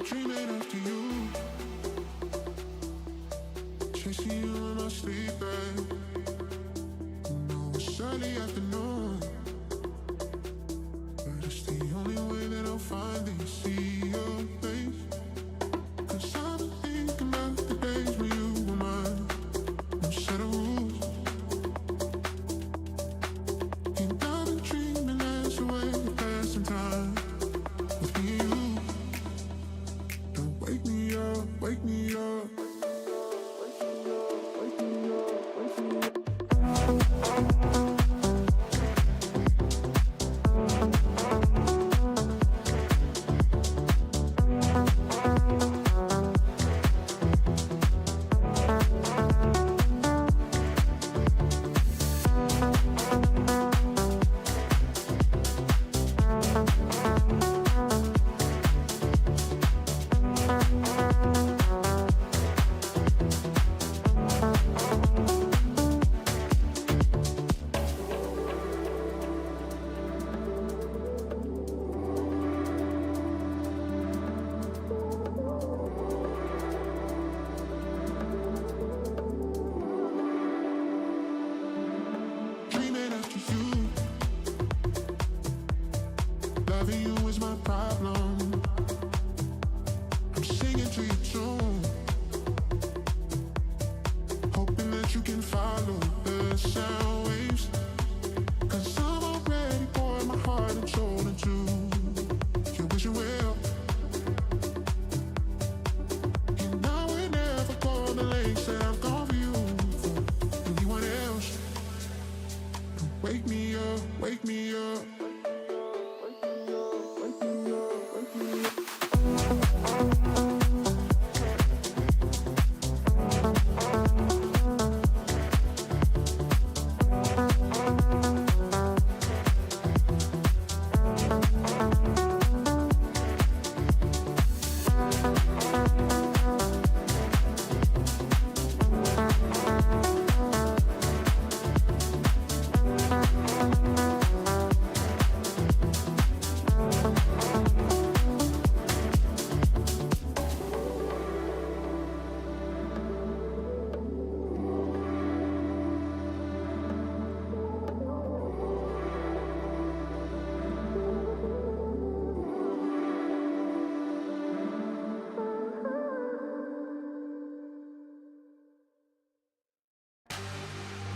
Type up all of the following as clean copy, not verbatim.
dreaming after you, chasing you in my sleep, babe. You know it's early afternoon, but it's the only way that I'll finally see your face. 'Cause I've been thinking about the days when you were mine. No set of rules, and I've been dreaming that's the way of passing time with me and you. Don't wake me up, wake me up. Dreaming after you, loving you is my problem. I'm singing to your tune, hoping that you can follow the sound waves. 'Cause I'm already pouring my heart and soul into your vision well. And I would never go the lengths that I've gone for you, for anyone else. Wake me up, wake me up.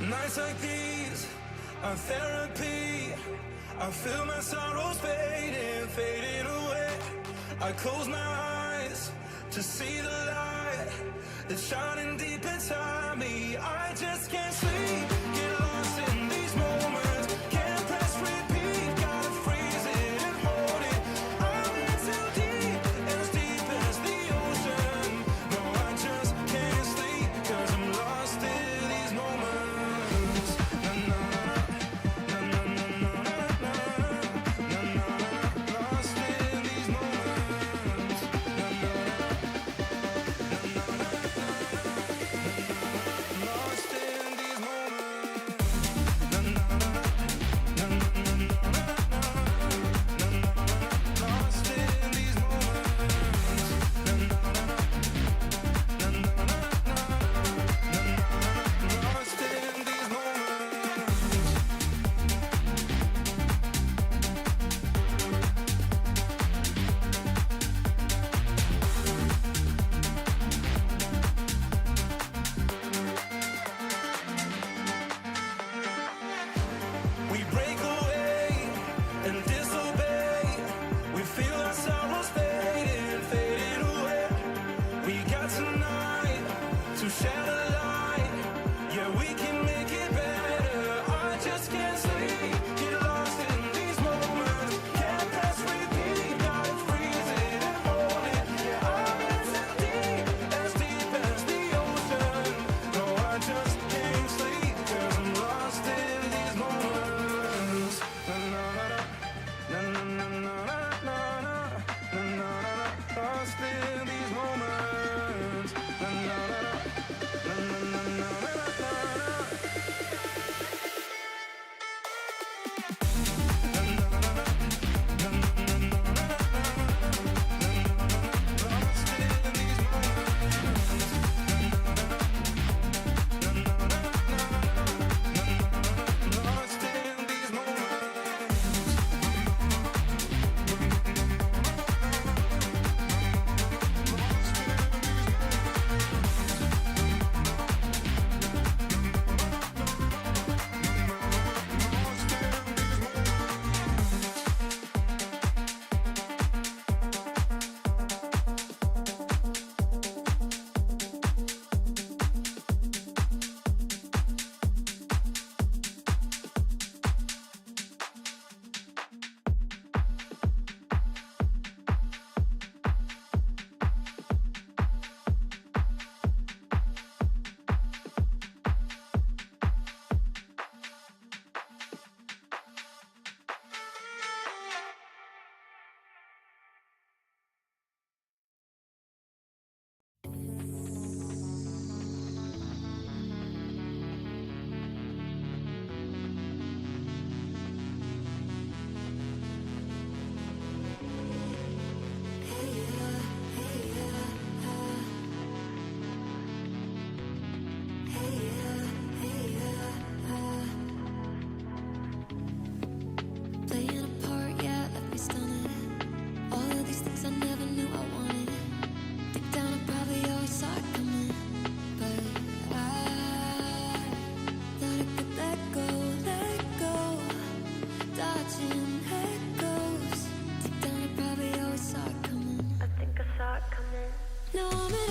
Nights like these are therapy. I feel my sorrows fading, fading away. I close my eyes to see the light that's shining deep inside me. I just can't sleep, get lost in these moments. Can't press repeat, gotta freeze it and hold it. I'm in too deep, as deep as the ocean. No, I just can't sleep, 'cause I'm lost in these moments. Na na na na na na na na na. Lost in these moments. Na na na na na na. Lost in these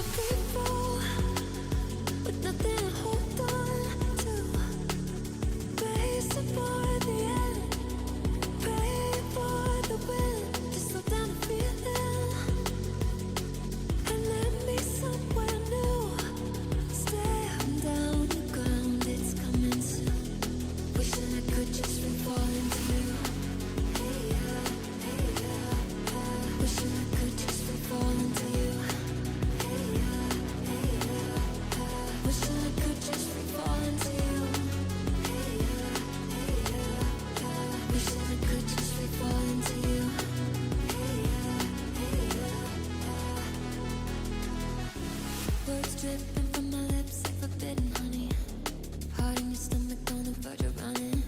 a free fall with nothing to hold on to. Racing for the end, pray for the wind. Just slow down the feeling and let me somewhere new. Stay down the ground, it's coming soon. Wishing I could just fall into you. Hey yeah, hey yeah, yeah. Wishing I could just fall into you. Hey yeah, hey yeah, yeah. Wishing I could just fall into you. Hey yeah, hey yeah, yeah. Wishing I could just fall into you. Hey yeah, hey yeah, yeah. Words dripping from my lips like forbidden honey. Heart in your stomach on the verge of running.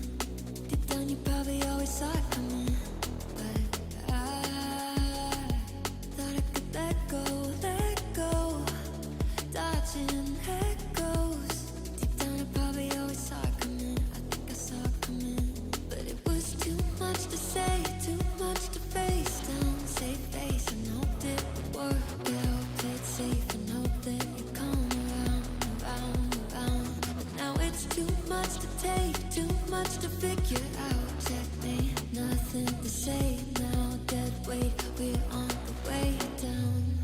Deep down you probably always saw it coming. But I thought I could let go. Dodging echoes. Deep down I probably always saw it coming. I think I saw it coming. But it was too much to say, too much to face. Down, save face and hope it would work out. Play it safe and hope that you come around. But now it's too much to take, too much to figure out. Checkmate, nothing to say now. Dead weight, we're on the way down.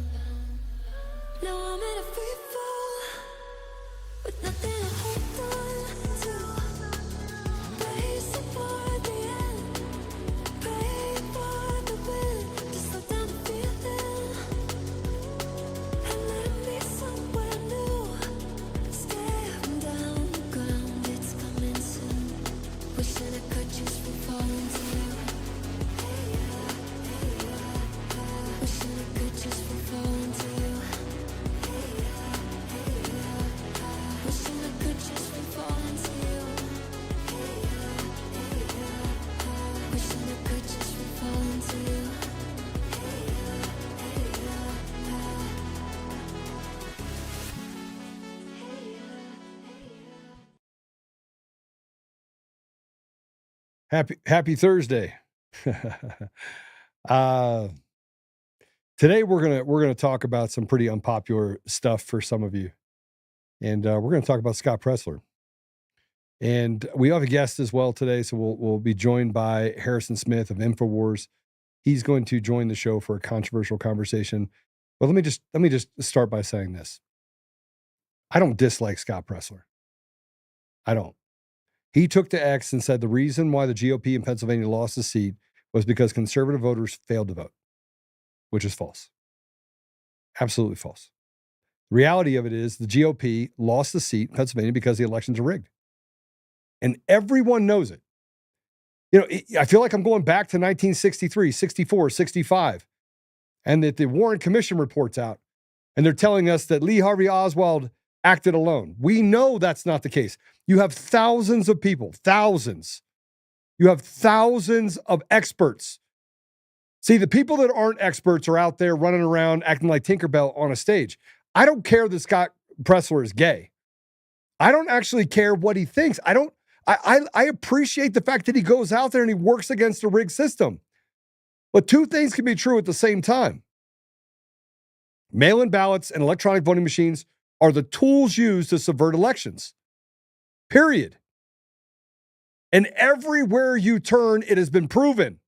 Now I'm in a free fall with nothing to hold on to. Racing for the end, pray for the wind. Just slow down the feeling and let me somewhere new. Stay down the ground, it's coming soon. Wishing I could just fall into you. Hey yeah, hey yeah, yeah. Wishing I could just fall into you. Hey yeah, hey yeah, yeah. Wishing I could just fall into you. Hey yeah, hey yeah, yeah. Wishing I could just fall into you. Hey yeah, hey yeah, yeah. Hey yeah, hey yeah. Happy Thursday. Today we're gonna talk about some pretty unpopular stuff for some of you, and we're gonna talk about Scott Presler. And we have a guest as well today, so we'll be joined by Harrison Smith of InfoWars. He's going to join the show for a controversial conversation. But let me just start by saying this: I don't dislike Scott Presler. I don't. He took to X and said the reason why the GOP in Pennsylvania lost the seat was because conservative voters failed to vote, which is false. Absolutely false. The reality of it is the GOP lost the seat in Pennsylvania because the elections are rigged. And everyone knows it. You know, I feel like I'm going back to 1963, 64, 65, and that the Warren Commission reports out, and they're telling us that Lee Harvey Oswald acted alone. We know that's not the case. You have thousands of people, thousands. You have thousands of experts. See, the people that aren't experts are out there running around acting like Tinkerbell on a stage. I don't care that Scott Presler is gay. I don't actually care what he thinks. I appreciate the fact that he goes out there and he works against a rigged system. But two things can be true at the same time. Mail-in ballots and electronic voting machines are the tools used to subvert elections. Period. And everywhere you turn, it has been proven.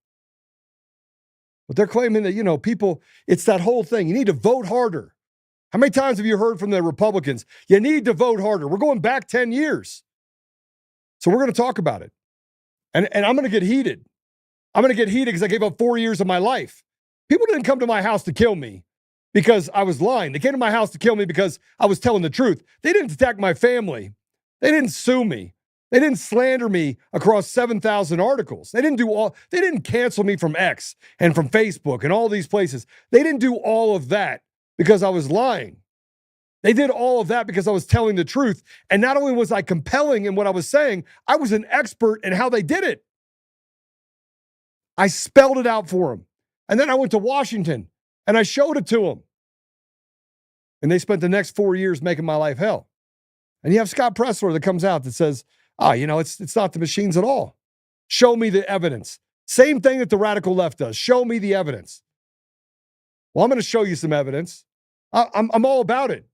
But they're claiming that, people, it's that whole thing. You need to vote harder. How many times have you heard from the Republicans? You need to vote harder. We're going back 10 years. So we're going to talk about it. And I'm going to get heated. I'm going to get heated because I gave up 4 years of my life. People didn't come to my house to kill me because I was lying. They came to my house to kill me because I was telling the truth. They didn't attack my family. They didn't sue me. They didn't slander me across 7,000 articles. They didn't cancel me from X and from Facebook and all these places. They didn't do all of that because I was lying. They did all of that because I was telling the truth. And not only was I compelling in what I was saying, I was an expert in how they did it. I spelled it out for them. And then I went to Washington and I showed it to them. And they spent the next 4 years making my life hell. And you have Scott Presler that comes out that says, it's not the machines at all. Show me the evidence. Same thing that the radical left does. Show me the evidence. Well, I'm going to show you some evidence. I'm all about it.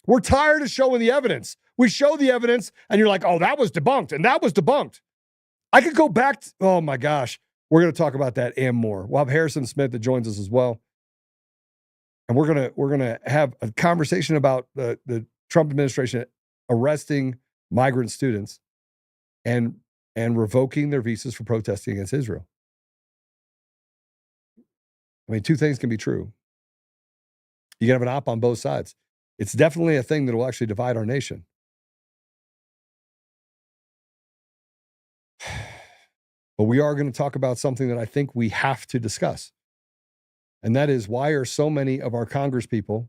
We're tired of showing the evidence. We show the evidence, and you're like, oh, that was debunked, and that was debunked. I could go back. Oh, my gosh. We're going to talk about that and more. We'll have Harrison Smith that joins us as well. And we're gonna have a conversation about the Trump administration arresting migrant students and revoking their visas for protesting against Israel. I mean, two things can be true. You can have an op on both sides. It's definitely a thing that will actually divide our nation. But we are going to talk about something that I think we have to discuss. And that is, why are so many of our congresspeople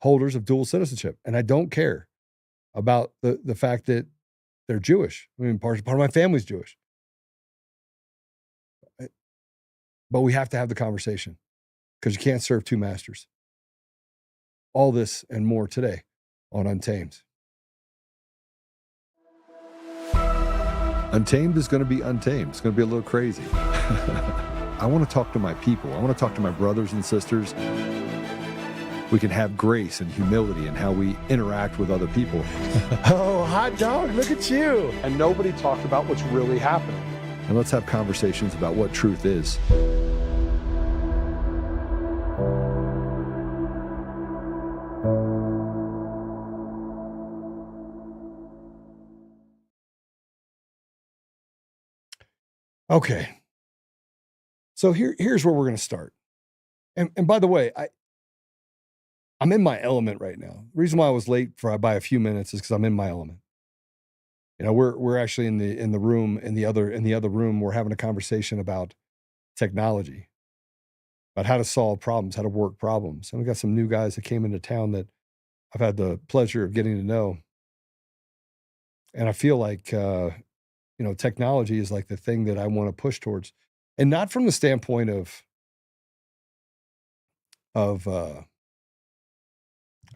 holders of dual citizenship? And I don't care about the fact that they're Jewish. I mean, part of my family's Jewish. But we have to have the conversation because you can't serve two masters. All this and more today on Untamed. Untamed is going to be untamed. It's going to be a little crazy. I want to talk to my people. I want to talk to my brothers and sisters. We can have grace and humility in how we interact with other people. Oh, hot dog, look at you. And nobody talked about what's really happening. And let's have conversations about what truth is. Okay. So here's where we're going to start. And by the way, I'm in my element right now. The reason why I was late by a few minutes is because I'm in my element. You know, we're actually in the room in the other room. We're having a conversation about technology, about how to solve problems, how to work problems. And we got some new guys that came into town that I've had the pleasure of getting to know. And I feel like technology is like the thing that I want to push towards. And not from the standpoint of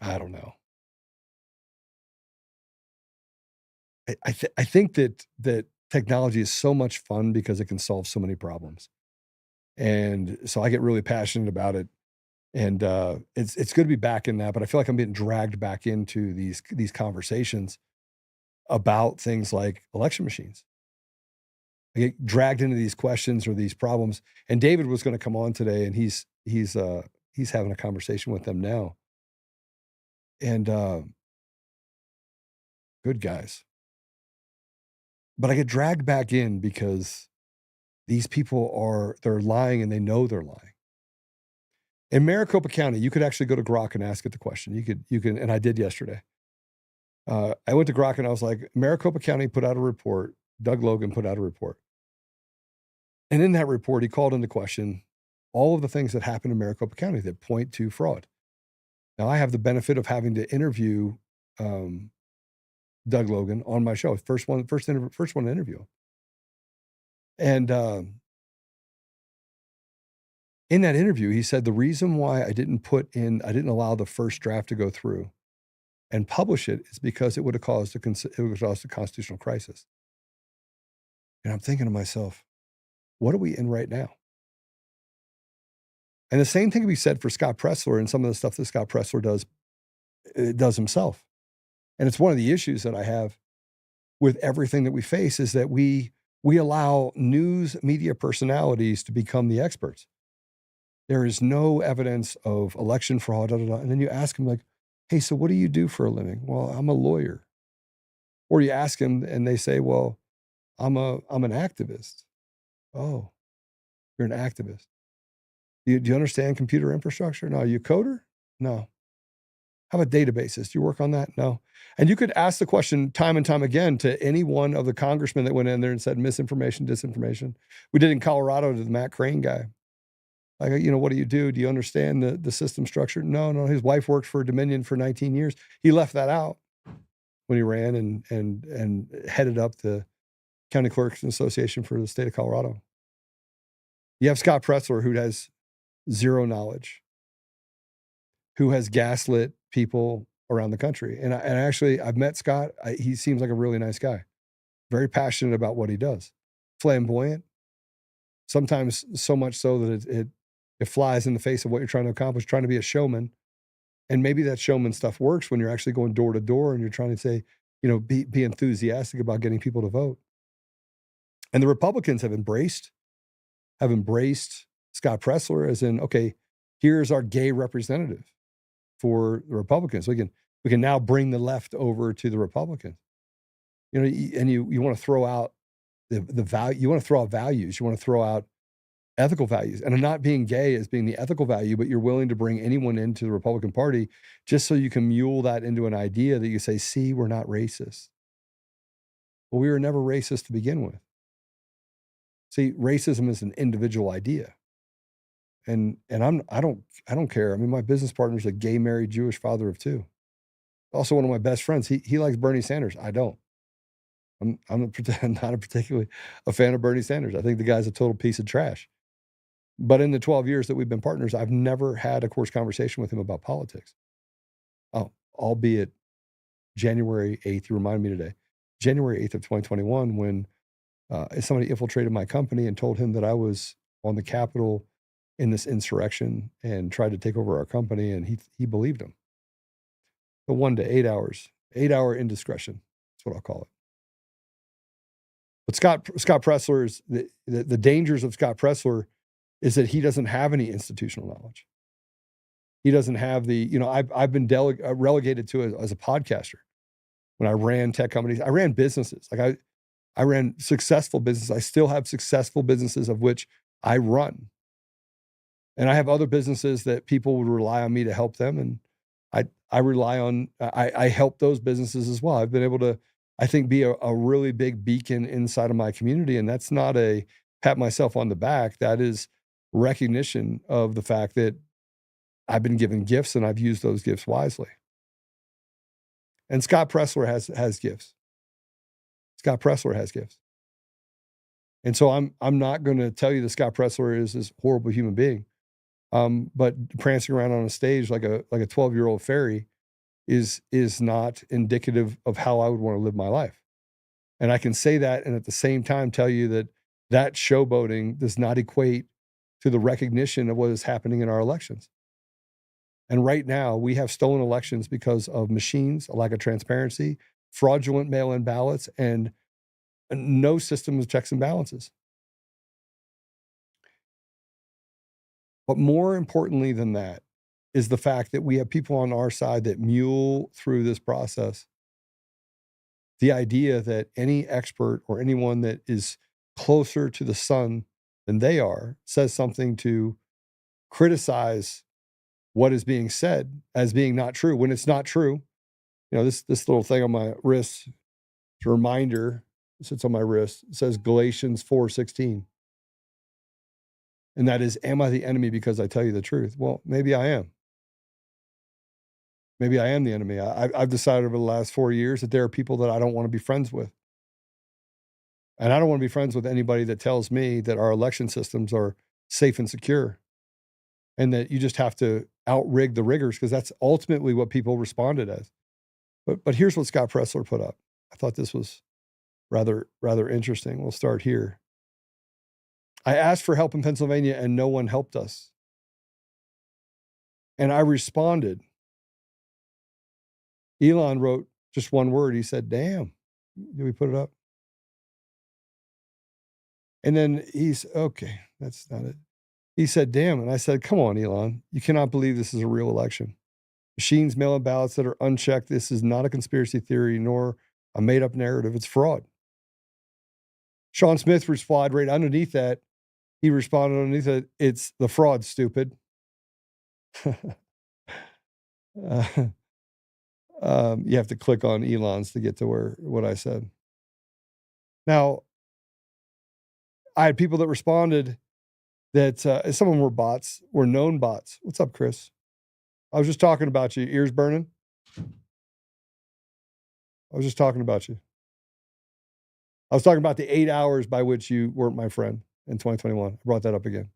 I don't know. I think that technology is so much fun because it can solve so many problems. And so I get really passionate about it. And it's good to be back in that, but I feel like I'm getting dragged back into these conversations about things like election machines. I get dragged into these questions or these problems. And David was going to come on today, and he's having a conversation with them now. And good guys. But I get dragged back in because these people they're lying, and they know they're lying. In Maricopa County, you could actually go to Grok and ask it the question. You can, and I did yesterday. I went to Grok and I was like, Maricopa County put out a report. Doug Logan put out a report. And in that report, he called into question all of the things that happen in Maricopa County that point to fraud. Now, I have the benefit of having to interview Doug Logan on my show. First one to interview him. And in that interview, he said the reason why I didn't allow the first draft to go through and publish it is because it would have caused a constitutional crisis. And I'm thinking to myself, what are we in right now? And the same thing can be said for Scott Presler and some of the stuff that Scott Presler does himself. And it's one of the issues that I have with everything that we face is that we allow news media personalities to become the experts. There is no evidence of election fraud, and then you ask them like, hey, so what do you do for a living? Well, I'm a lawyer. Or you ask them and they say, well, I'm an activist. Oh, you're an activist. Do you understand computer infrastructure? No. Are you a coder? No. How about databases? Do you work on that? No. And you could ask the question time and time again to any one of the congressmen that went in there and said misinformation, disinformation. We did in Colorado to the Matt Crane guy. Like, what do you do? Do you understand the system structure? No. His wife worked for Dominion for 19 years. He left that out when he ran and headed up the County Clerks Association for the state of Colorado. You have Scott Presler, who has zero knowledge, who has gaslit people around the country. And I've met Scott. He seems like a really nice guy, very passionate about what he does, flamboyant, sometimes so much so that it flies in the face of what you're trying to accomplish, trying to be a showman And maybe that showman stuff works when you're actually going door to door and you're trying to say, be enthusiastic about getting people to vote. And the Republicans have embraced Scott Presler as in, okay, here's our gay representative for the Republicans. We can now bring the left over to the Republicans. And you want to throw out the value. You want to throw out values. You want to throw out ethical values. And not being gay as being the ethical value, but you're willing to bring anyone into the Republican Party just so you can mule that into an idea that you say, see, we're not racist. Well, we were never racist to begin with. See, racism is an individual idea. And I don't care. I mean, my business partner's a gay married Jewish father of two. Also one of my best friends. He likes Bernie Sanders. I don't. I'm not particularly a fan of Bernie Sanders. I think the guy's a total piece of trash. But in the 12 years that we've been partners, I've never had a course conversation with him about politics. Oh, albeit January 8th, you reminded me today, January 8th of 2021, when somebody infiltrated my company and told him that I was on the Capitol in this insurrection and tried to take over our company, and he believed him. So 1 to 8 hours, 8-hour indiscretion. That's what I'll call it. But Scott Presler's the dangers of Scott Presler is that he doesn't have any institutional knowledge. He doesn't have I've been relegated to as a podcaster. When I ran tech companies, I ran businesses. Like I ran successful businesses. I still have successful businesses of which I run. And I have other businesses that people would rely on me to help them. And I help those businesses as well. I've been able to, I think, be a really big beacon inside of my community. And that's not a pat myself on the back. That is recognition of the fact that I've been given gifts and I've used those gifts wisely. And Scott Presler has gifts. Scott Presler has gifts. And so I'm not going to tell you that Scott Presler is this horrible human being. But prancing around on a stage like a 12-year-old fairy is not indicative of how I would want to live my life. And I can say that and at the same time tell you that showboating does not equate to the recognition of what is happening in our elections. And right now, we have stolen elections because of machines, a lack of transparency, fraudulent mail-in ballots, and no system of checks and balances. But more importantly than that is the fact that we have people on our side that mule through this process the idea that any expert or anyone that is closer to the sun than they are says something to criticize what is being said as being not true when it's not true. This little thing on my wrist, it's a reminder, it sits on my wrist. It says Galatians 4:16. And that is, am I the enemy because I tell you the truth? Well, maybe I am. Maybe I am the enemy. I've decided over the last 4 years that there are people that I don't want to be friends with. And I don't want to be friends with anybody that tells me that our election systems are safe and secure and that you just have to outrig the riggers, because that's ultimately what people responded as. But here's what Scott Presler put up. I thought this was rather interesting. We'll start here. I asked for help in Pennsylvania and no one helped us. And I responded. Elon wrote just one word. He said, damn. Did we put it up? And then okay, that's not it. He said, damn. And I said, come on, Elon. You cannot believe this is a real election. Machines mail in ballots that are unchecked. This is not a conspiracy theory nor a made-up narrative. It's fraud. Sean Smith replied right underneath that. He responded underneath it, it's the fraud, stupid. You have to click on Elon's to get to what I said. Now, I had people that responded that some of them were bots, were known bots. What's up, Chris? I was just talking about you. Ears burning? I was just talking about you. I was talking about the 8 hours by which you weren't my friend in 2021. I brought that up again.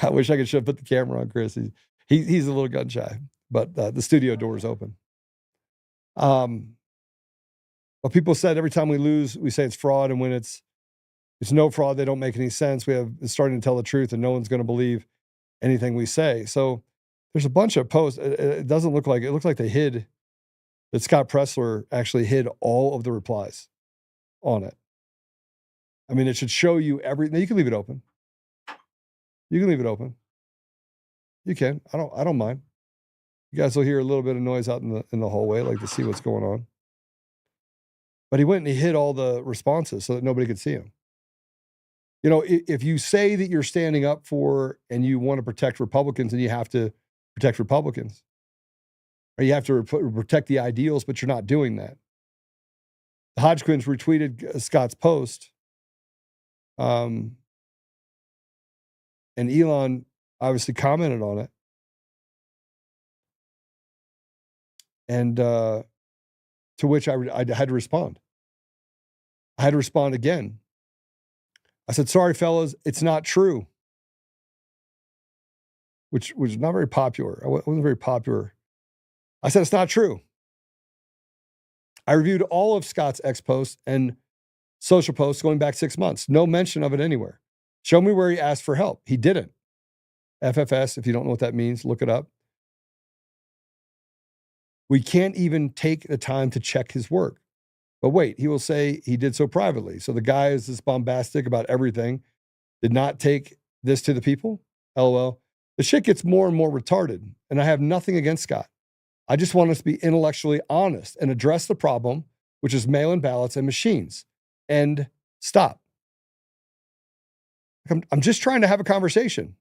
I wish I could put the camera on Chris. He's a little gun shy, but the studio door is open. But people said every time we lose, we say it's fraud, and when it's no fraud, they don't make any sense. It's starting to tell the truth, and no one's going to believe. anything we say. So there's a bunch of posts. It doesn't look like, it looks like they hid, that Scott Presler actually hid all of the replies on it. I mean, it should show you everything. You can leave it open. You can leave it open. You can. I don't mind. You guys will hear a little bit of noise out in the hallway, like to see what's going on. But he went and he hid all the responses so that nobody could see him. You know, if you say that you're standing up for and you want to protect Republicans, then you have to protect Republicans. Or you have to protect the ideals, but you're not doing that. Hodgkins retweeted Scott's post. And Elon obviously commented on it. And to which I had to respond. I had to respond again. I said, sorry, fellas, it's not true. Which was not very popular. I wasn't very popular. I said, it's not true. I reviewed all of Scott's X posts and social posts going back 6 months. No mention of it anywhere. Show me where he asked for help. He didn't. FFS, if you don't know what that means, look it up. We can't even take the time to check his work. But wait, he will say he did so privately. So the guy is this bombastic about everything, did not take this to the people? LOL. The shit gets more and more retarded, and I have nothing against Scott. I just want us to be intellectually honest and address the problem, which is mail-in ballots and machines. And stop. I'm just trying to have a conversation.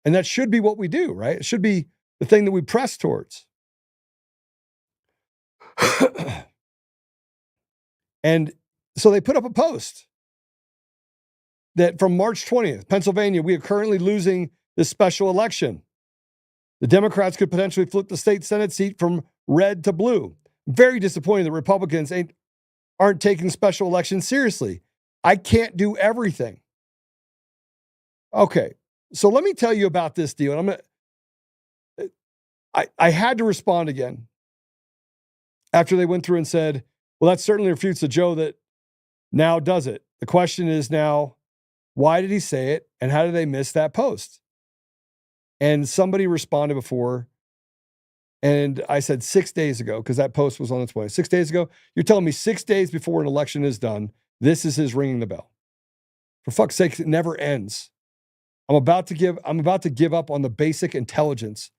And that should be what we do, right? It should be the thing that we press towards. And so they put up a post that from March 20th, Pennsylvania, we are currently losing this special election. The Democrats could potentially flip the state Senate seat from red to blue. Very disappointed that Republicans aren't taking special elections seriously. I can't do everything. Okay, so let me tell you about this deal. And I had to respond again after they went through and said, well, that certainly refutes the Joe that now does it. The question is now, why did he say it? And how did they miss that post? And somebody responded before, and I said 6 days ago, because that post was on its way. 6 days ago, you're telling me 6 days before an election is done, this is his ringing the bell. For fuck's sake, it never ends. I'm about to give up on the basic intelligence.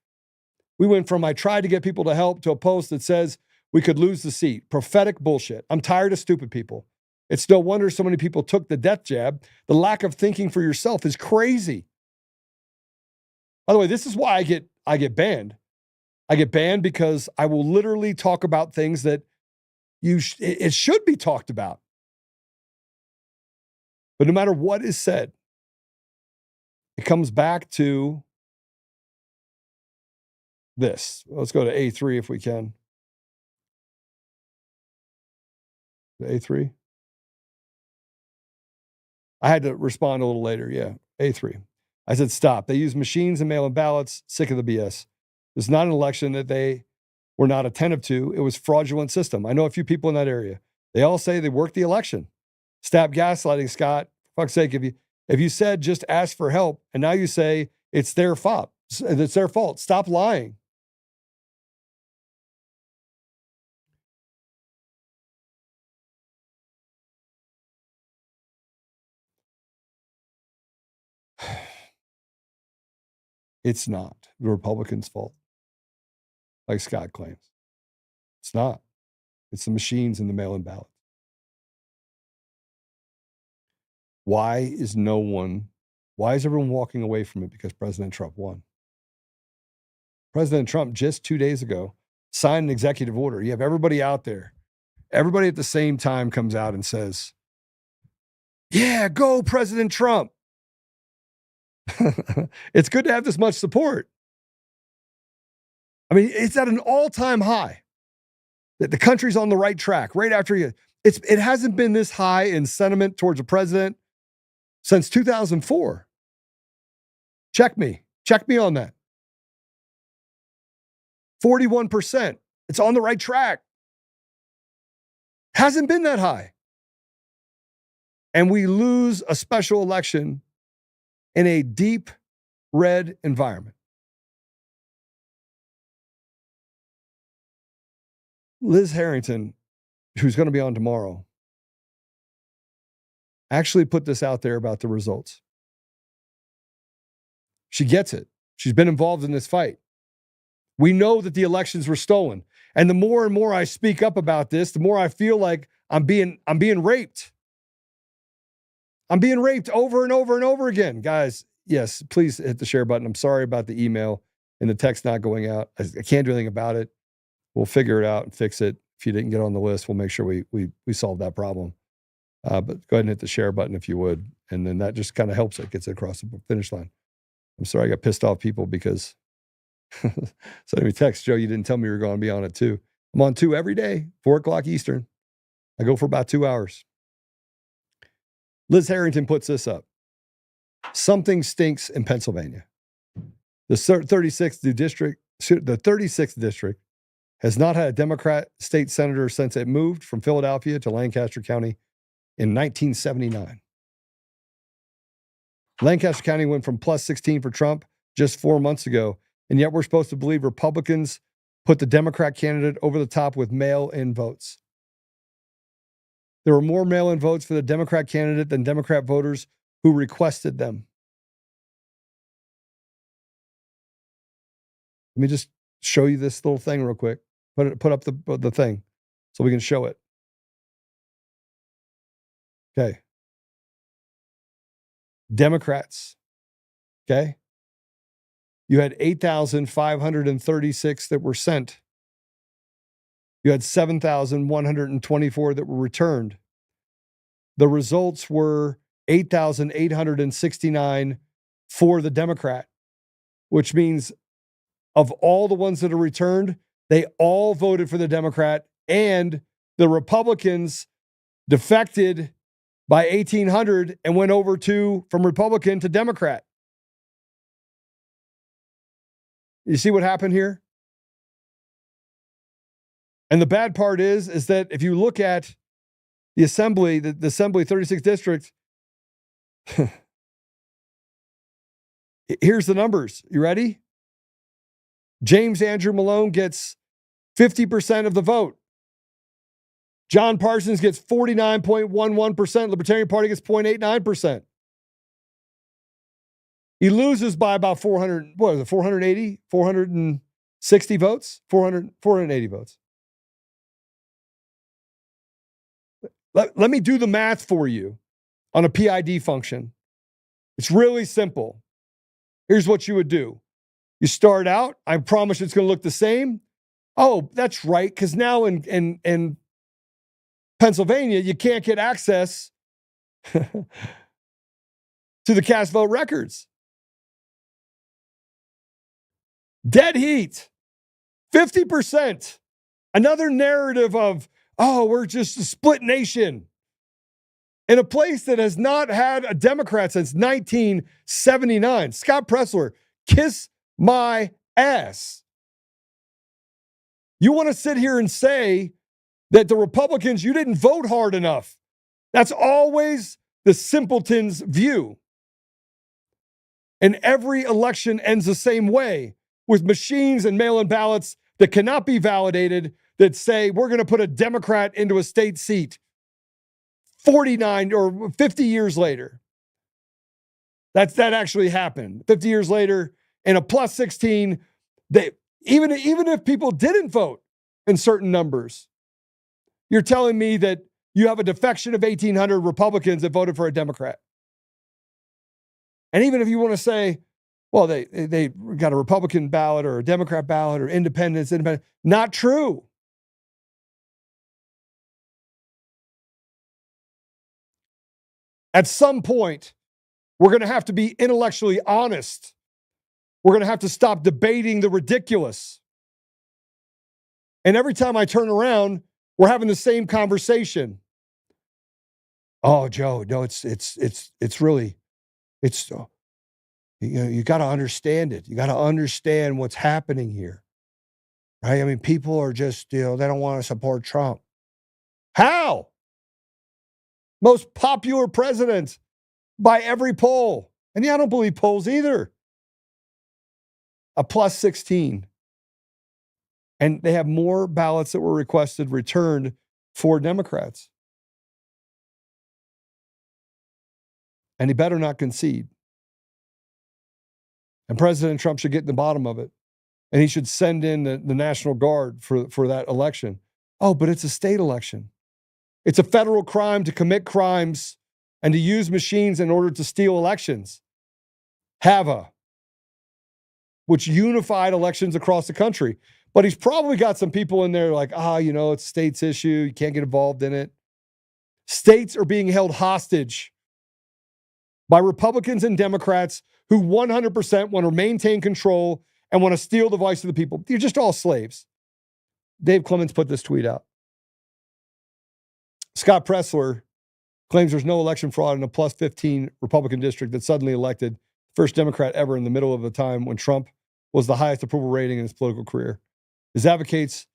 We went from I tried to get people to help to a post that says we could lose the seat. Prophetic bullshit. I'm tired of stupid people. It's no wonder so many people took the death jab. The lack of thinking for yourself is crazy. By the way, this is why I get banned. I get banned because I will literally talk about things that it should be talked about. But no matter what is said, it comes back to this. Let's go to A3 if we can. A3. I had to respond a little later. Yeah, A3. I said, stop. They use machines and mail-in ballots. Sick of the BS. This is not an election that they were not attentive to. It was a fraudulent system. I know a few people in that area. They all say they worked the election. Stop gaslighting, Scott. For fuck's sake, if you said just ask for help, and now you say it's their fault. It's their fault. Stop lying. It's not the Republicans' fault, like Scott claims. It's not. It's the machines and the mail-in ballot. Why is everyone walking away from it because President Trump won? President Trump just 2 days ago signed an executive order. You have everybody out there. Everybody at the same time comes out and says, yeah, go President Trump. It's good to have this much support. I mean, it's at an all-time high. That the country's on the right track right after it hasn't been this high in sentiment towards a president since 2004. Check me on that. 41%. It's on the right track. Hasn't been that high. And we lose a special election in a deep red environment. Liz Harrington, who's going to be on tomorrow, actually put this out there about the results. She gets it. She's been involved in this fight. We know that the elections were stolen. And the more and more I speak up about this, the more I feel like I'm being raped. I'm being raped over and over and over again. Guys, yes, please hit the share button. I'm sorry about the email and the text not going out. I can't do anything about it. We'll figure it out and fix it. If you didn't get on the list, we'll make sure we solve that problem. But go ahead and hit the share button if you would. And then that just kind of helps it, gets it across the finish line. I'm sorry I got pissed off people because sending me text, Joe, you didn't tell me you were going to be on it too. I'm on 2 every day, 4 o'clock Eastern. I go for about 2 hours. Liz Harrington puts this up. Something stinks in Pennsylvania. The 36th district has not had a Democrat state senator since it moved from Philadelphia to Lancaster County in 1979. Lancaster County went from plus 16 for Trump just 4 months ago, and yet we're supposed to believe Republicans put the Democrat candidate over the top with mail-in votes. There were more mail-in votes for the Democrat candidate than Democrat voters who requested them. Let me just show you this little thing real quick. Put up the thing so we can show it. Okay. Democrats. Okay. You had 8,536 that were sent. You had 7,124 that were returned. The results were 8,869 for the Democrat, which means of all the ones that are returned, they all voted for the Democrat, and the Republicans defected by 1,800 and went over from Republican to Democrat. You see what happened here? And the bad part is that if you look at the Assembly, the Assembly 36th District, here's the numbers. You ready? James Andrew Malone gets 50% of the vote. John Parsons gets 49.11%. Libertarian Party gets 0.89%. He loses by about 480? 460 votes? 480 votes. Let me do the math for you on a PID function. It's really simple. Here's what you would do. You start out, I promise it's going to look the same. Oh, that's right, because now in Pennsylvania, you can't get access to the cast vote records. Dead heat, 50%. Another narrative of, oh, we're just a split nation. In a place that has not had a Democrat since 1979. Scott Presler, kiss my ass. You want to sit here and say that the Republicans, you didn't vote hard enough. That's always the simpleton's view. And every election ends the same way, with machines and mail-in ballots that cannot be validated that say we're going to put a Democrat into a state seat 49 or 50 years later. That actually happened. 50 years later, in a plus 16, even if people didn't vote in certain numbers, you're telling me that you have a defection of 1,800 Republicans that voted for a Democrat. And even if you want to say, well, they got a Republican ballot or a Democrat ballot or independent, not true. At some point, we're going to have to be intellectually honest. We're going to have to stop debating the ridiculous. And every time I turn around, we're having the same conversation. Oh, Joe, no, it's really, you got to understand it. You got to understand what's happening here, right? I mean, people are just, they don't want to support Trump. How? Most popular president by every poll. And yeah, I don't believe polls either. a plus 16. And they have more ballots that were requested returned for Democrats. And he better not concede. And President Trump should get in the bottom of it. And he should send in the National Guard for that election. Oh, but it's a state election. It's a federal crime to commit crimes and to use machines in order to steal elections. HAVA, which unified elections across the country. But he's probably got some people in there like, it's a state's issue. You can't get involved in it. States are being held hostage by Republicans and Democrats who 100% want to maintain control and want to steal the voice of the people. You're just all slaves. Dave Clements put this tweet out. Scott Presler claims there's no election fraud in a plus 15 Republican district that suddenly elected first Democrat ever in the middle of a time when Trump was the highest approval rating in his political career. He advocates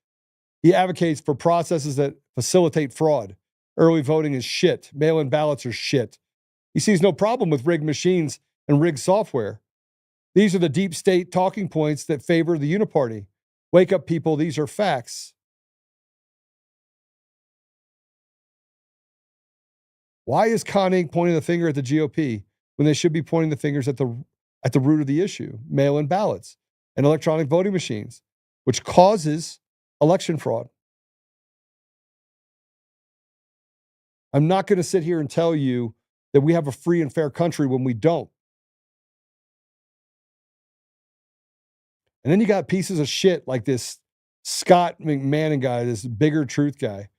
for processes that facilitate fraud. Early voting is shit. Mail-in ballots are shit. He sees no problem with rigged machines and rigged software. These are the deep state talking points that favor the uniparty. Wake up, people. These are facts. Why is Con Inc. pointing the finger at the GOP when they should be pointing the fingers at the root of the issue? Mail-in ballots and electronic voting machines, which causes election fraud. I'm not going to sit here and tell you that we have a free and fair country when we don't. And then you got pieces of shit like this Scott McMahon guy, this bigger truth guy,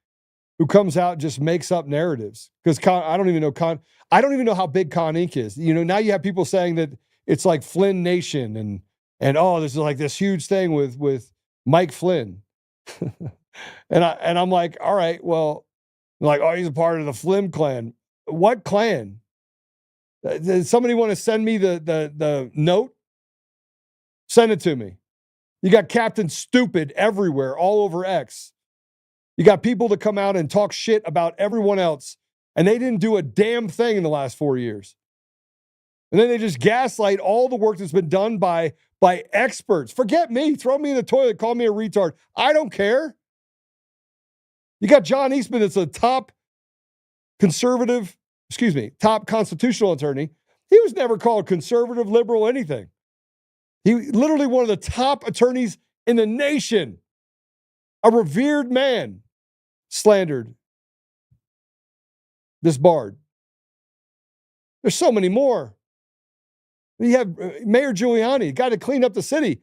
who comes out and just makes up narratives. Because I don't even know how big Con Inc. is. Now you have people saying that it's like Flynn Nation and this is like this huge thing with Mike Flynn. and I'm like, all right, well, like, he's a part of the Flynn clan. What clan? Does somebody want to send me the note? Send it to me. You got Captain Stupid everywhere, all over X. You got people that come out and talk shit about everyone else, and they didn't do a damn thing in the last 4 years. And then they just gaslight all the work that's been done by experts. Forget me. Throw me in the toilet. Call me a retard. I don't care. You got John Eastman that's a top constitutional attorney. He was never called conservative, liberal, anything. He literally one of the top attorneys in the nation, a revered man, slandered this bard. There's so many more. You have Mayor Giuliani, got to clean up the city,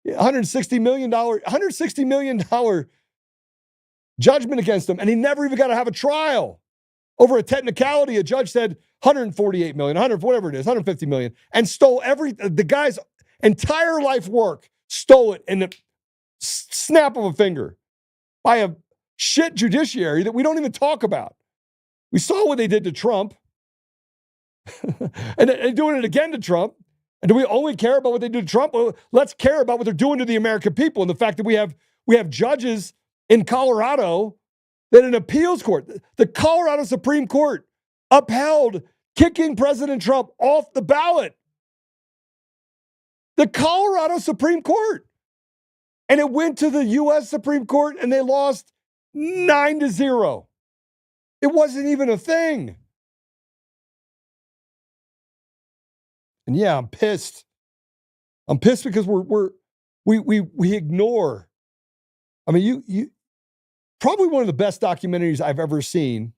$160 million judgment against him, and he never even got to have a trial. Over a technicality, a judge said $148 million, whatever it is, $150 million, and stole the guy's entire life work, stole it in the snap of a finger by a shit judiciary that we don't even talk about. We saw what they did to Trump, and they're doing it again to Trump. And do we only care about what they do to Trump? Well, let's care about what they're doing to the American people, and the fact that we have judges in Colorado that an appeals court, the Colorado Supreme Court, upheld kicking President Trump off the ballot. The Colorado Supreme Court. And it went to the U.S. Supreme Court, and they lost 9-0. It wasn't even a thing. And yeah, I'm pissed. I'm pissed because we ignore. I mean, you probably one of the best documentaries I've ever seen,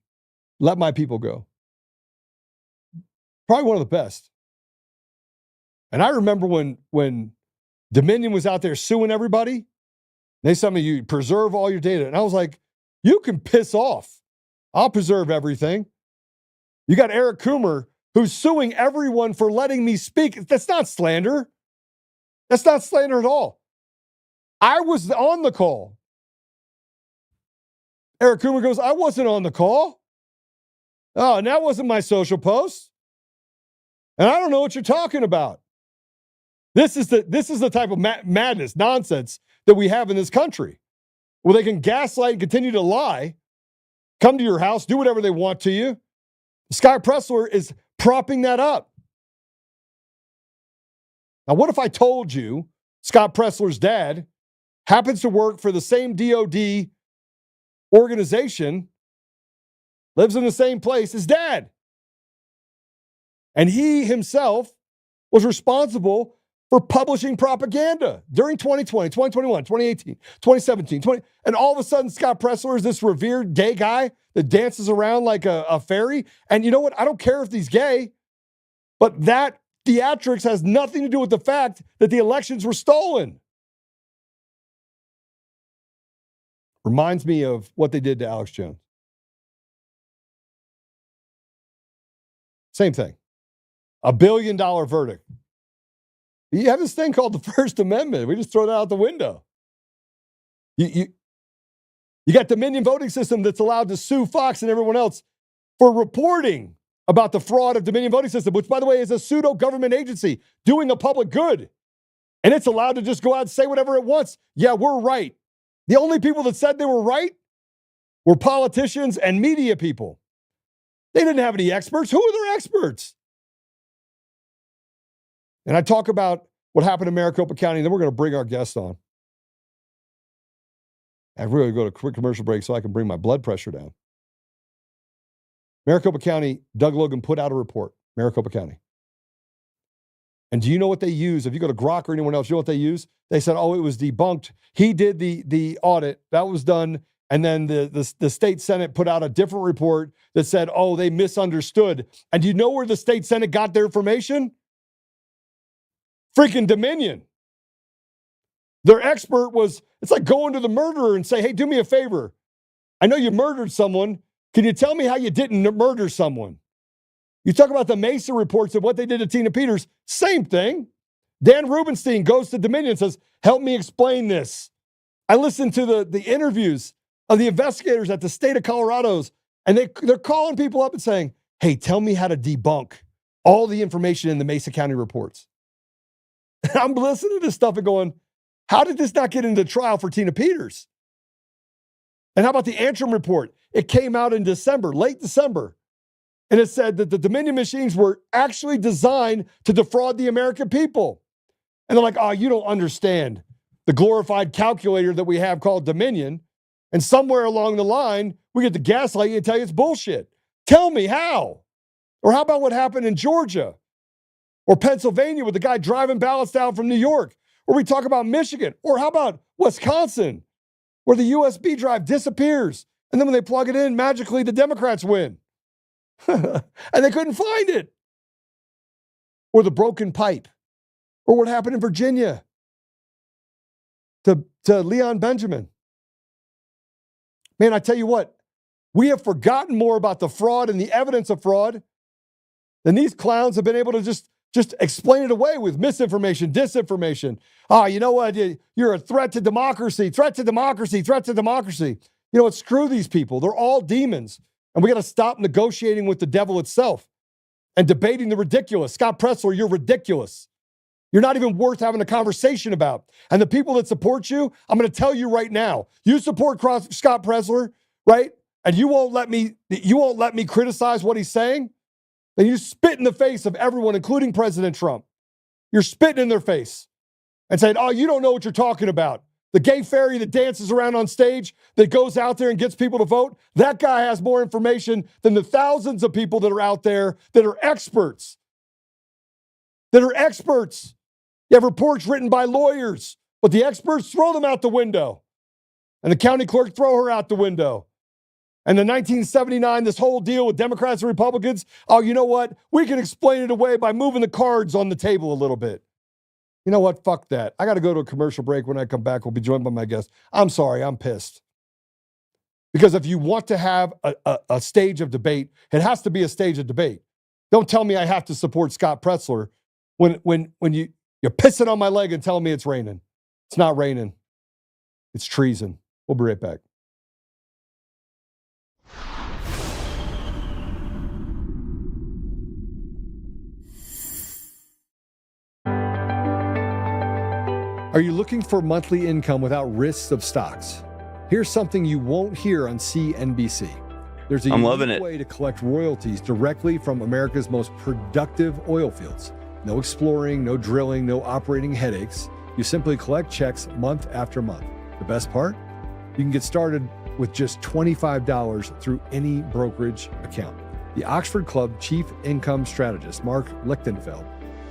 Let My People Go. Probably one of the best. And I remember when Dominion was out there suing everybody, they said, you preserve all your data. And I was like, you can piss off. I'll preserve everything. You got Eric Coomer, who's suing everyone for letting me speak. That's not slander. That's not slander at all. I was on the call. Eric Coomer goes, I wasn't on the call. Oh, and that wasn't my social post. And I don't know what you're talking about. This is the type of madness, nonsense that we have in this country, where they can gaslight and continue to lie, come to your house, do whatever they want to you. Scott Presler is propping that up. Now, what if I told you Scott Presler's dad, happens to work for the same DOD organization, lives in the same place as dad. And he himself was responsible for publishing propaganda during 2020, 2021, 2018, 2017, and all of a sudden Scott Presler is this revered gay guy that dances around like a fairy. And you know what? I don't care if he's gay, but that theatrics has nothing to do with the fact that the elections were stolen. Reminds me of what they did to Alex Jones. Same thing. $1 billion verdict. You have this thing called the First Amendment. We just throw that out the window. You got Dominion voting system that's allowed to sue Fox and everyone else for reporting about the fraud of Dominion voting system, which, by the way, is a pseudo-government agency doing a public good. And it's allowed to just go out and say whatever it wants. Yeah, we're right. The only people that said they were right were politicians and media people. They didn't have any experts. Who are their experts? And I talk about what happened in Maricopa County, and then we're going to bring our guest on. And we're going to go to a quick commercial break so I can bring my blood pressure down. Maricopa County, Doug Logan put out a report, Maricopa County. And do you know what they use? If you go to Grok or anyone else, you know what they use? They said, oh, it was debunked. He did the audit. That was done. And then the state Senate put out a different report that said, oh, they misunderstood. And do you know where the state Senate got their information? Freaking Dominion. Their expert was, it's like going to the murderer and say, hey, do me a favor. I know you murdered someone. Can you tell me how you didn't murder someone? You talk about the Mesa reports of what they did to Tina Peters. Same thing. Dan Rubenstein goes to Dominion and says, help me explain this. I listened to the interviews of the investigators at the state of Colorado's, and they're calling people up and saying, hey, tell me how to debunk all the information in the Mesa County reports. And I'm listening to this stuff and going, how did this not get into trial for Tina Peters? And how about the Antrim report? It came out in December, late December. And it said that the Dominion machines were actually designed to defraud the American people. And they're like, oh, you don't understand the glorified calculator that we have called Dominion. And somewhere along the line, we get to gaslight you and tell you it's bullshit. Tell me how. Or how about what happened in Georgia or Pennsylvania with the guy driving ballots down from New York? Or we talk about Michigan. Or how about Wisconsin, where the USB drive disappears. And then when they plug it in, magically the Democrats win. And they couldn't find it. Or the broken pipe. Or what happened in Virginia to Leon Benjamin. Man, I tell you what, we have forgotten more about the fraud and the evidence of fraud than these clowns have been able to just explain it away with misinformation, disinformation. Oh, you know what? You're a threat to democracy, threat to democracy, threat to democracy. You know what? Screw these people. They're all demons. And we got to stop negotiating with the devil itself and debating the ridiculous. Scott Presler, you're ridiculous. You're not even worth having a conversation about. And the people that support you, I'm going to tell you right now, you support Scott Presler, right? And you won't let me criticize what he's saying. Then you spit in the face of everyone, including President Trump. You're spitting in their face and saying, oh, you don't know what you're talking about. The gay fairy that dances around on stage, that goes out there and gets people to vote, that guy has more information than the thousands of people that are out there that are experts. You have reports written by lawyers, but the experts throw them out the window. And the county clerk throw her out the window. And the 1979, this whole deal with Democrats and Republicans, oh, you know what? We can explain it away by moving the cards on the table a little bit. You know what? Fuck that. I got to go to a commercial break. When I come back, we'll be joined by my guest. I'm sorry, I'm pissed. Because if you want to have a stage of debate, it has to be a stage of debate. Don't tell me I have to support Scott Presler when you're pissing on my leg and telling me it's raining. It's not raining. It's treason. We'll be right back. Are you looking for monthly income without risks of stocks? Here's something you won't hear on CNBC. There's a unique way to collect royalties directly from America's most productive oil fields. No exploring, no drilling, no operating headaches. You simply collect checks month after month. The best part? You can get started with just $25 through any brokerage account. The Oxford Club Chief Income Strategist, Mark Lichtenfeld,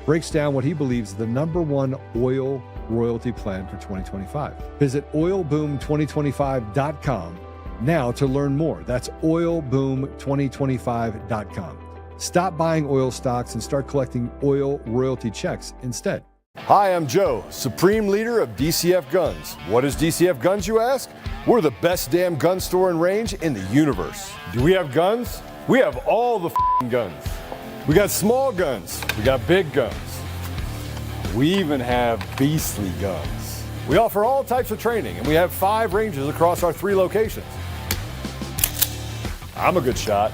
breaks down what he believes is the #1 oil royalty plan for 2025. Visit oilboom2025.com now to learn more. That's oilboom2025.com. Stop buying oil stocks and start collecting oil royalty checks instead. Hi, I'm Joe, Supreme Leader of DCF Guns. What is DCF Guns, you ask? We're the best damn gun store and range in the universe. Do we have guns? We have all the guns. We got small guns. We got big guns. We even have beastly guns. We offer all types of training, and we have 5 ranges across our 3 locations. I'm a good shot.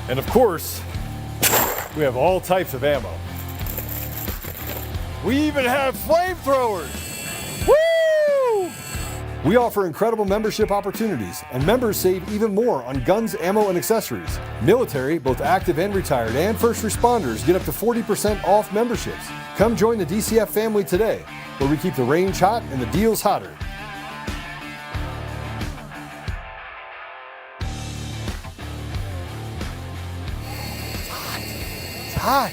And of course, we have all types of ammo. We even have flamethrowers. Woo! We offer incredible membership opportunities, and members save even more on guns, ammo, and accessories. Military, both active and retired, and first responders get up to 40% off memberships. Come join the DCF family today, where we keep the range hot and the deals hotter. It's hot.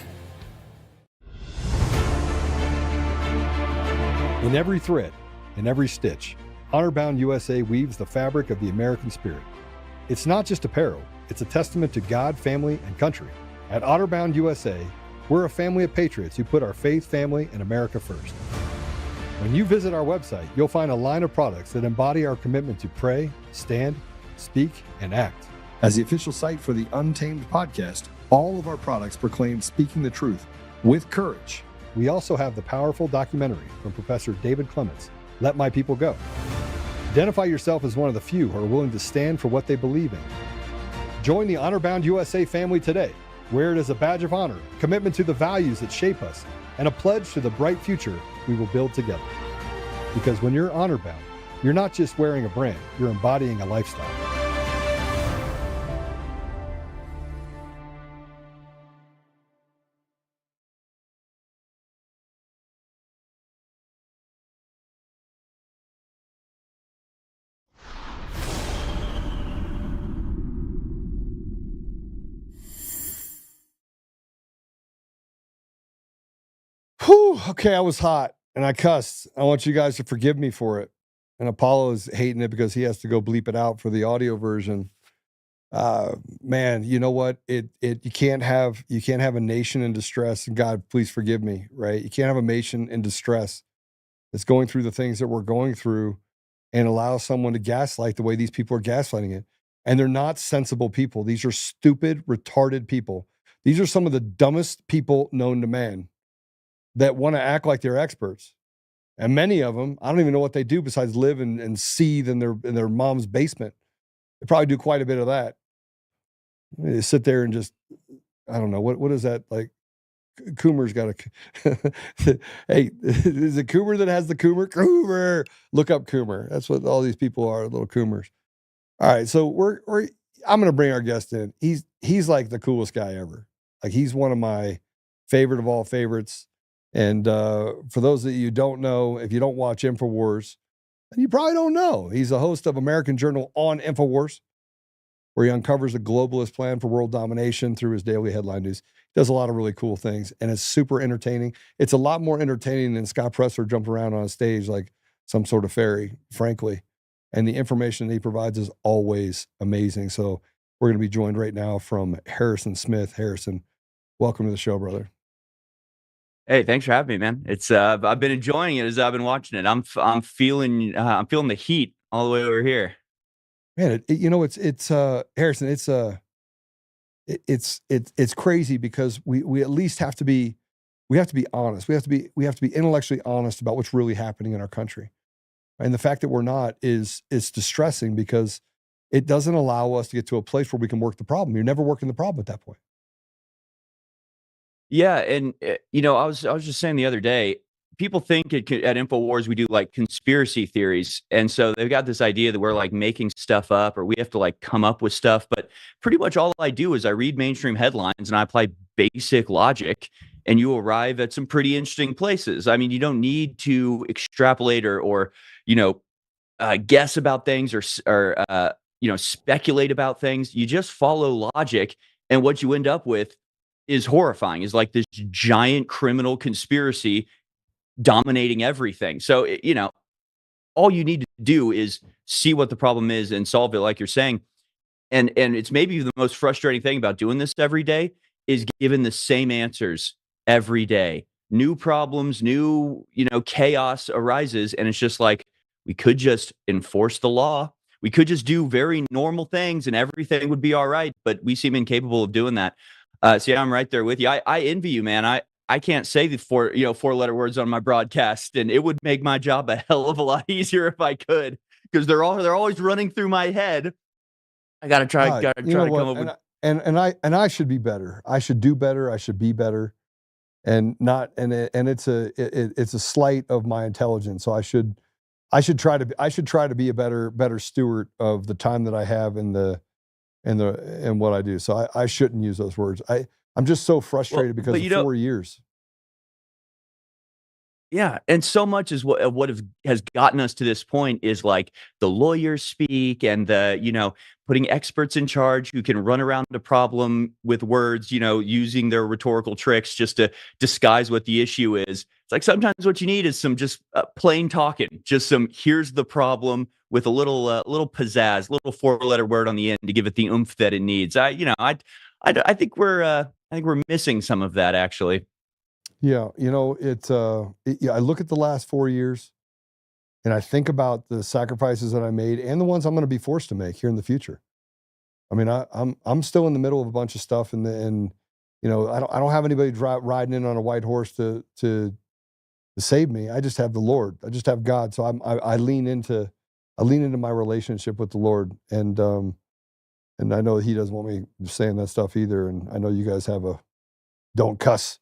In every thread, in every stitch, Honor-Bound USA weaves the fabric of the American spirit. It's not just apparel, it's a testament to God, family, and country. At Honor-Bound USA, we're a family of patriots who put our faith, family, and America first. When you visit our website, you'll find a line of products that embody our commitment to pray, stand, speak, and act. As the official site for the Untamed podcast, all of our products proclaim speaking the truth with courage. We also have the powerful documentary from Professor David Clements, Let My People Go. Identify yourself as one of the few who are willing to stand for what they believe in. Join the Honor-Bound USA family today. Wear it as a badge of honor, commitment to the values that shape us, and a pledge to the bright future we will build together. Because when you're honor-bound, you're not just wearing a brand, you're embodying a lifestyle. Whew, okay, I was hot and I cussed. I want you guys to forgive me for it. And Apollo is hating it because he has to go bleep it out for the audio version. Man, you know what? You can't have a nation in distress, and God, please forgive me, right? You can't have a nation in distress that's going through the things that we're going through and allow someone to gaslight the way these people are gaslighting it. And they're not sensible people. These are stupid, retarded people. These are some of the dumbest people known to man that want to act like they're experts. And many of them, I don't even know what they do besides live and seethe in their mom's basement. They probably do quite a bit of that. They sit there and just, I don't know, what is that? Like, Coomer's got a, hey, is it Coomer that has the Coomer? Coomer! Look up Coomer. That's what all these people are, little Coomers. All right, so I'm going to bring our guest in. He's like the coolest guy ever. Like, he's one of my favorite of all favorites. And for those that you don't know, if you don't watch InfoWars, then you probably don't know. He's a host of American Journal on InfoWars, where he uncovers the globalist plan for world domination through his daily headline news. He does a lot of really cool things, and it's super entertaining. It's a lot more entertaining than Scott Presler jumped around on stage like some sort of fairy, frankly. And the information that he provides is always amazing. So we're going to be joined right now from Harrison Smith. Harrison, welcome to the show, brother. Hey, thanks for having me, man. It's I've been enjoying it as I've been watching it. I'm feeling the heat all the way over here. Man, it's Harrison. It's crazy because we at least have to be honest. We have to be intellectually honest about what's really happening in our country, and the fact that we're not is distressing because it doesn't allow us to get to a place where we can work the problem. You're never working the problem at that point. Yeah, and I was just saying the other day, people think at InfoWars we do like conspiracy theories, and so they've got this idea that we're like making stuff up or we have to like come up with stuff. But pretty much all I do is I read mainstream headlines and I apply basic logic, and you arrive at some pretty interesting places. I mean, you don't need to extrapolate or guess about things or speculate about things. You just follow logic, and what you end up with is horrifying. Is like this giant criminal conspiracy dominating everything. So all you need to do is see what the problem is and solve it, like you're saying. And it's maybe the most frustrating thing about doing this every day is given the same answers every day. New problems, new chaos arises, and it's just like, we could just enforce the law. We could just do very normal things and everything would be all right, but we seem incapable of doing that. So yeah, I'm right there with you. I envy you, man. I can't say the four-letter words on my broadcast, and it would make my job a hell of a lot easier if I could, because they're always running through my head. I gotta try to come up with. And I should be better. I should do better. I should be better, and not and it's a slight of my intelligence. So I should try to be a better steward of the time that I have and what I do. So I shouldn't use those words. I'm just so frustrated because of 4 years. Yeah, and so much is what has gotten us to this point is like the lawyers speak and the putting experts in charge who can run around a problem with words, using their rhetorical tricks just to disguise what the issue is. It's like sometimes what you need is some just plain talking, just some here's the problem with a little pizzazz, little four-letter word on the end to give it the oomph that it needs. I think we're missing some of that actually. Yeah, I look at the last 4 years and I think about the sacrifices that I made and the ones I'm going to be forced to make here in the future. I mean, I'm still in the middle of a bunch of stuff, and I don't have anybody riding in on a white horse to save me. I just have the Lord. I just have God. So I lean into my relationship with the Lord, and I know He doesn't want me saying that stuff either. And I know you guys have a don't cuss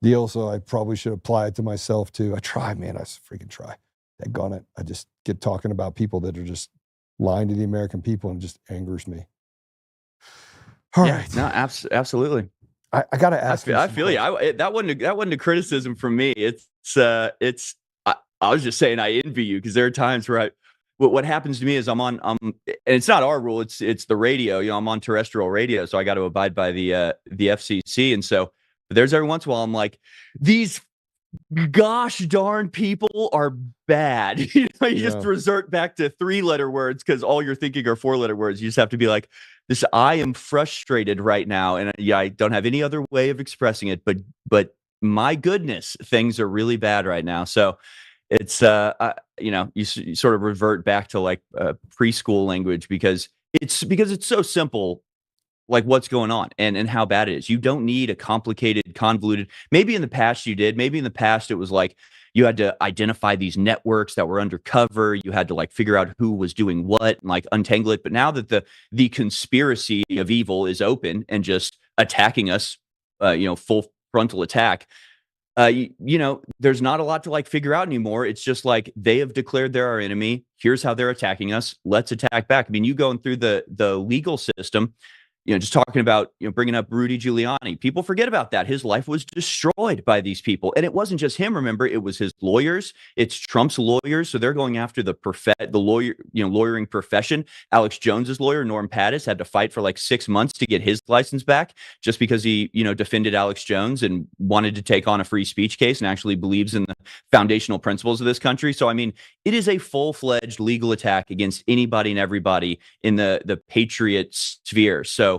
deal, so I probably should apply it to myself too. I try, man. I freaking try. Daggone it. I just get talking about people that are just lying to the American people, and it just angers me. All right. No, absolutely. I got to ask you. I feel you. That wasn't a criticism from me. I was just saying I envy you, because there are times where what happens to me is and it's not our rule. It's the radio. I'm on terrestrial radio, so I got to abide by the FCC, and so. But there's every once in a while I'm like, these gosh darn people are bad. You just resort back to 3-letter words because all you're thinking are 4-letter words. You just have to be like, this. I am frustrated right now, and I don't have any other way of expressing it. But my goodness, things are really bad right now. So it's you sort of revert back to like preschool language because it's so simple. Like what's going on and how bad it is. You don't need a complicated, convoluted. Maybe in the past you did. Maybe in the past it was like you had to identify these networks that were undercover. You had to like figure out who was doing what and like untangle it. But now that the conspiracy of evil is open and just attacking us, full frontal attack, there's not a lot to like figure out anymore. It's just like they have declared they're our enemy. Here's how they're attacking us. Let's attack back. I mean, you going through the legal system. Just talking about, bringing up Rudy Giuliani. People forget about that. His life was destroyed by these people. And it wasn't just him, remember, it was his lawyers. It's Trump's lawyers. So they're going after the lawyer, lawyering profession. Alex Jones's lawyer, Norm Pattis, had to fight for like 6 months to get his license back just because he, defended Alex Jones and wanted to take on a free speech case and actually believes in the foundational principles of this country. So, I mean, it is a full-fledged legal attack against anybody and everybody in the patriot sphere. So,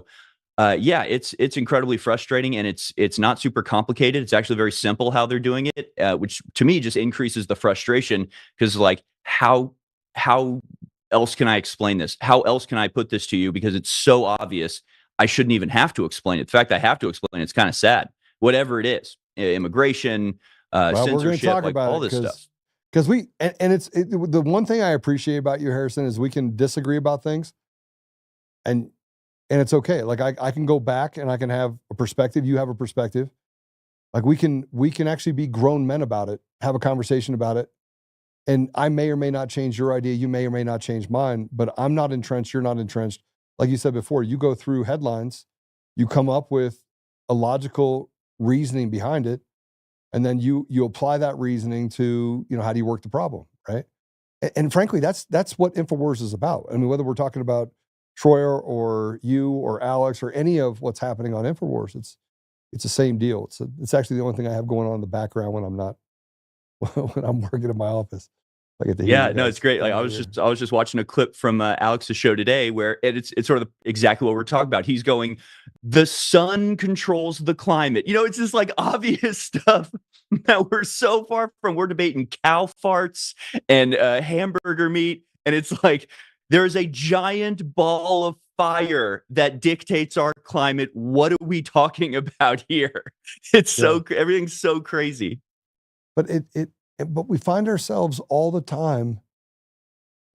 it's incredibly frustrating, and it's not super complicated. It's actually very simple how they're doing it, which to me just increases the frustration because like how else can I explain this? How else can I put this to you? Because it's so obvious. I shouldn't even have to explain it. The fact I have to explain it's kind of sad. Whatever it is, immigration, censorship, like all this stuff. Because the one thing I appreciate about you, Harrison, is we can disagree about things, and it's okay. Like I can go back and I can have a perspective. You have a perspective. Like we can actually be grown men about it, have a conversation about it. And I may or may not change your idea. You may or may not change mine, but I'm not entrenched. You're not entrenched. Like you said before, you go through headlines, you come up with a logical reasoning behind it, and then you apply that reasoning to, how do you work the problem, right? And frankly, that's what InfoWars is about. I mean, whether we're talking about Troy or you or Alex or any of what's happening on InfoWars, it's the same deal. It's actually the only thing I have going on in the background when I'm not when I'm working in my office. I get to hear Yeah, you no, guys it's great. Like down I was just watching a clip from Alex's show today where it's sort of exactly what we're talking about. He's going, the sun controls the climate. It's just like obvious stuff that we're so far from. We're debating cow farts and hamburger meat, and it's like there's a giant ball of fire that dictates our climate. What are we talking about here? It's everything's so crazy. But but we find ourselves all the time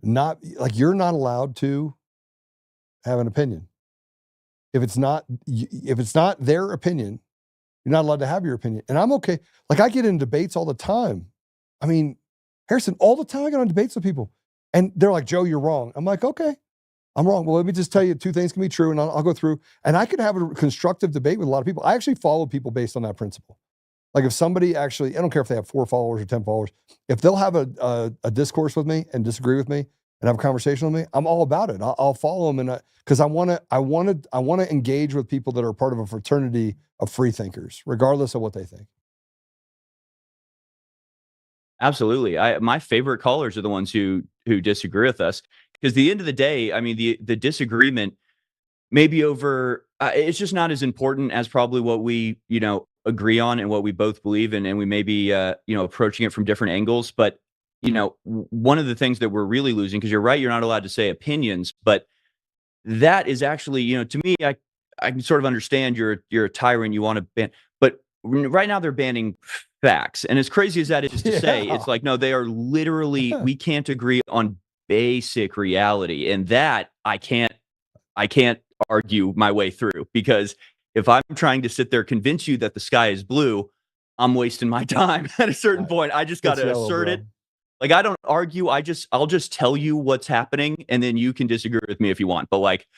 not like, you're not allowed to have an opinion. If it's not their opinion, you're not allowed to have your opinion. And I'm okay. Like, I get in debates all the time. I mean, Harrison, all the time I get on debates with people and they're like, Joe, you're wrong. I'm like, okay, I'm wrong. Well, let me just tell you, two things can be true, and I'll go through, and I could have a constructive debate with a lot of people. I actually follow people based on that principle. Like, if somebody actually, I don't care if they have 4 followers or 10 followers, if they'll have a discourse with me and disagree with me and have a conversation with me, I'm all about it. I'll follow them, and because I want to engage with people that are part of a fraternity of free thinkers, regardless of what they think. Absolutely. My favorite callers are the ones who disagree with us, because at the end of the day, I mean, the disagreement may be over. It's just not as important as probably what we agree on and what we both believe in, and we may be approaching it from different angles. But one of the things that we're really losing, because you're right, you're not allowed to say opinions, but that is actually, to me, I can sort of understand you're a tyrant, you want to ban, but right now they're banning facts. And as crazy as that is to say, it's like, no, they are literally, we can't agree on basic reality. And that I can't argue my way through, because if I'm trying to sit there, convince you that the sky is blue, I'm wasting my time. At a certain point, I just got to assert it. Like, I don't argue. I'll just tell you what's happening, and then you can disagree with me if you want. But like,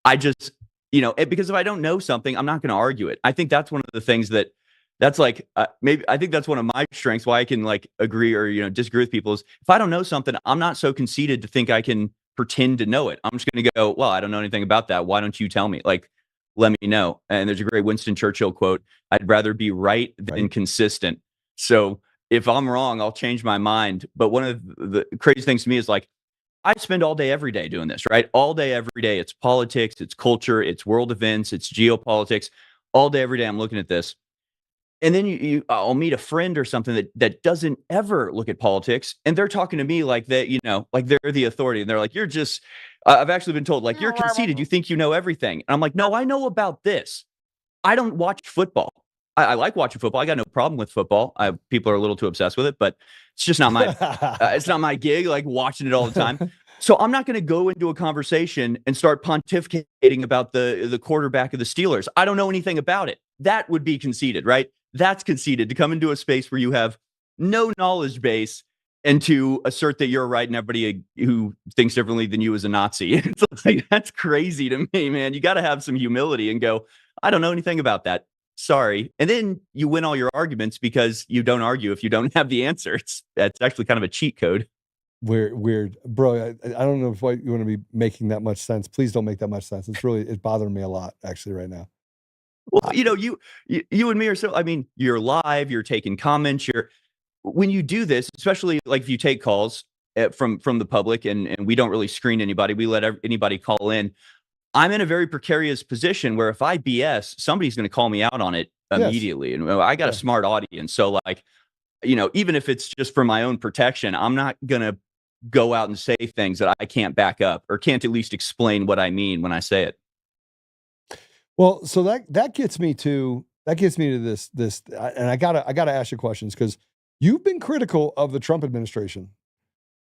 I just, because if I don't know something, I'm not going to argue it. I think that's one of the things that's like, maybe I think that's one of my strengths, why I can like agree or, disagree with people, is if I don't know something, I'm not so conceited to think I can pretend to know it. I'm just going to go, well, I don't know anything about that. Why don't you tell me? Like, let me know. And there's a great Winston Churchill quote, I'd rather be right than consistent. So if I'm wrong, I'll change my mind. But one of the crazy things to me is like, I spend all day, every day doing this, right? All day, every day. It's politics, it's culture, it's world events, it's geopolitics. All day, every day, I'm looking at this. And then I'll meet a friend or something that doesn't ever look at politics, and they're talking to me like that, like they're the authority, and they're like, "You're just." I've actually been told, like, "You're conceited. You think you know everything." And I'm like, "No, I know about this. I don't watch football. I like watching football. I got no problem with football. People are a little too obsessed with it, but it's just not my. It's not my gig. Like watching it all the time." So I'm not going to go into a conversation and start pontificating about the quarterback of the Steelers. I don't know anything about it. That would be conceited, right? That's conceited, to come into a space where you have no knowledge base and to assert that you're right and everybody who thinks differently than you is a Nazi. It's like, that's crazy to me, man. You got to have some humility and go, I don't know anything about that. Sorry. And then you win all your arguments because you don't argue if you don't have the answer. That's actually kind of a cheat code. Weird. Bro, I don't know if you want to be making that much sense. Please don't make that much sense. It's bothering me a lot, actually, right now. Well, you and me are so, I mean, you're live, you're taking comments, when you do this, especially like if you take calls from the public and we don't really screen anybody, we let anybody call in. I'm in a very precarious position where if I BS, somebody's going to call me out on it immediately. Yes. And I got a smart audience. So like, even if it's just for my own protection, I'm not going to go out and say things that I can't back up or can't at least explain what I mean when I say it. Well, so that gets me to this, and I gotta ask you questions, because you've been critical of the Trump administration,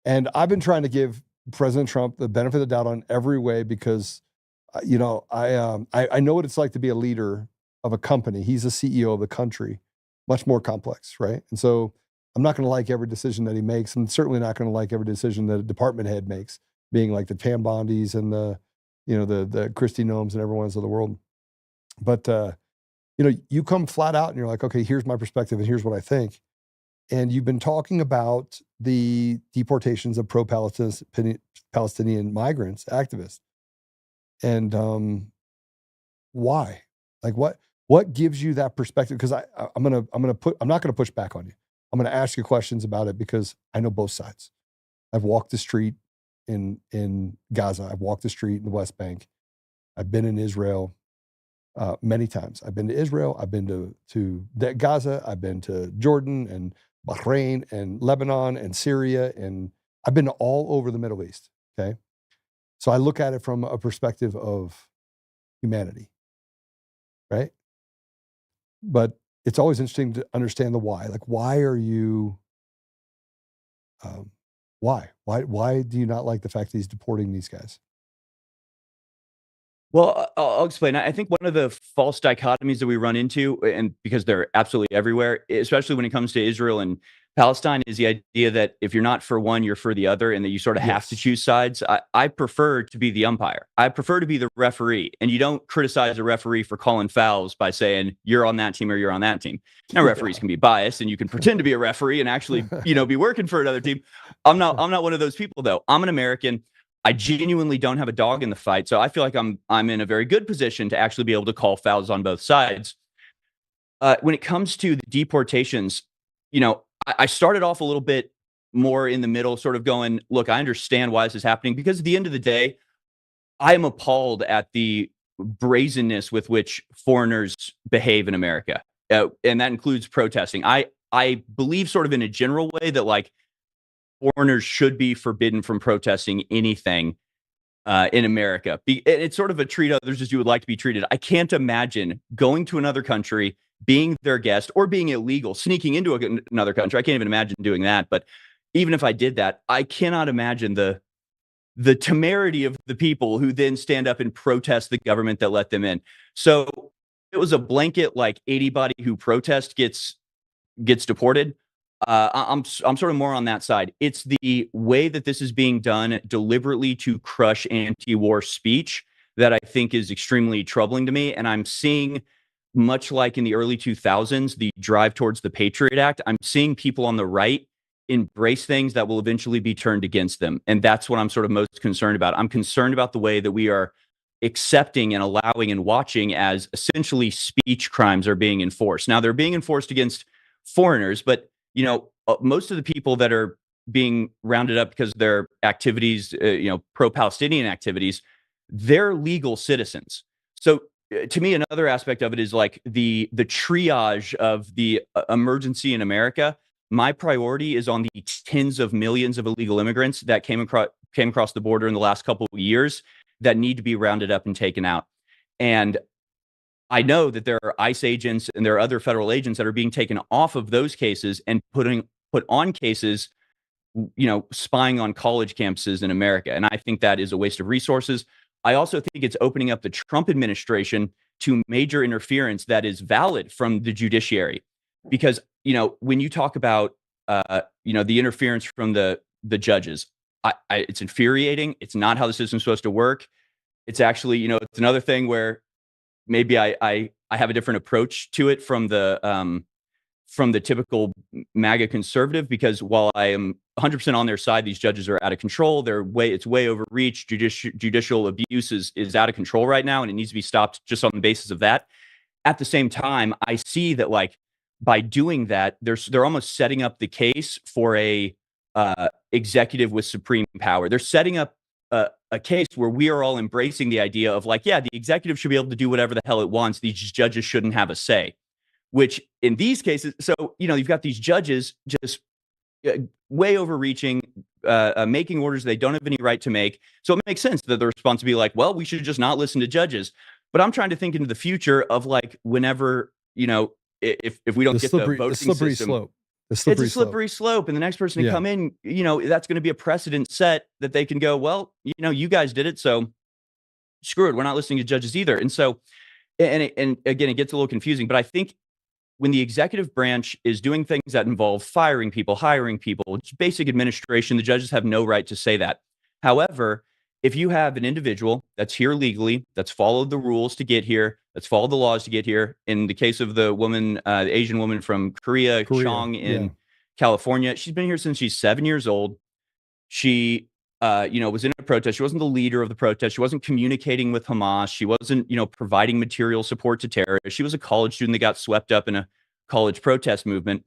and I've been trying to give President Trump the benefit of the doubt on every way, because I know what it's like to be a leader of a company. He's a CEO of the country, much more complex, right? And so I'm not going to like every decision that he makes. I'm certainly not going to like every decision that a department head makes, being like the Tam Bondis and the Christy Gnomes and everyone's of the world. But you come flat out and you're like, okay, here's my perspective and here's what I think. And you've been talking about the deportations of pro-Palestinian migrants, activists. And why? Like what gives you that perspective? Because I'm not gonna push back on you. I'm gonna ask you questions about it because I know both sides. I've walked the street in Gaza. I've walked the street in the West Bank. I've been in Israel many times. I've been to Israel. I've been to Gaza. I've been to Jordan and Bahrain and Lebanon and Syria, and I've been all over the Middle East. Okay, so I look at it from a perspective of humanity, right? But it's always interesting to understand the why. Like, why are you? Why do you not like the fact that he's deporting these guys? Well, I'll explain. I think one of the false dichotomies that we run into, and because they're absolutely everywhere, especially when it comes to Israel and Palestine, is the idea that if you're not for one, you're for the other, and that you sort of have to Yes. choose sides. I prefer to be the umpire. I prefer to be the referee, and you don't criticize a referee for calling fouls by saying you're on that team or you're on that team. Now, referees can be biased, and you can pretend to be a referee and actually, be working for another team. I'm not one of those people, though. I'm an American. I genuinely don't have a dog in the fight, so I feel like I'm in a very good position to actually be able to call fouls on both sides. When it comes to the deportations, I started off a little bit more in the middle, sort of going, look, I understand why this is happening, because at the end of the day, I am appalled at the brazenness with which foreigners behave in America, and that includes protesting. I believe, sort of in a general way, that like foreigners should be forbidden from protesting anything in America. It's sort of a treat others as you would like to be treated. I can't imagine going to another country, being their guest, or being illegal, sneaking into another country. I can't even imagine doing that. But even if I did that, I cannot imagine the temerity of the people who then stand up and protest the government that let them in. So it was a blanket, like, anybody who protests gets deported. I'm sort of more on that side. It's the way that this is being done deliberately to crush anti-war speech that I think is extremely troubling to me. And I'm seeing, much like in the early 2000s, the drive towards the Patriot Act, I'm seeing people on the right embrace things that will eventually be turned against them. And that's what I'm sort of most concerned about. I'm concerned about the way that we are accepting and allowing and watching as essentially speech crimes are being enforced. Now, they're being enforced against foreigners, but most of the people that are being rounded up because of their activities, pro-Palestinian activities, they're legal citizens. So to me, another aspect of it is like the triage of the emergency in America. My priority is on the tens of millions of illegal immigrants that came across the border in the last couple of years that need to be rounded up and taken out. And I know that there are ICE agents and there are other federal agents that are being taken off of those cases and put on cases, spying on college campuses in America. And I think that is a waste of resources. I also think it's opening up the Trump administration to major interference that is valid from the judiciary. Because, when you talk about, the interference from the judges, it's infuriating. It's not how the system's supposed to work. It's actually, it's another thing where maybe I have a different approach to it from the typical MAGA conservative, because while I am 100% on their side, these judges are out of control. It's way overreach. Judicial abuse is out of control right now, and it needs to be stopped just on the basis of that. At the same time, I see that, like, by doing that, they're almost setting up the case for a executive with supreme power. They're setting up a case where we are all embracing the idea of, like, yeah, the executive should be able to do whatever the hell it wants. These judges shouldn't have a say, which in these cases, so, you've got these judges just way overreaching, making orders they don't have any right to make. So it makes sense that the response would be like, well, we should just not listen to judges. But I'm trying to think into the future of, like, whenever, if we don't get the voting slippery system, slope. It's a slippery slope, and the next person to come in, that's going to be a precedent set that they can go, well, you guys did it, so screw it. We're not listening to judges either. And so, and again, it gets a little confusing, but I think when the executive branch is doing things that involve firing people, hiring people, it's basic administration, the judges have no right to say that. However, if you have an individual that's here legally, that's followed the rules to get here, Let's follow the laws to get here. In the case of the woman, the Asian woman from Korea, Chong in California, she's been here since she's 7 years old. She, was in a protest. She wasn't the leader of the protest. She wasn't communicating with Hamas. She wasn't, providing material support to terrorists. She was a college student that got swept up in a college protest movement.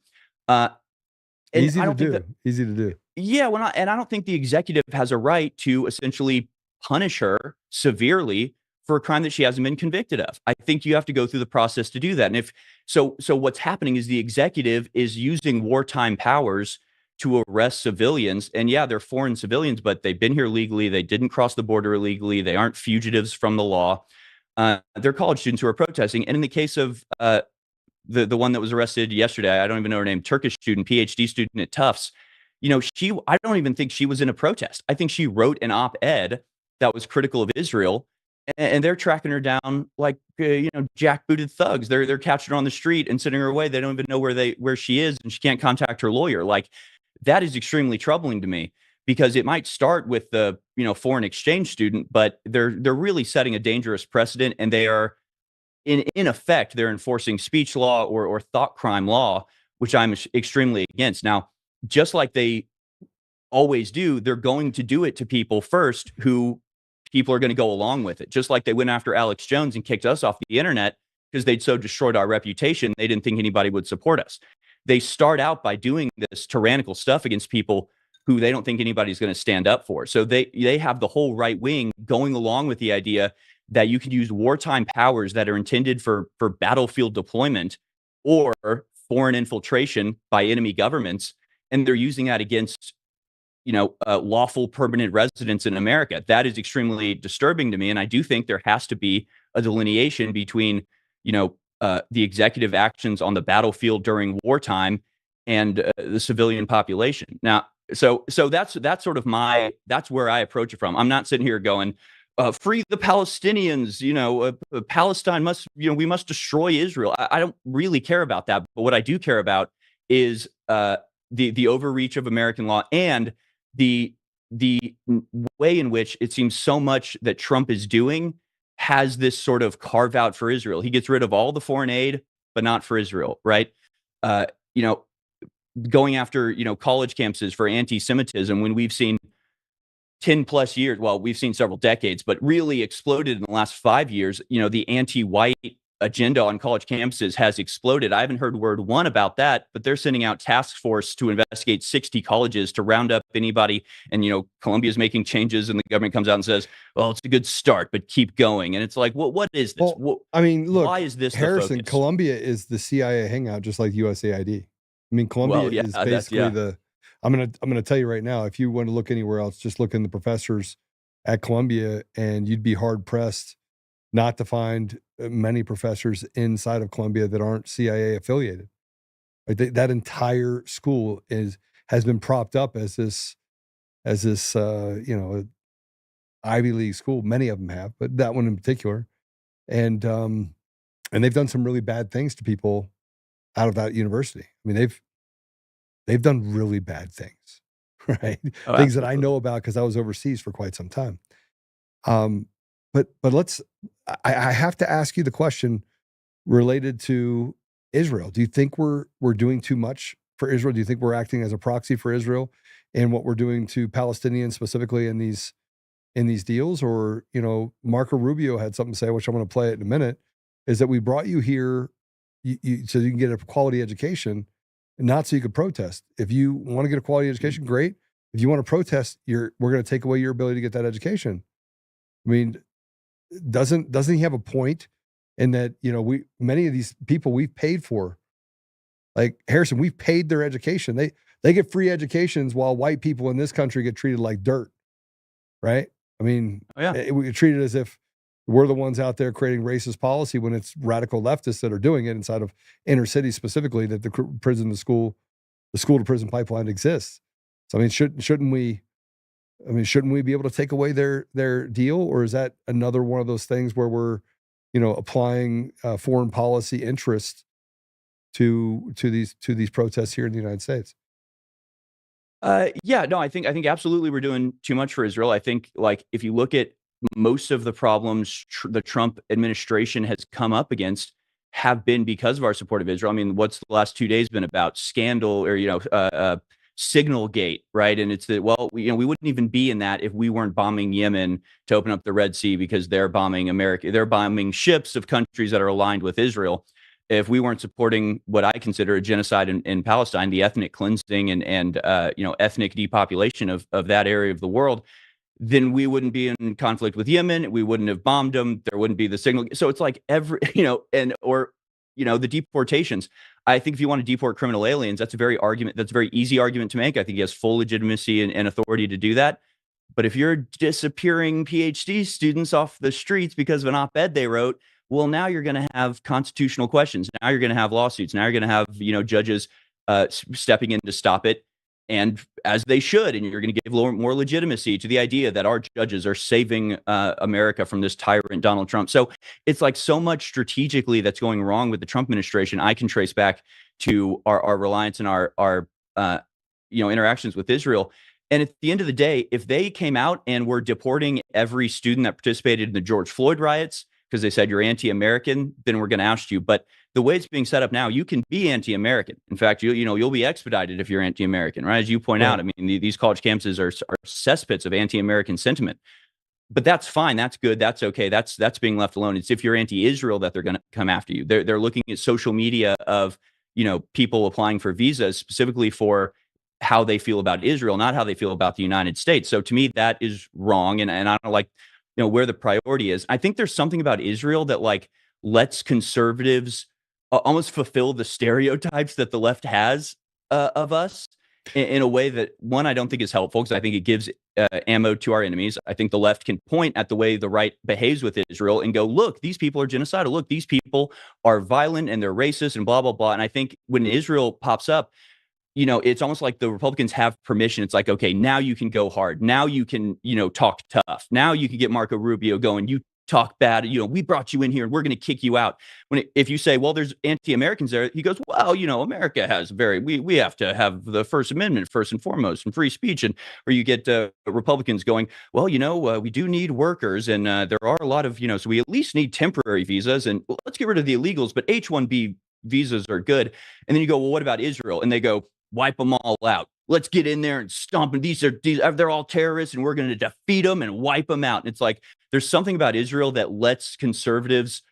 Easy to do. Yeah, I don't think the executive has a right to essentially punish her severely for a crime that she hasn't been convicted of. I think you have to go through the process to do that. And if so what's happening is the executive is using wartime powers to arrest civilians. And yeah, they're foreign civilians, but they've been here legally. They didn't cross the border illegally. They aren't fugitives from the law. They're college students who are protesting. And in the case of the one that was arrested yesterday, I don't even know her name, Turkish student, PhD student at Tufts, I don't even think she was in a protest. I think she wrote an op-ed that was critical of Israel, and they're tracking her down like jackbooted thugs. They're catching her on the street and sending her away. They don't even know where she is, and she can't contact her lawyer. Like, that is extremely troubling to me, because it might start with the foreign exchange student, but they're really setting a dangerous precedent, and they are in effect they're enforcing speech law or thought crime law, which I'm extremely against. Now, just like they always do, they're going to do it to people first who people are going to go along with it. Just like they went after Alex Jones and kicked us off the internet because they'd so destroyed our reputation, they didn't think anybody would support us. They start out by doing this tyrannical stuff against people who they don't think anybody's going to stand up for. So they have the whole right wing going along with the idea that you can use wartime powers that are intended for battlefield deployment or foreign infiltration by enemy governments, and they're using that against lawful permanent residents in America. That is extremely disturbing to me, and I do think there has to be a delineation between the executive actions on the battlefield during wartime and the civilian population. Now, so that's sort of that's where I approach it from. I'm not sitting here going, free the Palestinians, Palestine must, we must destroy Israel. I don't really care about that. But what I do care about is the overreach of American law and the way in which it seems so much that Trump is doing has this sort of carve out for Israel. He gets rid of all the foreign aid, but not for Israel, right? Going after, college campuses for anti-Semitism, when we've seen 10 plus years, well, we've seen several decades, but really exploded in the last 5 years, the anti-white agenda on college campuses has exploded. I haven't heard word one about that, but they're sending out task force to investigate 60 colleges to round up anybody. And, Columbia's making changes, and the government comes out and says, well, it's a good start, but keep going. And it's like, what is this? Well, I mean, look, why is this Harrison, the focus? Columbia is the CIA hangout, just like USAID. I mean, Columbia is basically I'm gonna tell you right now, if you want to look anywhere else, just look in the professors at Columbia, and you'd be hard pressed not to find many professors inside of Columbia that aren't CIA affiliated. Like that entire school has been propped up as this Ivy League school. Many of them have, but that one in particular, and they've done some really bad things to people out of that university. I mean, they've done really bad things, right? Oh, things that I know about because I was overseas for quite some time. But I have to ask you the question related to Israel. Do you think we're doing too much for Israel? Do you think we're acting as a proxy for Israel and what we're doing to Palestinians specifically in these deals? Or, Marco Rubio had something to say, which I'm going to play it in a minute, is that we brought you here so you can get a quality education, not so you could protest. If you want to get a quality education, great. If you want to protest, we're going to take away your ability to get that education. I mean, doesn't he have a point in that, many of these people we've paid for, like Harrison, we've paid their education. They get free educations while white people in this country get treated like dirt, right? I mean, we get treated as if we're the ones out there creating racist policy when it's radical leftists that are doing it inside of inner cities specifically, that the school to prison pipeline exists. So, I mean, shouldn't we be able to take away their deal? Or is that another one of those things where we're, applying foreign policy interest to these protests here in the United States? I think absolutely we're doing too much for Israel. I think, like, if you look at most of the problems the Trump administration has come up against have been because of our support of Israel. I mean, what's the last 2 days been about? Scandal, or Signal Gate, right? And it's that, well, we wouldn't even be in that if we weren't bombing Yemen to open up the Red Sea, because they're bombing America. They're bombing ships of countries that are aligned with Israel. If we weren't supporting what I consider a genocide in Palestine, the ethnic cleansing and ethnic depopulation of that area of the world, then we wouldn't be in conflict with Yemen. We wouldn't have bombed them. There wouldn't be the signal. So it's like the deportations. I think if you want to deport criminal aliens, that's a very easy argument to make. I think he has full legitimacy and authority to do that. But if you're disappearing PhD students off the streets because of an op-ed they wrote, well, now you're going to have constitutional questions. Now you're going to have lawsuits. Now you're going to have, judges stepping in to stop it, and as they should. And you're going to give more legitimacy to the idea that our judges are saving America from this tyrant, Donald Trump. So it's like so much strategically that's going wrong with the Trump administration. I can trace back to our reliance and our interactions with Israel. And at the end of the day, if they came out and were deporting every student that participated in the George Floyd riots because they said you're anti-American, then we're going to oust you. But the way it's being set up now, you can be anti-American. In fact, you'll be expedited if you're anti-American, right? As you point out, I mean, these college campuses are cesspits of anti-American sentiment. But that's fine. That's good. That's okay. That's being left alone. It's if you're anti-Israel that they're going to come after you. They're looking at social media of people applying for visas specifically for how they feel about Israel, not how they feel about the United States. So to me, that is wrong, and I don't like where the priority is. I think there's something about Israel that lets conservatives almost fulfill the stereotypes that the left has of us in a way that, one, I don't think is helpful, because I think it gives ammo to our enemies. I think the left can point at the way the right behaves with Israel and go, look, these people are genocidal. Look, these people are violent and they're racist and blah, blah, blah. And I think when Israel pops up, it's almost like the Republicans have permission. It's like, okay, now you can go hard. Now you can, talk tough. Now you can get Marco Rubio going. You talk bad. We brought you in here and we're going to kick you out. If you say, well, there's anti-Americans there, he goes, well, America has we have to have the First Amendment first and foremost and free speech. And or you get Republicans going, well, we do need workers, and there are a lot of, so we at least need temporary visas, and let's get rid of the illegals, but H-1B visas are good. And then you go, well, what about Israel? And they go, wipe them all out. Let's get in there and stomp them. They're all terrorists, and we're going to defeat them and wipe them out. And it's like, there's something about Israel that lets conservatives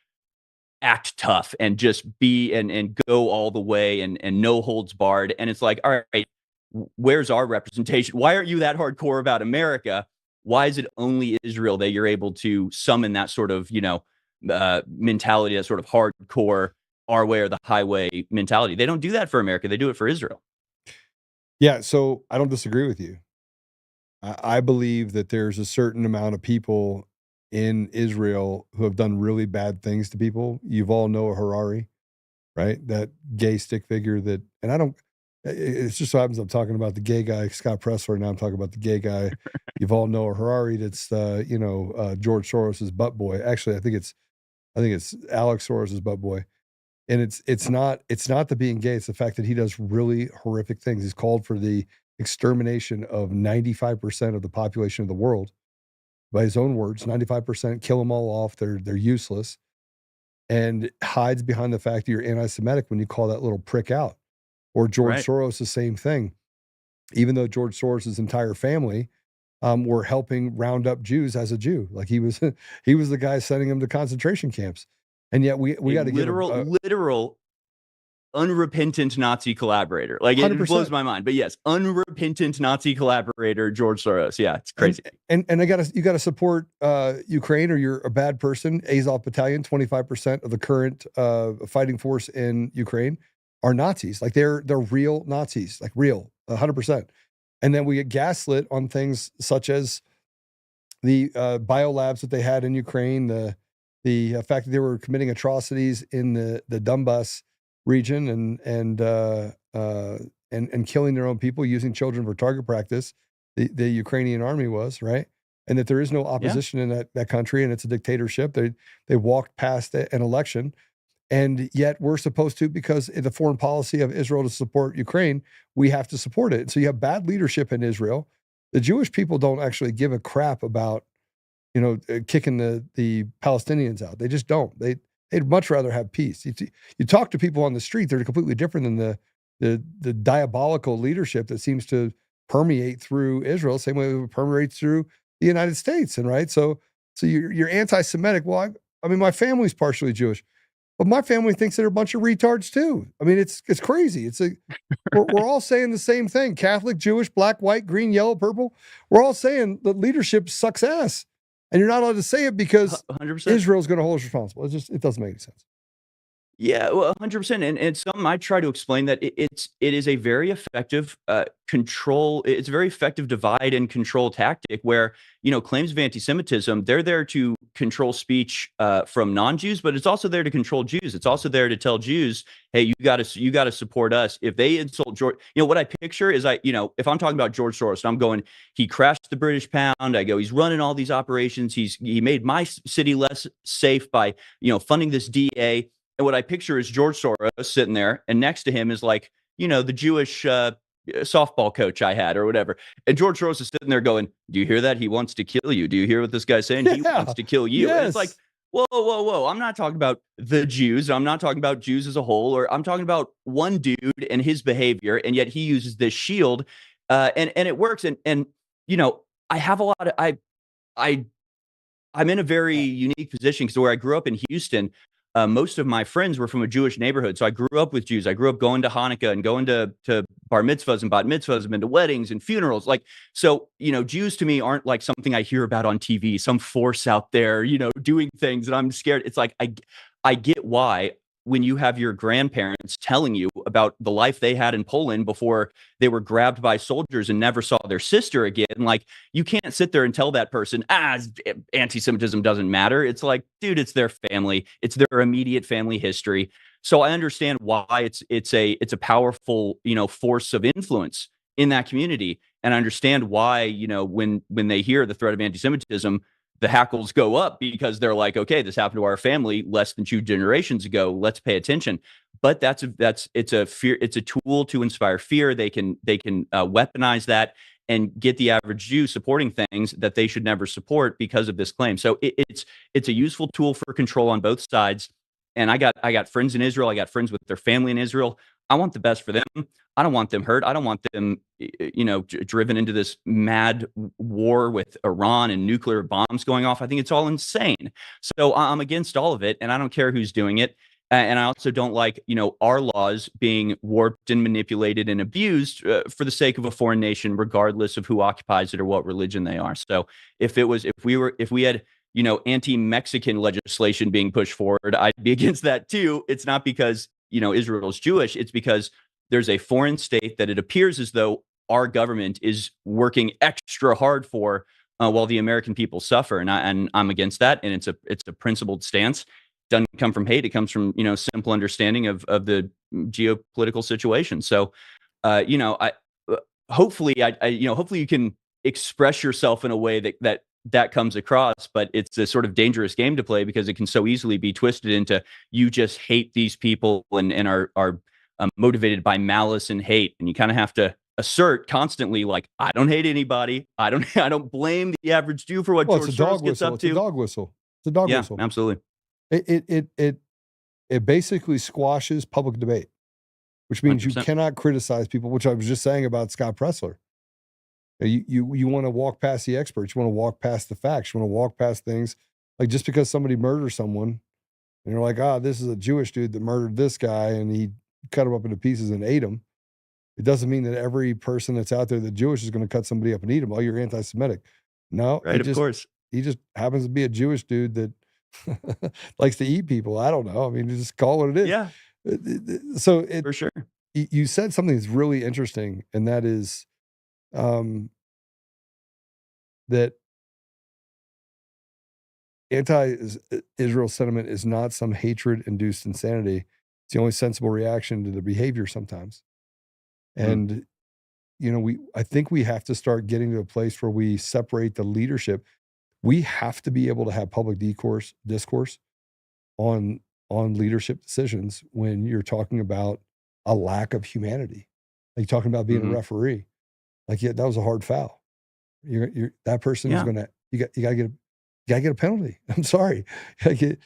act tough and just be and go all the way and no holds barred. And it's like, all right, where's our representation? Why aren't you that hardcore about America? Why is it only Israel that you're able to summon that sort of, mentality, that sort of hardcore, our way or the highway mentality? They don't do that for America. They do it for Israel. Yeah, so I don't disagree with you. I believe that there's a certain amount of people in Israel who have done really bad things to people. You've all know Harari, right? That gay stick figure that, and I don't, it's just so happens I'm talking about the gay guy, Scott Presler, now I'm talking about the gay guy. You've all know Harari that's, George Soros's butt boy. Actually, I think it's Alex Soros's butt boy. And it's not the being gay. It's the fact that he does really horrific things. He's called for the extermination of 95% of the population of the world. By his own words, 95%, kill them all off. They're useless. And hides behind the fact that you're anti-Semitic when you call that little prick out. Or George Soros, the same thing. Even though George Soros' entire family were helping round up Jews as a Jew. Like he was the guy sending them to concentration camps. And yet we got to get literal unrepentant Nazi collaborator. Like 100%. It blows my mind. But yes, unrepentant Nazi collaborator, George Soros. Yeah, it's crazy. And you got to support Ukraine, or you're a bad person. Azov Battalion, 25% of the current fighting force in Ukraine are Nazis. Like they're real Nazis, like real, 100%. And then we get gaslit on things such as the biolabs that they had in Ukraine, the fact that they were committing atrocities in the Donbas region and killing their own people, using children for target practice. The Ukrainian army was, right, and that there is no opposition in that country, and it's a dictatorship. They walked past an election, and yet we're supposed to, because the foreign policy of Israel to support Ukraine, we have to support it. So you have bad leadership in Israel. The Jewish people don't actually give a crap about kicking the Palestinians out. They just don't. They'd much rather have peace. You talk to people on the street, they're completely different than the diabolical leadership that seems to permeate through Israel, same way it permeates through the United States. And right, so you're anti-Semitic. Well, I mean, my family's partially Jewish, but my family thinks they're a bunch of retards too. I mean, it's crazy. We're all saying the same thing: Catholic, Jewish, black, white, green, yellow, purple. We're all saying that leadership sucks ass, and you're not allowed to say it because 100%. Israel's going to hold us responsible. It doesn't make any sense. Yeah, well, 100%. And something I try to explain that it is a very effective control. It's a very effective divide and control tactic where, claims of anti-Semitism, they're there to control speech from non-Jews, but it's also there to control Jews. It's also there to tell Jews, hey, you got to support us. If they insult George, what I picture is if I'm talking about George Soros, I'm going, he crashed the British pound. I go, he's running all these operations. He made my city less safe by, funding this DA. And what I picture is George Soros sitting there, and next to him is like, the Jewish softball coach I had or whatever. And George Soros is sitting there going, do you hear that? He wants to kill you. Do you hear what this guy's saying? He wants to kill you. Yes. And it's like, whoa. I'm not talking about the Jews. I'm not talking about Jews as a whole, or I'm talking about one dude and his behavior. And yet he uses this shield and it works. And I have a lot of, I'm in a very unique position because where I grew up in Houston, most of my friends were from a Jewish neighborhood. So I grew up with Jews. I grew up going to Hanukkah and going to bar mitzvahs and bat mitzvahs and been to weddings and funerals. So, Jews to me aren't like something I hear about on TV, some force out there, doing things, and I'm scared. It's like, I get why when you have your grandparents telling you about the life they had in Poland before they were grabbed by soldiers and never saw their sister again, like, you can't sit there and tell that person, anti-Semitism doesn't matter. It's like, dude, it's their family. It's their immediate family history. So I understand why it's a powerful, force of influence in that community. And I understand why, when they hear the threat of anti-Semitism, the hackles go up because they're like, okay, this happened to our family less than 2 generations ago. Let's pay attention. But it's a fear. It's a tool to inspire fear. They can weaponize that and get the average Jew supporting things that they should never support because of this claim. So it's a useful tool for control on both sides. And I got friends in Israel. I got friends with their family in Israel. I want the best for them. I don't want them hurt. I don't want them, driven into this mad war with Iran and nuclear bombs going off. I think it's all insane. So I'm against all of it, and I don't care who's doing it. And I also don't like, our laws being warped and manipulated and abused for the sake of a foreign nation, regardless of who occupies it or what religion they are. So if we had anti-Mexican legislation being pushed forward, I'd be against that too. It's not because, Israel's Jewish. It's because there's a foreign state that it appears as though our government is working extra hard for while the American people suffer. And I'm against that. And it's a principled stance. It doesn't come from hate. It comes from, simple understanding of the geopolitical situation. So, hopefully you can express yourself in a way that comes across, but it's a sort of dangerous game to play because it can so easily be twisted into you just hate these people and are motivated by malice and hate. And you kind of have to assert constantly, like, I don't hate anybody. I don't blame the average Jew for what George Soros gets up to. It's a dog whistle. It's a dog whistle. Absolutely. It basically squashes public debate, which means 100%. You cannot criticize people, which I was just saying about Scott Presler. You want to walk past the experts. You want to walk past the facts. You want to walk past things. Like, just because somebody murders someone and you're like, this is a Jewish dude that murdered this guy and he cut him up into pieces and ate him. It doesn't mean that every person that's out there that's Jewish is going to cut somebody up and eat them. Oh, you're anti-Semitic. No, right, of course. He just happens to be a Jewish dude that likes to eat people. I don't know. I mean, just call it what it is. Yeah. So for sure. You said something that's really interesting, and that is that anti-Israel sentiment is not some hatred-induced insanity. It's the only sensible reaction to the behavior sometimes. And, I think we have to start getting to a place where we separate the leadership. We have to be able to have public discourse on leadership decisions when you're talking about a lack of humanity. Like, talking about being a referee. Like, yeah, that was a hard foul. That person is gonna. You got to gotta get a penalty. I'm sorry. That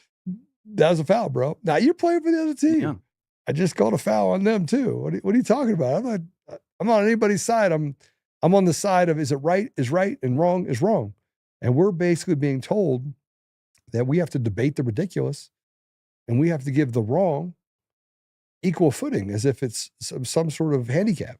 was a foul, bro. Now you're playing for the other team. Yeah. I just called a foul on them too. What are you talking about? I'm not on anybody's side. I'm on the side of is it right is right and wrong is wrong. And we're basically being told that we have to debate the ridiculous and we have to give the wrong equal footing as if it's some sort of handicap.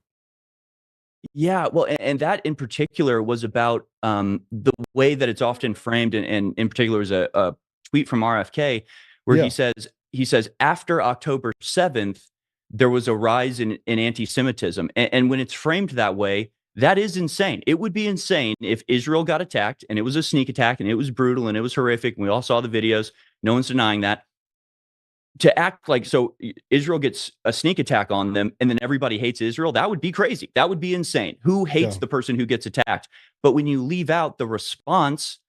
Yeah, well, and that in particular was about the way that it's often framed, and in particular was a tweet from RFK where he says after October 7th there was a rise in anti-Semitism, and when it's framed that way, that is insane. It would be insane if Israel got attacked and it was a sneak attack and it was brutal and it was horrific. And we all saw the videos. No one's denying that. To act like so Israel gets a sneak attack on them and then everybody hates Israel, that would be crazy. That would be insane. Who hates the person who gets attacked? But when you leave out the response,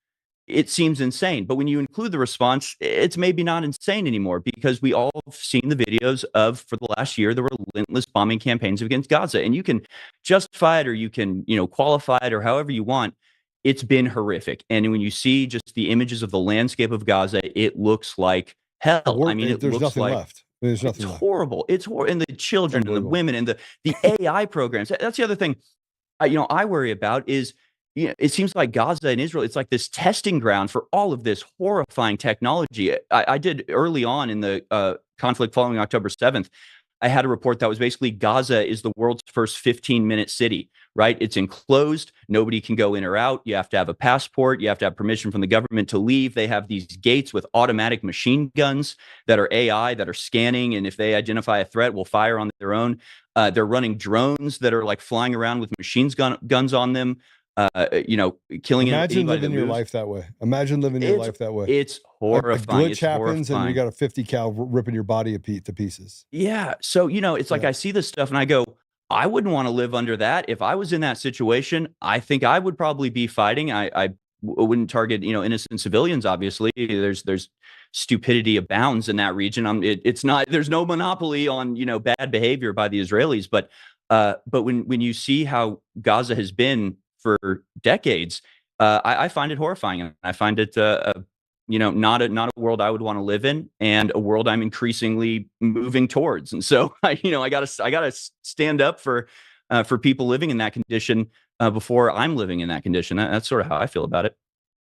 it seems insane. But when you include the response, it's maybe not insane anymore because we all have seen the videos of, for the last year, the relentless bombing campaigns against Gaza. And you can justify it or you can, qualify it or however you want. It's been horrific. And when you see just the images of the landscape of Gaza, it looks like hell. I mean, there's nothing left. There's nothing it's left. horrible. It's horrible. And the children and the women and the AI programs. That's the other thing, I worry about is, it seems like Gaza and Israel, it's like this testing ground for all of this horrifying technology. I did early on in the conflict following October 7th, I had a report that was basically Gaza is the world's first 15-minute city, right? It's enclosed. Nobody can go in or out. You have to have a passport. You have to have permission from the government to leave. They have these gates with automatic machine guns that are AI, that are scanning. And if they identify a threat, will fire on their own. They're running drones that are like flying around with guns on them. Killing. Imagine living your life that way. Imagine living your life that way. It's horrifying. A glitch happens and you got a 50 cal ripping your body to pieces. Yeah. So, it's like I see this stuff and I go, I wouldn't want to live under that. If I was in that situation, I think I would probably be fighting. I wouldn't target, innocent civilians. Obviously, there's stupidity abounds in that region. It's not. There's no monopoly on bad behavior by the Israelis. But when you see how Gaza has been for decades, I find it horrifying, and I find it not a world I would want to live in, and a world I'm increasingly moving towards. And so I gotta stand up for people living in that condition before I'm living in that condition. That's sort of how I feel about it.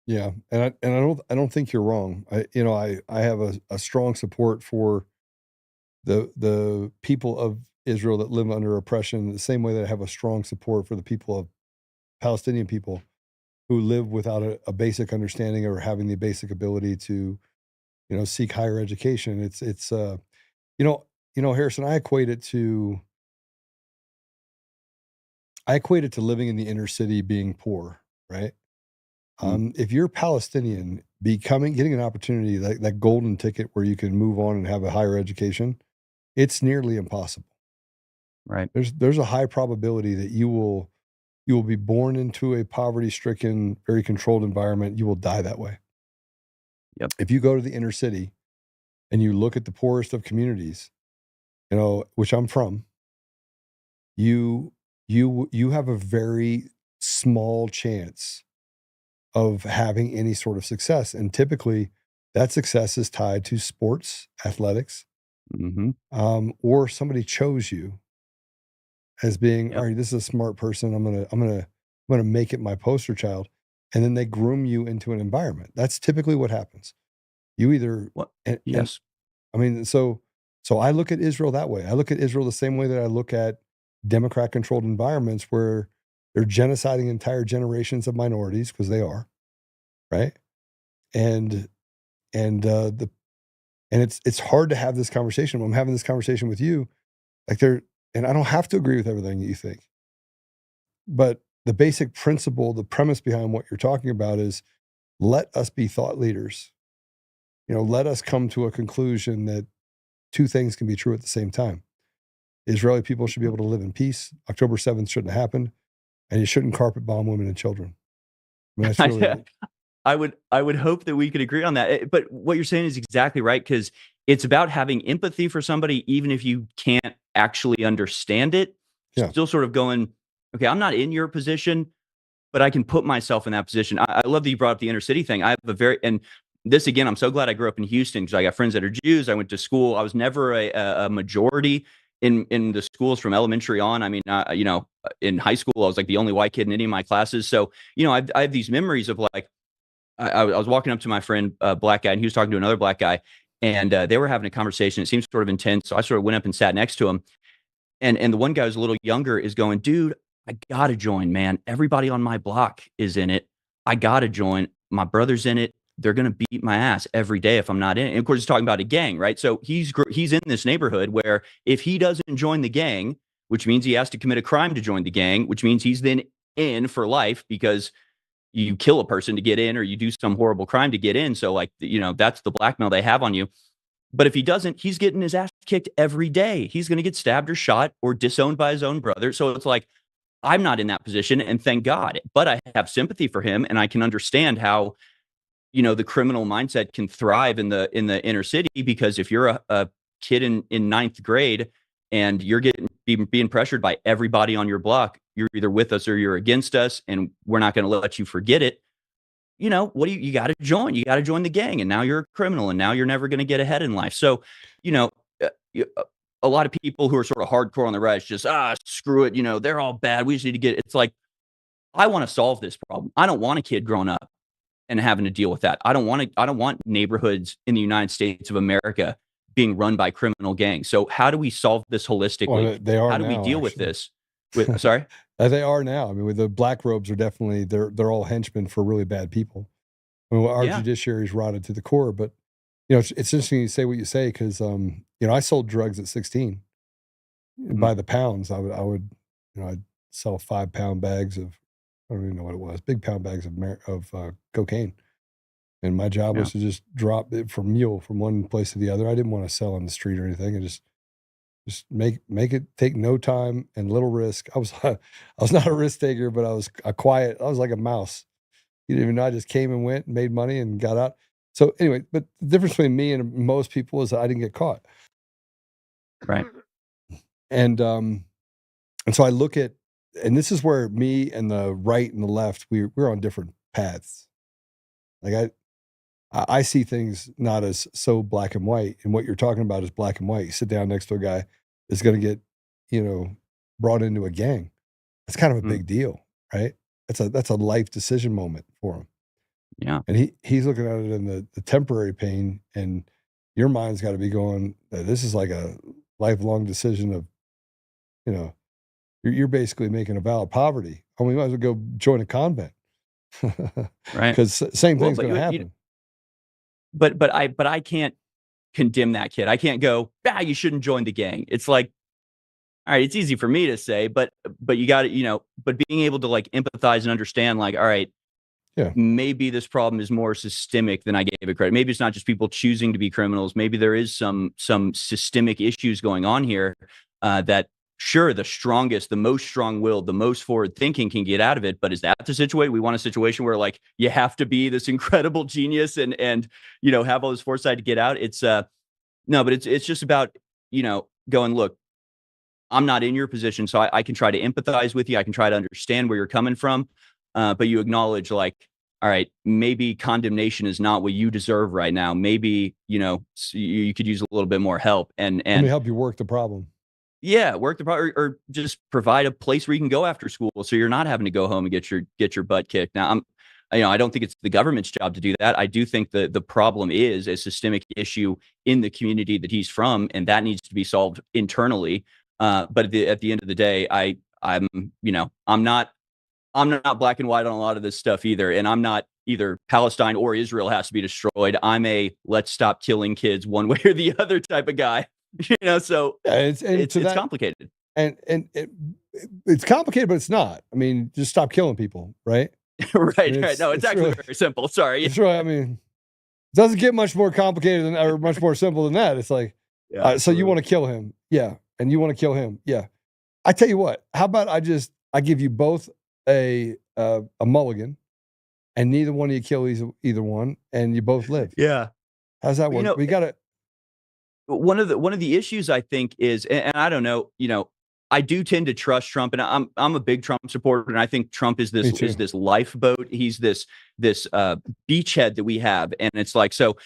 Yeah, and I don't think you're wrong. I have a strong support for the people of Israel that live under oppression, the same way that I have a strong support for the people of Palestinian people who live without a basic understanding or having the basic ability to, seek higher education. It's Harrison, I equate it to living in the inner city being poor, right? If you're Palestinian, getting an opportunity, that golden ticket where you can move on and have a higher education, it's nearly impossible. Right. There's a high probability that you will be born into a poverty-stricken, very controlled environment. You will die that way. Yep. If you go to the inner city and you look at the poorest of communities, which I'm from, you have a very small chance of having any sort of success. And typically that success is tied to sports, athletics, or somebody chose you as being, all right, this is a smart person. I'm gonna make it my poster child, and then they groom you into an environment. That's typically what happens. You either yes. So I look at Israel that way. I look at Israel the same way that I look at Democrat-controlled environments where they're genociding entire generations of minorities, because they are, right? And it's hard to have this conversation. When I'm having this conversation with you, and I don't have to agree with everything that you think, but the basic principle, the premise behind what you're talking about is, let us be thought leaders. Let us come to a conclusion that two things can be true at the same time. Israeli people should be able to live in peace. October 7th shouldn't have happened, and you shouldn't carpet bomb women and children. That's really I would hope that we could agree on that. But what you're saying is exactly right, because it's about having empathy for somebody, even if you can't actually understand it. Yeah. Still sort of going, okay, I'm not in your position. but I can put myself in that position. I love that you brought up the inner city thing. I have and this again, I'm so glad I grew up in Houston because I got friends that are Jews. I went to school. I was never a majority in the schools from elementary on. I mean, in high school, I was like the only white kid in any of my classes. So, I have these memories of like, I was walking up to my friend, black guy, and he was talking to another black guy, and they were having a conversation. It seemed sort of intense. So I sort of went up and sat next to him. And the one guy who's a little younger is going, dude, I gotta join, man. Everybody on my block is in it. I gotta join. My brother's in it. They're gonna beat my ass every day if I'm not in it. And of course, he's talking about a gang, right? So he's in this neighborhood where if he doesn't join the gang, which means he has to commit a crime to join the gang, which means he's then in for life because you kill a person to get in or you do some horrible crime to get in. So like, that's the blackmail they have on you. But if he doesn't, he's getting his ass kicked every day. He's going to get stabbed or shot or disowned by his own brother. So it's like, I'm not in that position, and thank God. But I have sympathy for him, and I can understand how, the criminal mindset can thrive in the inner city, because if you're a kid in ninth grade and you're being pressured by everybody on your block, you're either with us or you're against us, and we're not going to let you forget it. What do you got to join? You got to join the gang, and now you're a criminal, and now you're never going to get ahead in life. So, a lot of people who are sort of hardcore on the right, just screw it. They're all bad. We just need to get. It's like, I want to solve this problem. I don't want a kid growing up and having to deal with that. I don't want neighborhoods in the United States of America being run by criminal gangs. So how do we solve this holistically? Well, they are. How do now, we deal with actually. this? Sorry. They are now. I mean, with the black robes are definitely they're all henchmen for really bad people. I mean, our judiciary is rotted to the core. But it's interesting you say what you say, because I sold drugs at 16 by the pounds. I would I'd sell 5-pound bags of, I don't even know what it was, big pound bags of cocaine, and my job was to just drop it from one place to the other. I didn't want to sell on the street or anything. I just make it take no time and little risk. I was not a risk taker, but I was I was like a mouse. You didn't even know. I just came and went and made money and got out. So anyway, but the difference between me and most people is that I didn't get caught. Right. And so I look at, and this is where me and the right and the left, we're on different paths. Like I see things not as so black and white, and what you're talking about is black and white. You sit down next to a guy that's going to get, brought into a gang. That's kind of a big deal, right? That's a life decision moment for him. Yeah. And he's looking at it in the temporary pain, and your mind's got to be going, this is like a lifelong decision of, you're basically making a vow of poverty. I mean, you might as well go join a convent. Right. Because same thing's going to happen. But I can't condemn that kid. I can't go, you shouldn't join the gang. It's like, all right, it's easy for me to say, but you got to, but being able to like empathize and understand, like, all right, maybe this problem is more systemic than I gave it credit. Maybe it's not just people choosing to be criminals. Maybe there is some systemic issues going on here that, sure, the strongest, the most strong-willed, the most forward-thinking can get out of it. But is that the situation? We want a situation where like you have to be this incredible genius and have all this foresight to get out. It's no, but it's just about going, look, I'm not in your position, so I can try to empathize with you. I can try to understand where you're coming from, but you acknowledge, like, all right, maybe condemnation is not what you deserve right now. Maybe you could use a little bit more help, and let me help you work the problem. Yeah, work the problem, or just provide a place where you can go after school, so you're not having to go home and get your butt kicked. Now, I don't think it's the government's job to do that. I do think that the problem is a systemic issue in the community that he's from, and that needs to be solved internally. But at the end of the day, I'm not black and white on a lot of this stuff either, and I'm not either Palestine or Israel has to be destroyed. I'm a let's stop killing kids one way or the other type of guy. So it's complicated, and it's complicated, but it's not. I mean, just stop killing people, right? right. No, it's actually really, very simple. Sorry. It's really, I mean, it doesn't get much more complicated or much more simple than that. It's like, so you want to kill him, and you want to kill him, I tell you what. How about I give you both a mulligan, and neither one of you kill either one, and you both live. Yeah. How's that work? We got to. One of the issues I think is, and I don't know, I do tend to trust Trump, and I'm a big Trump supporter, and I think Trump is this lifeboat. He's this beachhead that we have, and it's like, so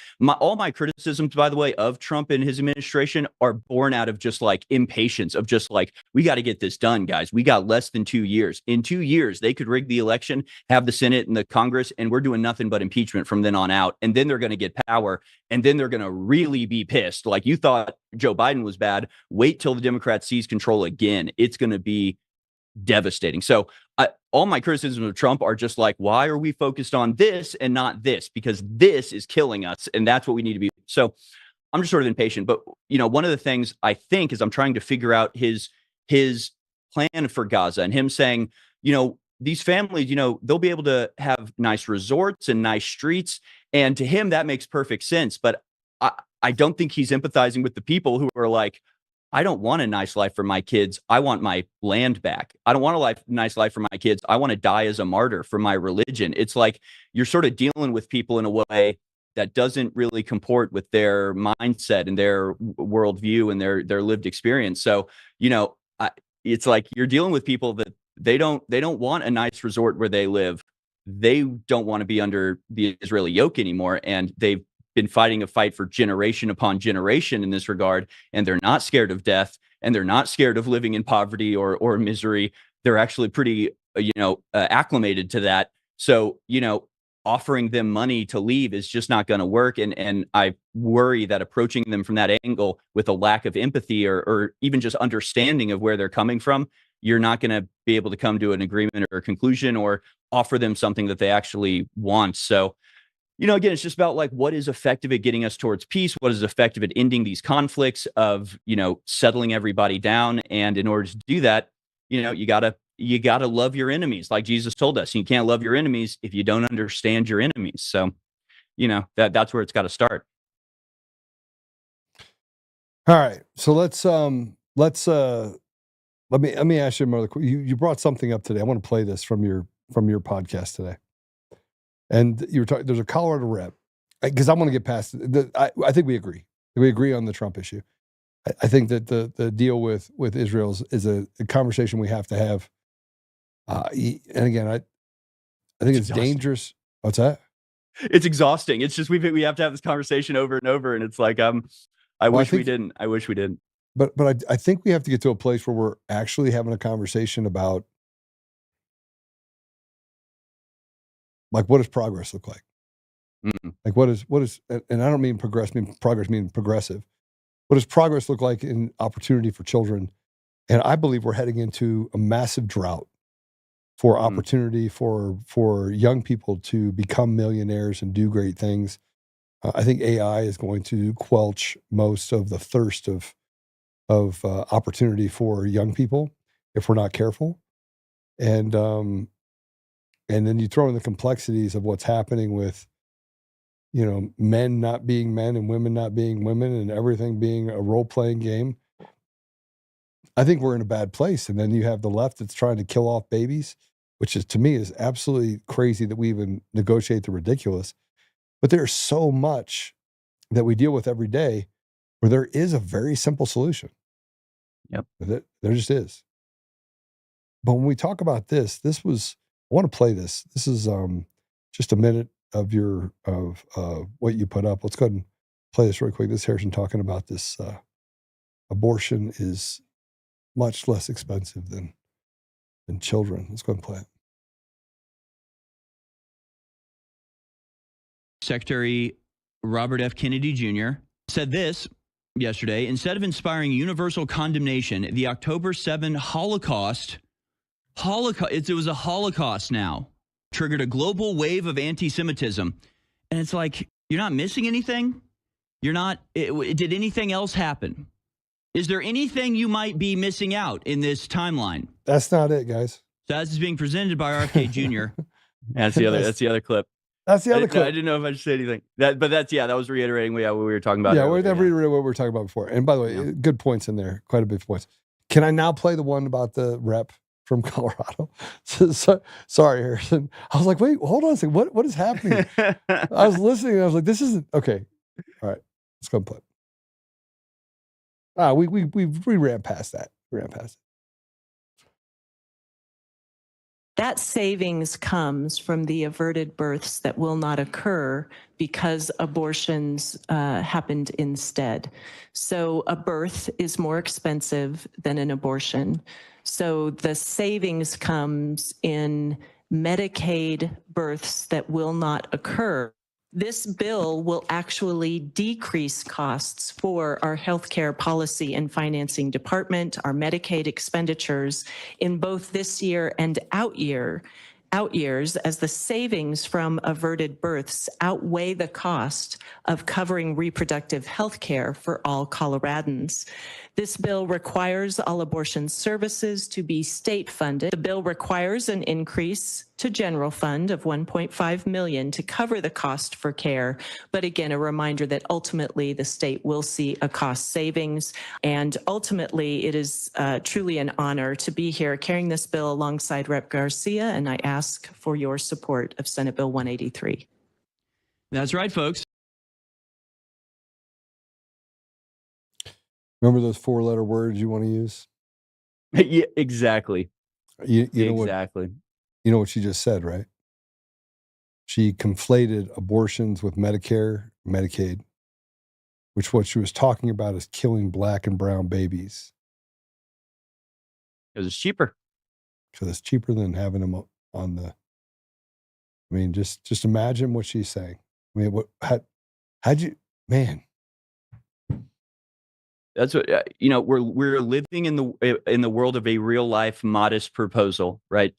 all my criticisms, by the way, of Trump and his administration are born out of just like impatience of just like, we got to get this done, guys. We got less than 2 years. In 2 years, they could rig the election, have the Senate and the Congress, and we're doing nothing but impeachment from then on out. And then they're going to get power, and then they're going to really be pissed. Like, you thought Joe Biden was bad. Wait till the Democrats seize control again. It's going to be devastating. So all my criticisms of Trump are just like, why are we focused on this and not this? Because this is killing us, and that's what we need to be. So I'm just sort of impatient. But, one of the things I think is I'm trying to figure out his plan for Gaza, and him saying, these families, they'll be able to have nice resorts and nice streets. And to him, that makes perfect sense. But I don't think he's empathizing with the people who are like, I don't want a nice life for my kids. I want my land back. I don't want a nice life for my kids. I want to die as a martyr for my religion. It's like you're sort of dealing with people in a way that doesn't really comport with their mindset and their worldview and their lived experience. So, it's like you're dealing with people that they don't want a nice resort where they live. They don't want to be under the Israeli yoke anymore, and they've been fighting a fight for generation upon generation in this regard, and they're not scared of death, and they're not scared of living in poverty or misery. They're actually pretty, acclimated to that. So, offering them money to leave is just not going to work. And I worry that approaching them from that angle with a lack of empathy or even just understanding of where they're coming from, you're not going to be able to come to an agreement or a conclusion or offer them something that they actually want. So, again, it's just about like, what is effective at getting us towards peace? What is effective at ending these conflicts of, settling everybody down? And in order to do that, you gotta love your enemies, like Jesus told us. You can't love your enemies if you don't understand your enemies. So, that's where it's got to start. All right. So let me ask you another question. You brought something up today. I want to play this from your podcast today. And you were talking, there's a Colorado rep, because I want to get past I think we agree. We agree on the Trump issue. I think that the deal with Israel is a conversation we have to have. And again, I think it's dangerous. What's that? It's exhausting. It's just we have to have this conversation over and over, and it's like I wish we didn't. But I think we have to get to a place where we're actually having a conversation about, like, what does progress look like? Like, what is, and I don't mean progress mean progressive. What does progress look like in opportunity for children? And I believe we're heading into a massive drought for opportunity for young people to become millionaires and do great things. I think AI is going to quelch most of the thirst of opportunity for young people if we're not careful. And then you throw in the complexities of what's happening with, men not being men and women not being women and everything being a role-playing game. I think we're in a bad place. And then you have the left that's trying to kill off babies, which is, to me, is absolutely crazy that we even negotiate the ridiculous. But there's so much that we deal with every day where there is a very simple solution. Yep. There just is. But when we talk about this was, I want to play this. This is just a minute of what you put up. Let's go ahead and play this real quick. This is Harrison talking about this. Abortion is much less expensive than children. Let's go ahead and play it. Secretary Robert F. Kennedy Jr. said this yesterday: instead of inspiring universal condemnation, the October 7 Holocaust, it was a Holocaust now, triggered a global wave of anti-Semitism. And it's like, you're not missing anything? Did anything else happen? Is there anything you might be missing out in this timeline? That's not it, guys. So as is being presented by RFK Jr. That's the other clip. That's the other clip. I didn't know if I should say anything. That was reiterating what we were talking about. Yeah, we're reiterating what we were talking about before. And by the way, good points in there. Quite a bit of points. Can I now play the one about the rep from Colorado? Sorry, Harrison. I was like, wait, hold on a second. What is happening? I was listening and I was like, this isn't okay. All right, let's go and play. We ran past that. That savings comes from the averted births that will not occur because abortions happened instead. So a birth is more expensive than an abortion. So the savings comes in Medicaid births that will not occur. This bill will actually decrease costs for our healthcare policy and financing department, our Medicaid expenditures in both this year and out years, as the savings from averted births outweigh the cost of covering reproductive health care for all Coloradans. This bill requires all abortion services to be state funded. The bill requires an increase to general fund of $1.5 million to cover the cost for care. But again, a reminder that ultimately the state will see a cost savings. And ultimately, it is truly an honor to be here carrying this bill alongside Rep. Garcia, and I ask for your support of Senate Bill 183. That's right, folks. Remember those 4-letter words you want to use? Yeah, exactly. You know exactly. You know what she just said, right? She conflated abortions with Medicare, Medicaid, which what she was talking about is killing Black and brown babies. Because it's cheaper. Because it's cheaper than having them on the. I mean, just imagine what she's saying. I mean, how'd you, man? That's what we're living in the world of a real life modest proposal, right?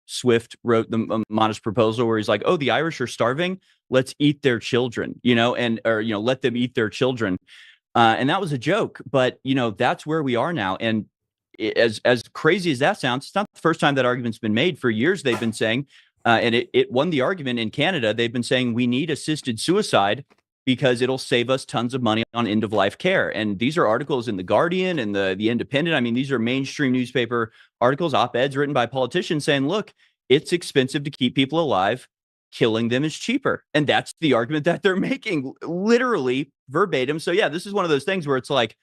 Swift wrote the modest proposal where he's like, "Oh, the Irish are starving. Let's eat their children," or let them eat their children, and that was a joke. But that's where we are now. And as crazy as that sounds, it's not the first time that argument's been made. For years, they've been saying, and it won the argument in Canada. They've been saying we need assisted suicide because it'll save us tons of money on end-of-life care. And these are articles in The Guardian and the Independent. I mean, these are mainstream newspaper articles, op-eds written by politicians saying, look, it's expensive to keep people alive. Killing them is cheaper. And that's the argument that they're making, literally verbatim. So yeah, this is one of those things where it's like,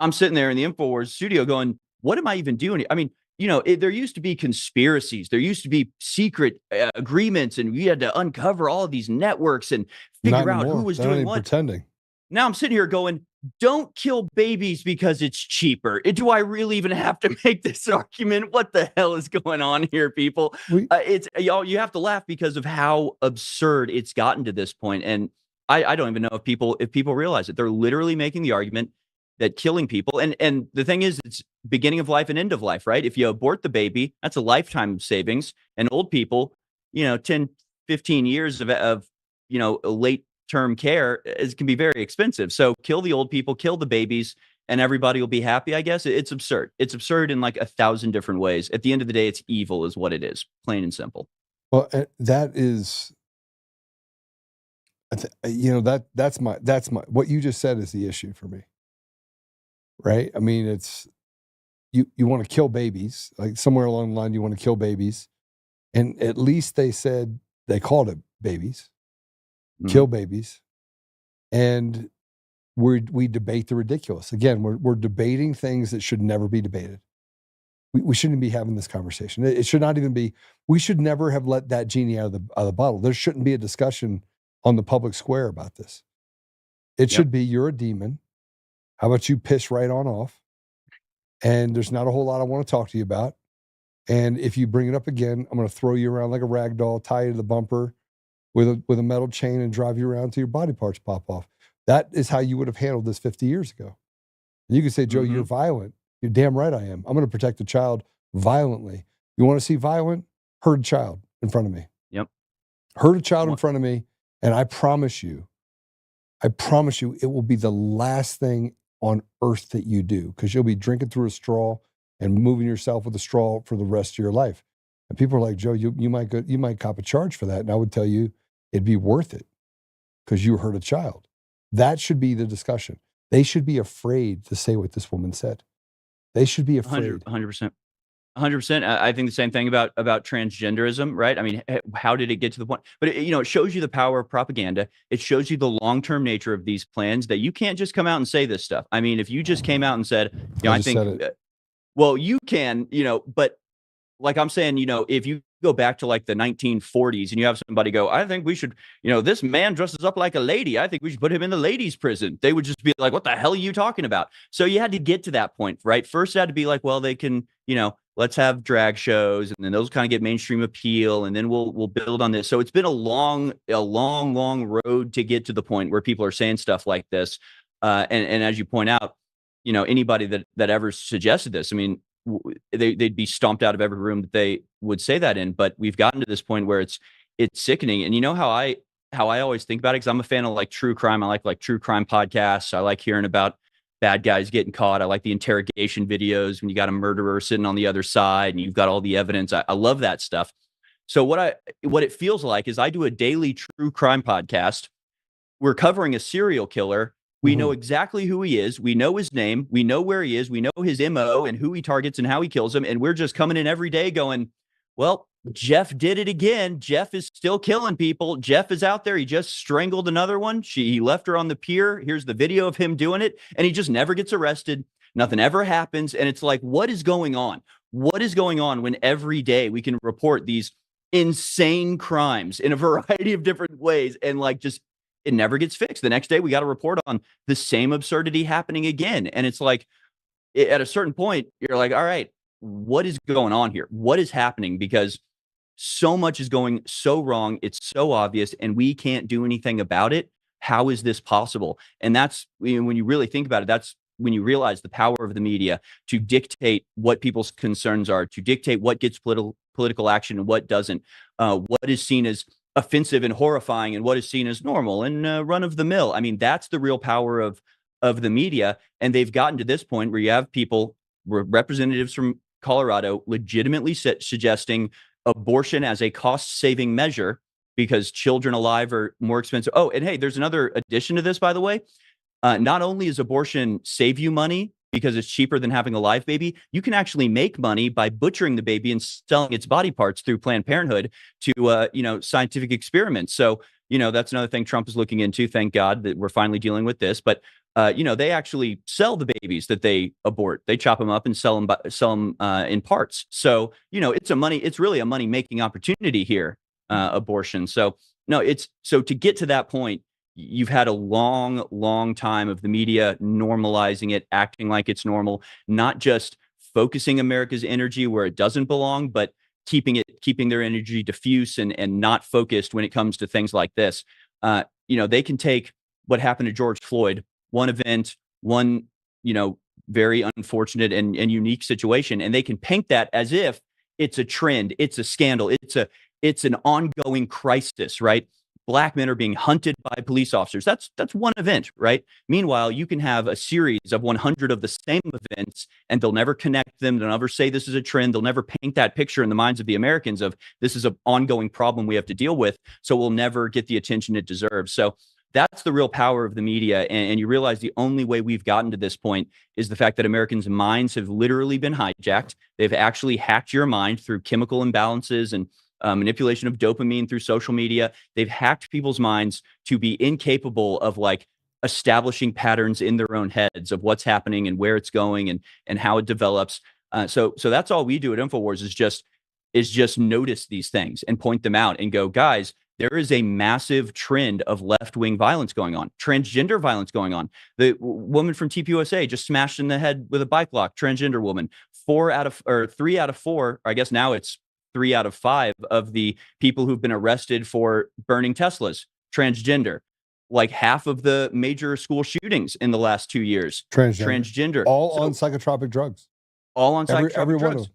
I'm sitting there in the InfoWars studio going, what am I even doing? I mean, there used to be conspiracies. There used to be secret agreements, and we had to uncover all of these networks and figure out who was doing what. Pretending. Now I'm sitting here going, don't kill babies because it's cheaper. Do I really even have to make this argument? What the hell is going on here, people? It's y'all. You have to laugh because of how absurd it's gotten to this point. And I don't even know if people realize it. They're literally making the argument that killing people, and the thing is, it's beginning of life and end of life, right? If you abort the baby, that's a lifetime of savings. And old people, 10, 15 years of late term care can be very expensive. So kill the old people, kill the babies, and everybody will be happy, I guess. It's absurd. It's absurd in like 1,000 different ways. At the end of the day, it's evil is what it is, plain and simple. Well, that is, that's my, what you just said is the issue for me. Right? I mean, it's, you want to kill babies, like somewhere along the line, you want to kill babies. And at least they called it babies, kill babies. And we debate the ridiculous. Again, we're debating things that should never be debated. We shouldn't be having this conversation. It should not even be, we should never have let that genie out of the bottle. There shouldn't be a discussion on the public square about this. It should be, you're a demon. How about you piss right on off? And there's not a whole lot I want to talk to you about. And if you bring it up again, I'm going to throw you around like a rag doll, tie you to the bumper with a metal chain and drive you around until your body parts pop off. That is how you would have handled this 50 years ago. And you could say, Joe, you're violent. You're damn right I am. I'm going to protect the child violently. You want to see violent? Hurt a child in front of me. Yep. Hurt a child in front of me. And I promise you, it will be the last thing on earth that you do, because you'll be drinking through a straw and moving yourself with a straw for the rest of your life. And people are like, Joe, you might cop a charge for that. And I would tell you it'd be worth it because you hurt a child. That should be the discussion. They should be afraid to say what this woman said. They should be afraid. 100%. 100%. I think the same thing about transgenderism, right? I mean, how did it get to the point? But it shows you the power of propaganda. It shows you the long-term nature of these plans, that you can't just come out and say this stuff. I mean, if you just came out and said, I think, well, you can, but like I'm saying, if you go back to like the 1940s and you have somebody go, I think we should, this man dresses up like a lady, I think we should put him in the ladies' prison. They would just be like, what the hell are you talking about? So you had to get to that point, right? First, it had to be like, well, they can, let's have drag shows, and then those kind of get mainstream appeal, and then we'll build on this. So it's been a long road to get to the point where people are saying stuff like this. And as you point out, anybody that ever suggested this, I mean, they'd be stomped out of every room that they would say that in. But we've gotten to this point where it's sickening. And how I always think about it, because I'm a fan of like true crime. I like true crime podcasts. I like hearing about bad guys getting caught. I like the interrogation videos when you got a murderer sitting on the other side and you've got all the evidence. I love that stuff. So what it feels like is I do a daily true crime podcast. We're covering a serial killer. We know exactly who he is. We know his name. We know where he is. We know his MO and who he targets and how he kills them. And we're just coming in every day going, well, Jeff did it again. Jeff is still killing people. Jeff is out there. He just strangled another one. He left her on the pier. Here's the video of him doing it. And he just never gets arrested. Nothing ever happens. And it's like, what is going on? What is going on when every day we can report these insane crimes in a variety of different ways, and like just it never gets fixed? The next day we got to report on the same absurdity happening again. And it's like, at a certain point, you're like, all right, what is going on here? What is happening? Because so much is going so wrong. It's so obvious, and we can't do anything about it. How is this possible? And that's when you really think about it, that's when you realize the power of the media to dictate what people's concerns are, to dictate what gets political action and what doesn't, what is seen as offensive and horrifying and what is seen as normal and run of the mill. I mean, that's the real power of the media. And they've gotten to this point where you have people, representatives from Colorado, legitimately suggesting abortion as a cost-saving measure because children alive are more expensive. Oh, and hey, there's another addition to this, by the way. Not only is abortion save you money because it's cheaper than having a live baby, you can actually make money by butchering the baby and selling its body parts through Planned Parenthood to, scientific experiments. So, that's another thing Trump is looking into. Thank God that we're finally dealing with this. But, they actually sell the babies that they abort. They chop them up and sell them in parts. So, it's really a money making opportunity here, abortion. So, no, so to get to that point, you've had a long time of the media normalizing it, acting like it's normal, not just focusing America's energy where it doesn't belong, but keeping their energy diffuse and not focused when it comes to things like this. They can take what happened to George Floyd, one event, one, very unfortunate and unique situation, and they can paint that as if it's a trend, it's a scandal, it's an ongoing crisis, right? Black men are being hunted by police officers. That's one event, right? Meanwhile, you can have a series of 100 of the same events, and they'll never connect them. They'll never say this is a trend. They'll never paint that picture in the minds of the Americans of this is an ongoing problem we have to deal with. So we'll never get the attention it deserves. So that's the real power of the media. And you realize the only way we've gotten to this point is the fact that Americans' minds have literally been hijacked. They've actually hacked your mind through chemical imbalances and manipulation of dopamine through social media. They've hacked people's minds to be incapable of like establishing patterns in their own heads of what's happening and where it's going and how it develops. So that's all we do at InfoWars is just notice these things and point them out and go, guys, there is a massive trend of left-wing violence going on, transgender violence going on. The woman from TPUSA just smashed in the head with a bike lock, transgender woman. 3 out of 4, I guess now it's 3 out of 5 of the people who've been arrested for burning Teslas, transgender. Like half of the major school shootings in the last 2 years, transgender. All on psychotropic drugs. All on psychotropic every drugs. one of them.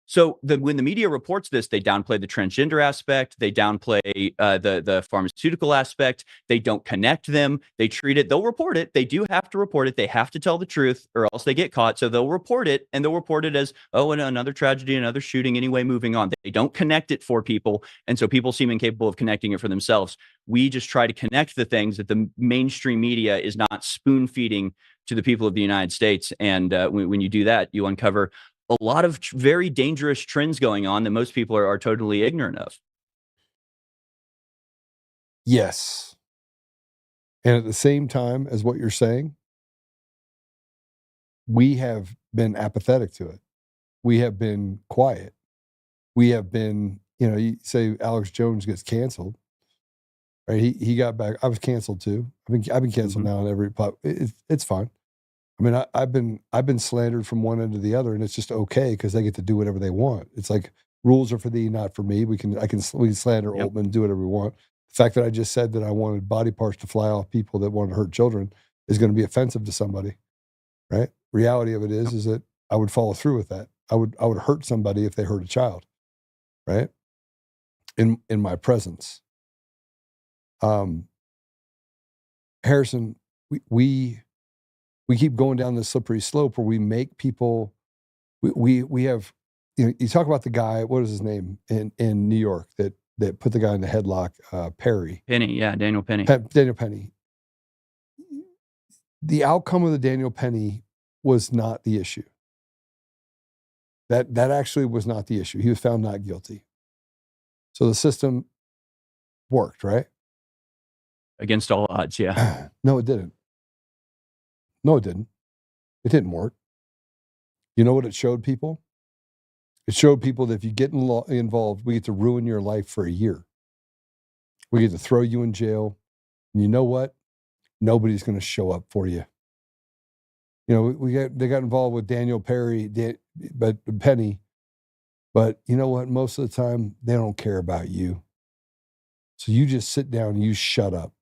So when the media reports this, they downplay the transgender aspect, they downplay the pharmaceutical aspect, they don't connect them, they treat it, they'll report it, they do have to report it, they have to tell the truth or else they get caught, so they'll report it, and they'll report it as, oh, and another tragedy, another shooting, anyway, moving on. They don't connect it for people, and so people seem incapable of connecting it for themselves. We just try to connect the things that the mainstream media is not spoon-feeding to the people of the United States, and when you do that, you uncover a lot of very dangerous trends going on that most people are totally ignorant of. Yes. And at the same time as what you're saying, we have been apathetic to it. We have been quiet. we have been, you know, you say Alex Jones gets canceled, right? He got back. I was canceled too. I've been canceled now on every platform. It's fine. I mean, I've been slandered from one end to the other, and it's just okay because they get to do whatever they want. It's like rules are for thee, not for me. We can slander Altman, do whatever we want. The fact that I just said that I wanted body parts to fly off people that want to hurt children is going to be offensive to somebody, right? Reality of it is that I would follow through with that. I would hurt somebody if they hurt a child, right? In my presence. Harrison, we keep going down this slippery slope where we make people, we have, you know, you talk about the guy, what is his name in New York that put the guy in the headlock, Penny, Daniel Penny. Daniel Penny. The outcome of the Daniel Penny was not the issue. That actually was not the issue. He was found not guilty. So the system worked, right? Against all odds, yeah. No, it didn't. No, it didn't. It didn't work. You know what it showed people? It showed people that if you get involved, we get to ruin your life for a year. We get to throw you in jail. And you know what? Nobody's going to show up for you. You know, they got involved with Daniel Penny, but you know what? Most of the time, they don't care about you. So you just sit down and you shut up.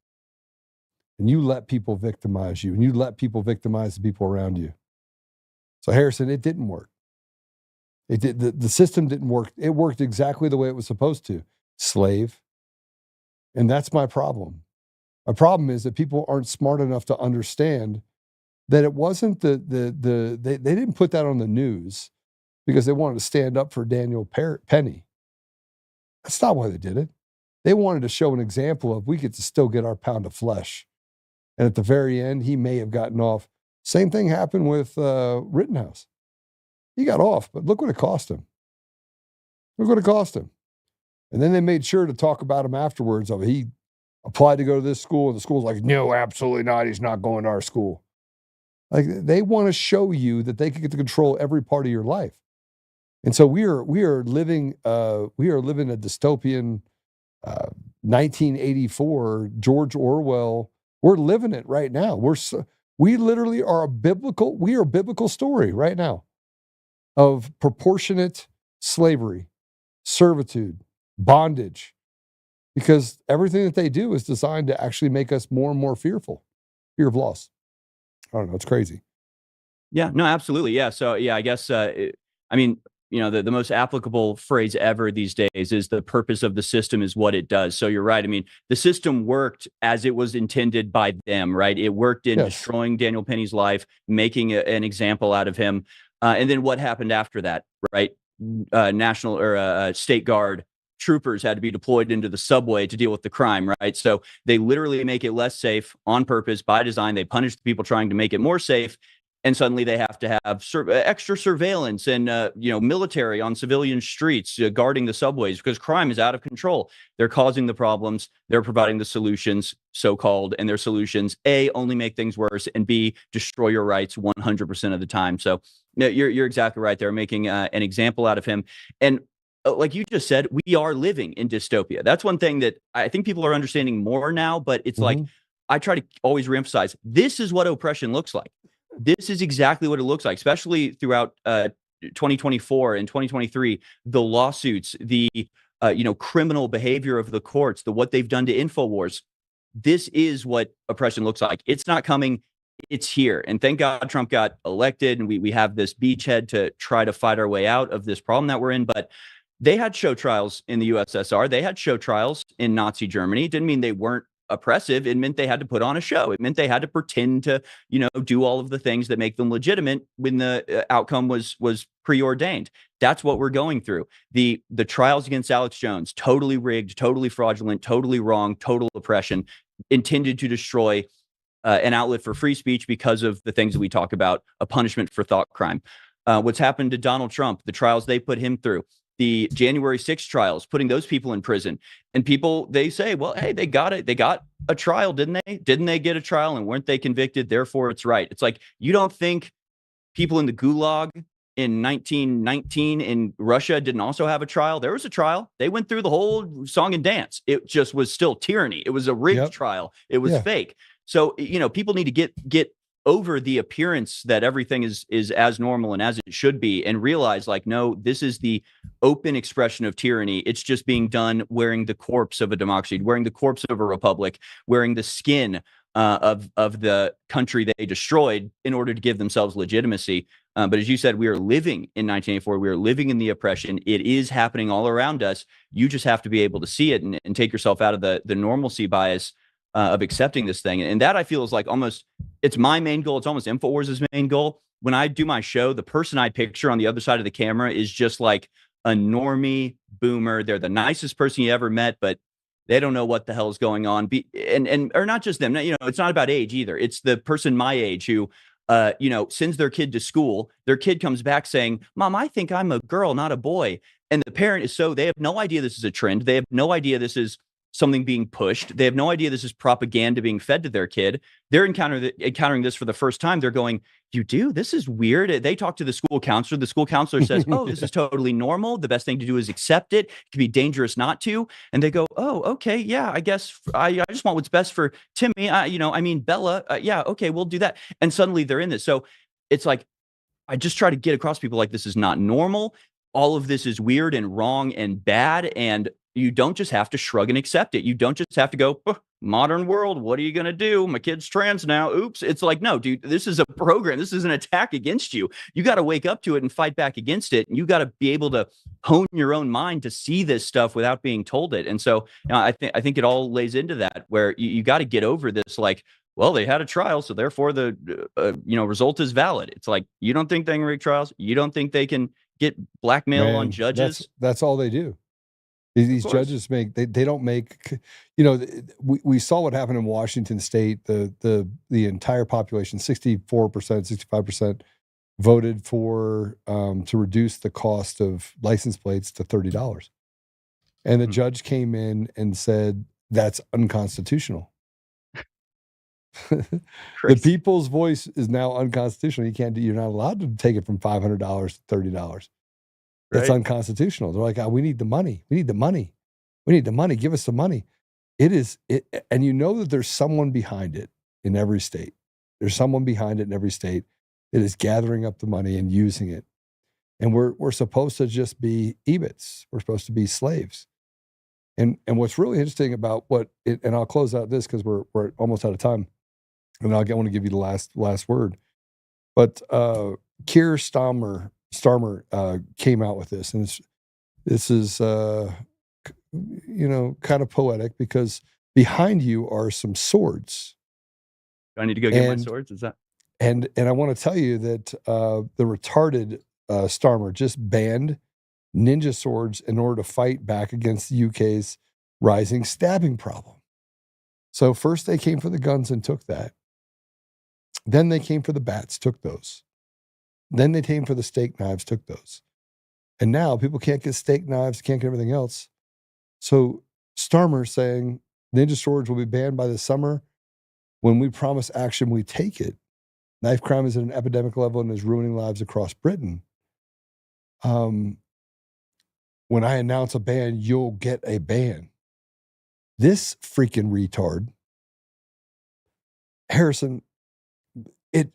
And you let people victimize you, and you let people victimize the people around you. So Harrison, it didn't work. It did. The system didn't work. It worked exactly the way it was supposed to. Slave. And that's my problem. My problem is that people aren't smart enough to understand that it wasn't they didn't put that on the news because they wanted to stand up for Daniel Penny. That's not why they did it. They wanted to show an example of we get to still get our pound of flesh. And at the very end, he may have gotten off. Same thing happened with Rittenhouse. He got off, but look what it cost him. Look what it cost him. And then they made sure to talk about him afterwards. Of he applied to go to this school, and the school's like, no, absolutely not. He's not going to our school. Like they want to show you that they can get to control every part of your life. And so we are living a dystopian 1984 George Orwell. We're living it right now. We literally are a biblical story right now of proportionate slavery, servitude, bondage, because everything that they do is designed to actually make us more and more fearful, fear of loss. I don't know. It's crazy. Yeah, no, absolutely. Yeah. So, yeah, I guess, I mean, you know, the most applicable phrase ever these days is the purpose of the system is what it does. So you're right. I mean, the system worked as it was intended by them, right? It worked in destroying Daniel Penny's life, making an example out of him. And then what happened after that, right? National or state guard troopers had to be deployed into the subway to deal with the crime, right? So they literally make it less safe on purpose by design. They punish the people trying to make it more safe. And suddenly they have to have extra surveillance and, military on civilian streets guarding the subways because crime is out of control. They're causing the problems. They're providing the solutions, so-called, and their solutions, A, only make things worse, and B, destroy your rights 100% of the time. So you're exactly right. They're making an example out of him. And like you just said, we are living in dystopia. That's one thing that I think people are understanding more now, but it's like, I try to always reemphasize, this is what oppression looks like. This is exactly what it looks like, especially throughout 2024 and 2023, the lawsuits, the criminal behavior of the courts, what they've done to InfoWars. This is what oppression looks like. It's not coming. It's here. And thank God Trump got elected and we have this beachhead to try to fight our way out of this problem that we're in. But they had show trials in the USSR. They had show trials in Nazi Germany. It didn't mean they weren't oppressive. It meant they had to put on a show. It meant they had to pretend to, do all of the things that make them legitimate when the outcome was preordained. That's what we're going through. The trials against Alex Jones, totally rigged, totally fraudulent, totally wrong, total oppression, intended to destroy an outlet for free speech because of the things that we talk about, a punishment for thought crime. What's happened to Donald Trump, the trials they put him through, the January 6th trials, putting those people in prison. And people, they say, well, hey, they got it. They got a trial, didn't they? Didn't they get a trial and weren't they convicted? Therefore, it's right. It's like, you don't think people in the gulag in 1919 in Russia didn't also have a trial? There was a trial. They went through the whole song and dance. It just was still tyranny. It was a rigged trial. It was fake. So, people need to get over the appearance that everything is as normal and as it should be, and realize, like, no, this is the open expression of tyranny. It's just being done wearing the corpse of a democracy, wearing the corpse of a republic, wearing the skin of the country they destroyed in order to give themselves legitimacy. But as you said, we are living in 1984. We are living in the oppression. It is happening all around us. You just have to be able to see it and take yourself out of the normalcy bias of accepting this thing. And that, I feel, is like almost, it's my main goal. It's almost InfoWars' main goal. When I do my show, the person I picture on the other side of the camera is just like a normie boomer. They're the nicest person you ever met, but they don't know what the hell is going on. Or not just them. It's not about age either. It's the person my age who, sends their kid to school. Their kid comes back saying, "Mom, I think I'm a girl, not a boy." And the parent is they have no idea this is a trend. They have no idea this is something being pushed. They have no idea this is propaganda being fed to their kid. They're encountering this for the first time. They're going, "You do? This is weird." They talk to the school counselor. The school counselor says, "Oh, this is totally normal. The best thing to do is accept it. It can be dangerous not to." And they go, "Oh, okay, yeah, I guess I just want what's best for Timmy. Bella. Yeah, okay, we'll do that." And suddenly they're in this. So it's like, I just try to get across people like, this is not normal. All of this is weird and wrong and bad. And you don't just have to shrug and accept it. You don't just have to go, modern world, what are you going to do? My kid's trans now. Oops. It's like, no, dude, this is a program. This is an attack against you. You got to wake up to it and fight back against it. And you got to be able to hone your own mind to see this stuff without being told it. And so I think it all lays into that, where you got to get over this, like, well, they had a trial, so therefore the result is valid. It's like, you don't think they can rig trials? You don't think they can get blackmail on judges? That's all they do. These judges they don't make, we saw what happened in Washington State. The entire population, 64%, 65%, voted for to reduce the cost of license plates to $30. And the judge came in and said, that's unconstitutional. The people's voice is now unconstitutional. You're not allowed to take it from $500 to $30. That's unconstitutional. They're like, we need the money. We need the money. We need the money. Give us the money. And that there's someone behind it in every state. There's someone behind it in every state that is gathering up the money and using it. And we're supposed to just be EBITs. We're supposed to be slaves. And what's really interesting about and I'll close out this because we're almost out of time, and I want to give you the last word. But Keir Starmer came out with this, and this is kind of poetic, because behind you are some swords. Do I need to go get my swords? Is that? And I want to tell you that the retarded Starmer just banned ninja swords in order to fight back against the UK's rising stabbing problem. So first they came for the guns and took that. Then they came for the bats, took those. Then they came for the steak knives, took those. And now people can't get steak knives, can't get everything else. So Starmer saying ninja swords will be banned by the summer. When we promise action, we take it. Knife crime is at an epidemic level and is ruining lives across Britain. When I announce a ban, you'll get a ban. This freaking retard, Harrison, and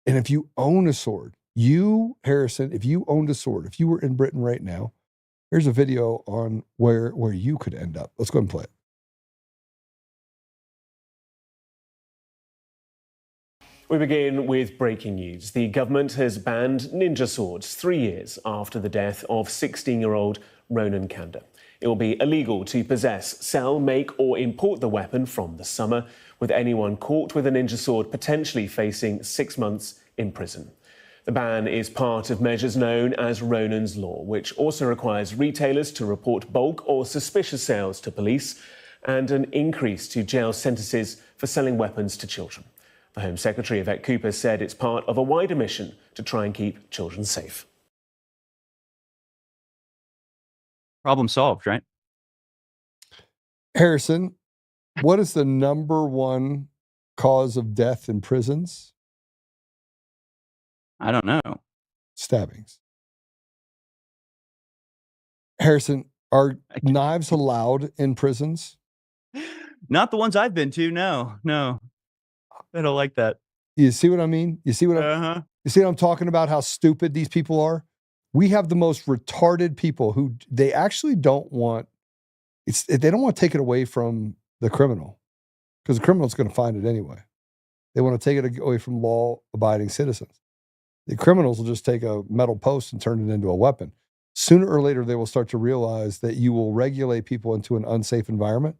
if you own a sword, Harrison, if you owned a sword, if you were in Britain right now, here's a video on where you could end up. Let's go ahead and play it. We begin with breaking news. The government has banned ninja swords 3 years after the death of 16-year-old Ronan Kanda. It will be illegal to possess, sell, make or import the weapon from the summer, with anyone caught with a ninja sword potentially facing 6 months in prison. The ban is part of measures known as Ronan's Law, which also requires retailers to report bulk or suspicious sales to police, and an increase to jail sentences for selling weapons to children. The Home Secretary, Yvette Cooper, said it's part of a wider mission to try and keep children safe. Problem solved, right? Harrison, what is the #1 cause of death in prisons? I don't know. Stabbings. Harrison, are knives allowed in prisons? Not the ones I've been to. No. I don't like that. You see what I mean? You see what I'm talking about? How stupid these people are? We have the most retarded people who they actually don't want. They don't want to take it away from the criminal because the criminal's going to find it anyway. They want to take it away from law-abiding citizens. The criminals will just take a metal post and turn it into a weapon. Sooner or later, they will start to realize that you will regulate people into an unsafe environment,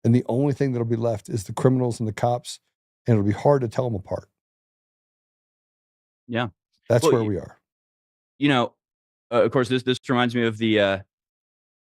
and the only thing that'll be left is the criminals and the cops, and it'll be hard to tell them apart. Yeah. That's Well, where we are. You know, of course, this reminds me of the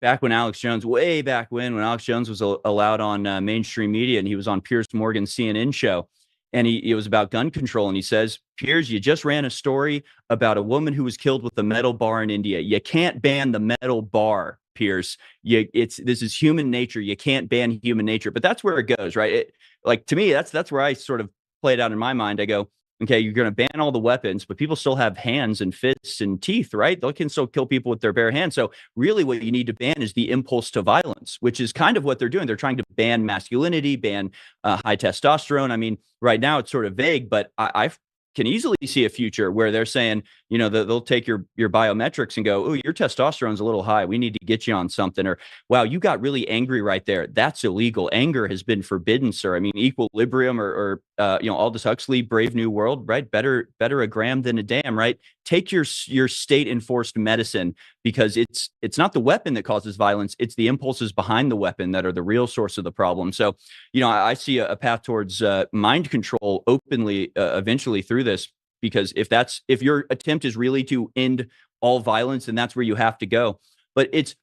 back when Alex Jones, way back when Alex Jones was allowed on mainstream media, and he was on Piers Morgan's CNN show, and it was about gun control, and he says, Piers, you just ran a story about a woman who was killed with a metal bar in India. You can't ban the metal bar, Piers. This is human nature. You can't ban human nature. But that's where it goes, right? Like, to me, that's where I sort of play it out in my mind. I go, okay, you're going to ban all the weapons, but people still have hands and fists and teeth, right? They can still kill people with their bare hands. So really what you need to ban is the impulse to violence, which is kind of what they're doing. They're trying to ban masculinity, ban high testosterone. I mean, right now it's sort of vague, but I can easily see a future where they're saying, you know, they'll take your biometrics and go, oh, your testosterone's a little high. We need to get you on something. Or, wow, you got really angry right there. That's illegal. Anger has been forbidden, sir. I mean, equilibrium or Aldous Huxley, Brave New World, right? Better a gram than a dam, right? Take your state enforced medicine, because it's not the weapon that causes violence. It's the impulses behind the weapon that are the real source of the problem. So, you know, I see a path towards mind control openly eventually through this, because if your attempt is really to end all violence, then that's where you have to go. But it's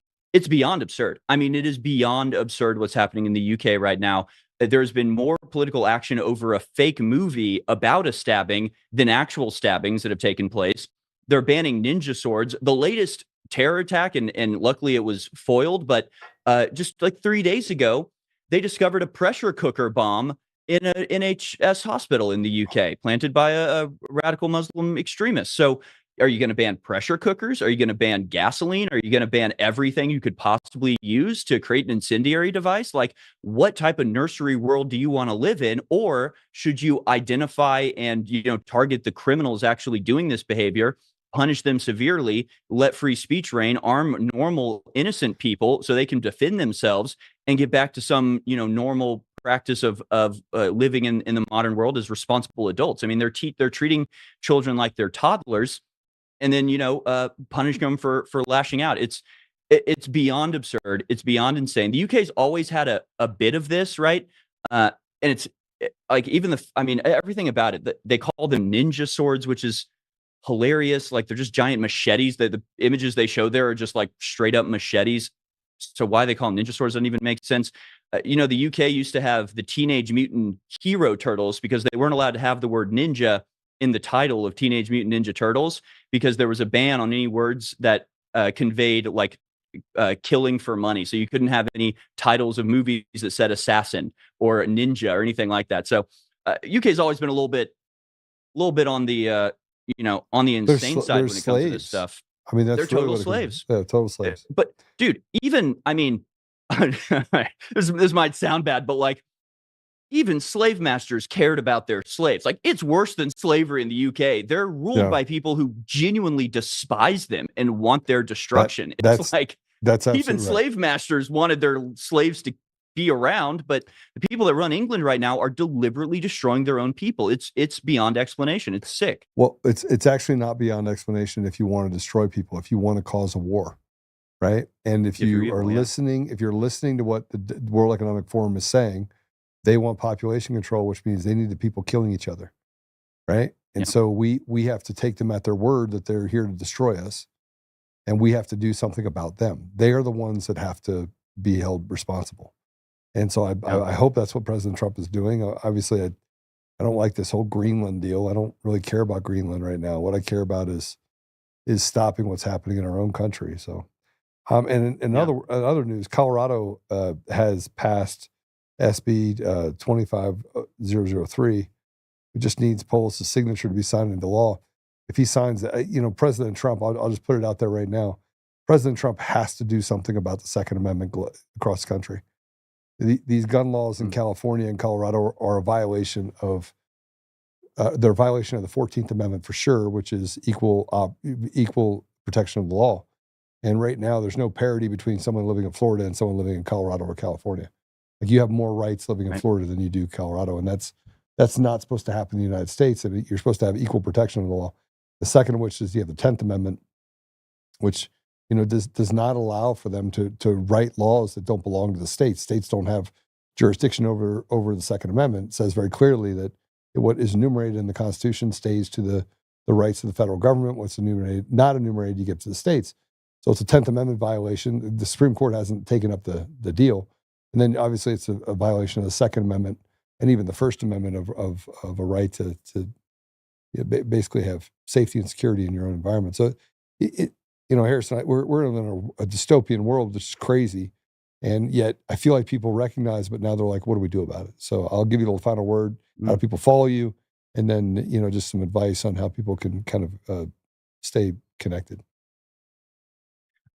beyond absurd. I mean, it is beyond absurd what's happening in the UK right now. There's been more political action over a fake movie about a stabbing than actual stabbings that have taken place. They're banning ninja swords. The latest terror attack, and luckily it was foiled, but just like 3 days ago, they discovered a pressure cooker bomb in an NHS hospital in the UK, planted by a radical Muslim extremist. So are you going to ban pressure cookers? Are you going to ban gasoline? Are you going to ban everything you could possibly use to create an incendiary device? Like, what type of nursery world do you want to live in? Or should you identify and, target the criminals actually doing this behavior, punish them severely, let free speech reign, arm normal, innocent people so they can defend themselves and get back to some, normal practice of living in the modern world as responsible adults? I mean, they're treating children like they're toddlers, and then punishing them for lashing out. It's beyond absurd. It's beyond insane. The UK's always had a bit of this, right? And it's like everything about it. They call them ninja swords, which is hilarious. Like, they're just giant machetes. The images they show there are just like straight up machetes. So why they call them ninja swords doesn't even make sense. The UK used to have the Teenage Mutant Hero Turtles because they weren't allowed to have the word ninja in the title of Teenage Mutant Ninja Turtles, because there was a ban on any words that conveyed like killing for money. So you couldn't have any titles of movies that said assassin or ninja or anything like that. So UK's always been a little bit on the on the insane side when it comes to this stuff. I mean, they're total slaves. Yeah, total slaves. But dude, even this might sound bad, but like, even slave masters cared about their slaves. Like, it's worse than slavery in the UK. They're ruled by people who genuinely despise them and want their destruction. That's even slave masters wanted their slaves to be around, but the people that run England right now are deliberately destroying their own people. It's beyond explanation. It's sick. Well, it's actually not beyond explanation if you want to destroy people, if you want to cause a war, right? And if you are listening, if you're listening to what the World Economic Forum is saying, they want population control, which means they need the people killing each other, right? And so we have to take them at their word that they're here to destroy us, and we have to do something about them. They are the ones that have to be held responsible. And so I hope that's what President Trump is doing. Obviously, I don't like this whole Greenland deal. I don't really care about Greenland right now. What I care about is stopping what's happening in our own country. So, and in other news, Colorado has passed SB 25003. It just needs Polis' signature to be signed into law. if he signs that, President Trump, I'll just put it out there right now. President Trump has to do something about the Second Amendment across the country. These gun laws in California and Colorado are a violation of they're a violation of the 14th Amendment for sure, which is equal protection of the law. And right now, there's no parity between someone living in Florida and someone living in Colorado or California. Like, you have more rights living in Florida than you do Colorado, and that's not supposed to happen in the United States. And you're supposed to have equal protection of the law. The second of which is you have the 10th Amendment, which does not allow for them to write laws that don't belong to the states. States don't have jurisdiction over the Second Amendment. It says very clearly that what is enumerated in the Constitution stays to the rights of the federal government. What's not enumerated, you get to the states. So it's a 10th Amendment violation. The Supreme Court hasn't taken up the deal. And then obviously it's a violation of the Second Amendment and even the First Amendment of a right to basically have safety and security in your own environment. So Harrison, we're in a dystopian world, which is crazy. And yet I feel like people recognize, but now they're like, what do we do about it? So I'll give you the final word. How do people follow you? And then, just some advice on how people can kind of stay connected.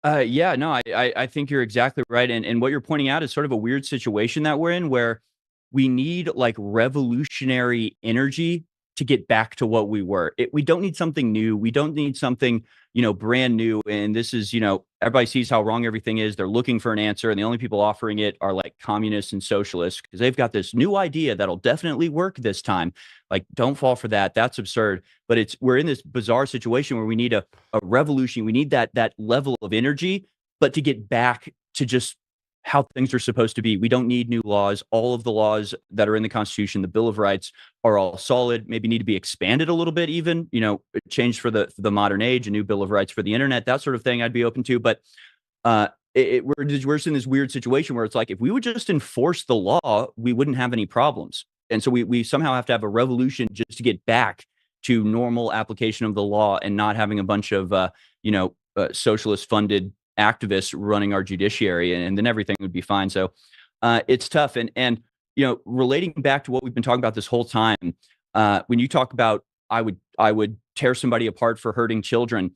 I think you're exactly right. And what you're pointing out is sort of a weird situation that we're in, where we need like revolutionary energy to get back to what we were. We don't need something new. We don't need something, brand new. And this is, everybody sees how wrong everything is. They're looking for an answer. And the only people offering it are like communists and socialists, because they've got this new idea that'll definitely work this time. Like, don't fall for that. That's absurd. But we're in this bizarre situation where we need a revolution. We need that level of energy, but to get back to just how things are supposed to be. We don't need new laws. All of the laws that are in the Constitution, the Bill of Rights, are all solid, maybe need to be expanded a little bit even, changed for the modern age, a new Bill of Rights for the internet, that sort of thing I'd be open to. But we're just in this weird situation where it's like, if we would just enforce the law, we wouldn't have any problems. And so we somehow have to have a revolution just to get back to normal application of the law and not having a bunch of, socialist funded activists running our judiciary, and then everything would be fine. So it's tough. And relating back to what we've been talking about this whole time, when you talk about I would tear somebody apart for hurting children,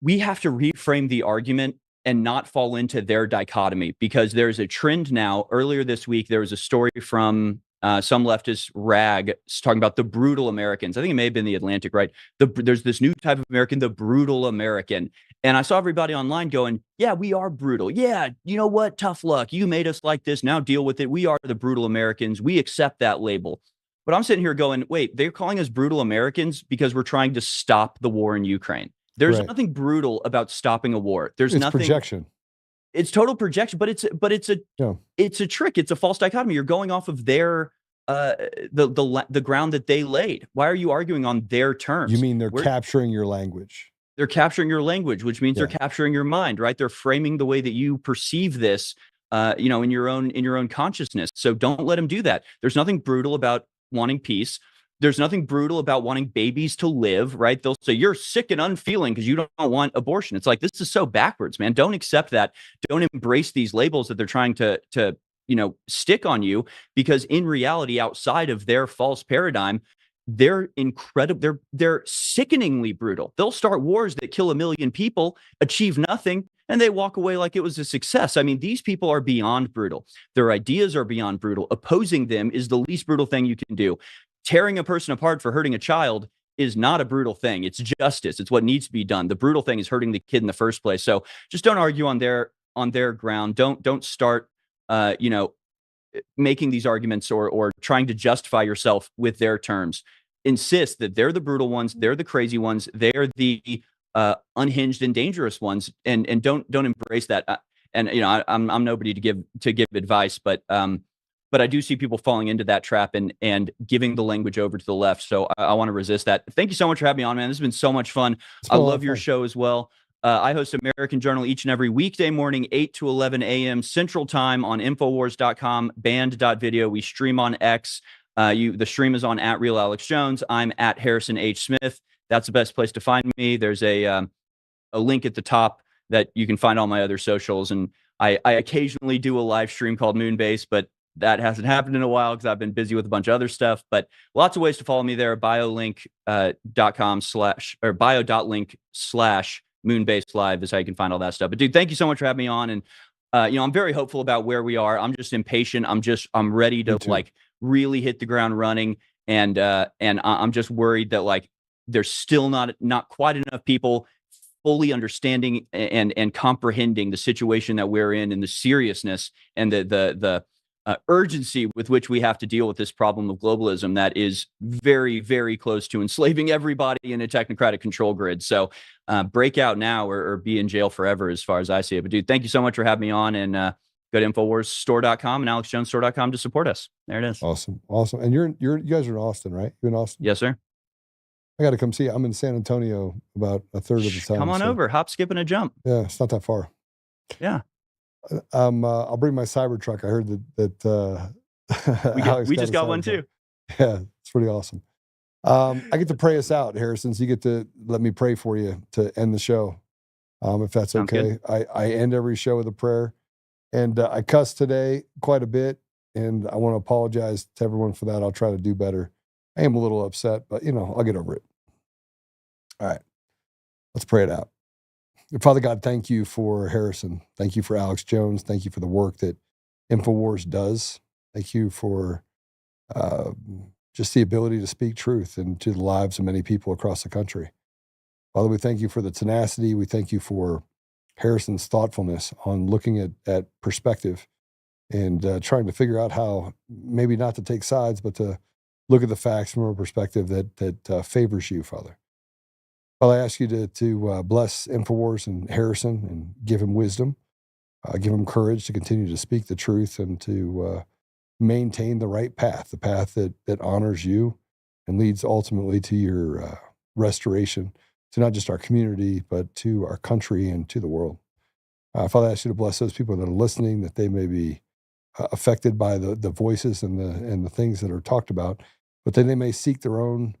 we have to reframe the argument and not fall into their dichotomy, because there's a trend now. Earlier this week, there was a story from some leftist rag talking about the brutal Americans. I think it may have been the Atlantic, right? There's this new type of American, the brutal American. And I saw everybody online going, yeah, we are brutal. Yeah, you know what? Tough luck. You made us like this. Now deal with it. We are the brutal Americans. We accept that label. But I'm sitting here going, wait, they're calling us brutal Americans because we're trying to stop the war in Ukraine. There's nothing brutal about stopping a war. It's nothing projection. It's total projection, but it's a trick. It's a false dichotomy. You're going off of their the ground that they laid. Why are you arguing on their terms? You mean they're capturing your language? They're capturing your language, which means they're capturing your mind, right? They're framing the way that you perceive this, in your own consciousness. So don't let them do that. There's nothing brutal about wanting peace. There's nothing brutal about wanting babies to live, right? They'll say you're sick and unfeeling because you don't want abortion. It's like, this is so backwards, man. Don't accept that. Don't embrace these labels that they're trying to stick on you, because in reality, outside of their false paradigm, they're incredible. They're sickeningly brutal. They'll start wars that kill 1 million people, achieve nothing, and they walk away like it was a success. I mean, these people are beyond brutal. Their ideas are beyond brutal. Opposing them is the least brutal thing you can do. Tearing a person apart for hurting a child is not a brutal thing. It's justice. It's what needs to be done. The brutal thing is hurting the kid in the first place. So just don't argue on their ground. Don't start making these arguments or trying to justify yourself with their terms. Insist that they're the brutal ones, they're the crazy ones, they're the unhinged and dangerous ones, and don't embrace that. I'm nobody to give advice, but I do see people falling into that trap and giving the language over to the left. So I want to resist that. Thank you so much for having me on, man. This has been so much fun. I love your show as well. I host American Journal each and every weekday morning, 8 to 11 a.m. Central Time on Infowars.com, band.video. We stream on X. The stream is on @RealAlexJones. I'm at Harrison H. Smith. That's the best place to find me. There's a link at the top that you can find all my other socials. And I occasionally do a live stream called Moonbase, but That hasn't happened in a while because I've been busy with a bunch of other stuff, but lots of ways to follow me there. bio.link/moonbase live is how you can find all that stuff. But dude, thank you so much for having me on. And, I'm very hopeful about where we are. I'm just impatient. I'm ready to like really hit the ground running. And I'm just worried that like, there's still not quite enough people fully understanding and comprehending the situation that we're in and the seriousness and the urgency with which we have to deal with this problem of globalism that is very, very close to enslaving everybody in a technocratic control grid. So break out now or be in jail forever, as far as I see it. But dude, thank you so much for having me on, and go to InfoWarsStore.com and AlexJonesStore.com to support us. There it is. Awesome. And you guys are in Austin, right? You're in Austin? Yes, sir. I got to come see you. I'm in San Antonio about a third of the time. Come on over. Hop, skip, and a jump. Yeah, it's not that far. Yeah. I'll bring my Cybertruck. I heard that we just got one too. Yeah, it's pretty awesome. I get to pray us out, Harrison. So you get to let me pray for you to end the show, if that's Sounds okay. I end every show with a prayer, and I cussed today quite a bit, and I want to apologize to everyone for that. I'll try to do better. I am a little upset, but I'll get over it. All right, let's pray it out. Father God, thank you for Harrison. Thank you for Alex Jones. Thank you for the work that InfoWars does. Thank you for just the ability to speak truth into the lives of many people across the country. Father, we thank you for the tenacity. We thank you for Harrison's thoughtfulness on looking at perspective and trying to figure out how maybe not to take sides, but to look at the facts from a perspective that favors you, Father. Well, I ask you to bless InfoWars and Harrison and give him wisdom, give him courage to continue to speak the truth and to maintain the right path, the path that honors you and leads ultimately to your restoration to not just our community, but to our country and to the world. Father, I ask you to bless those people that are listening, that they may be affected by the voices and the things that are talked about, but that they may seek their own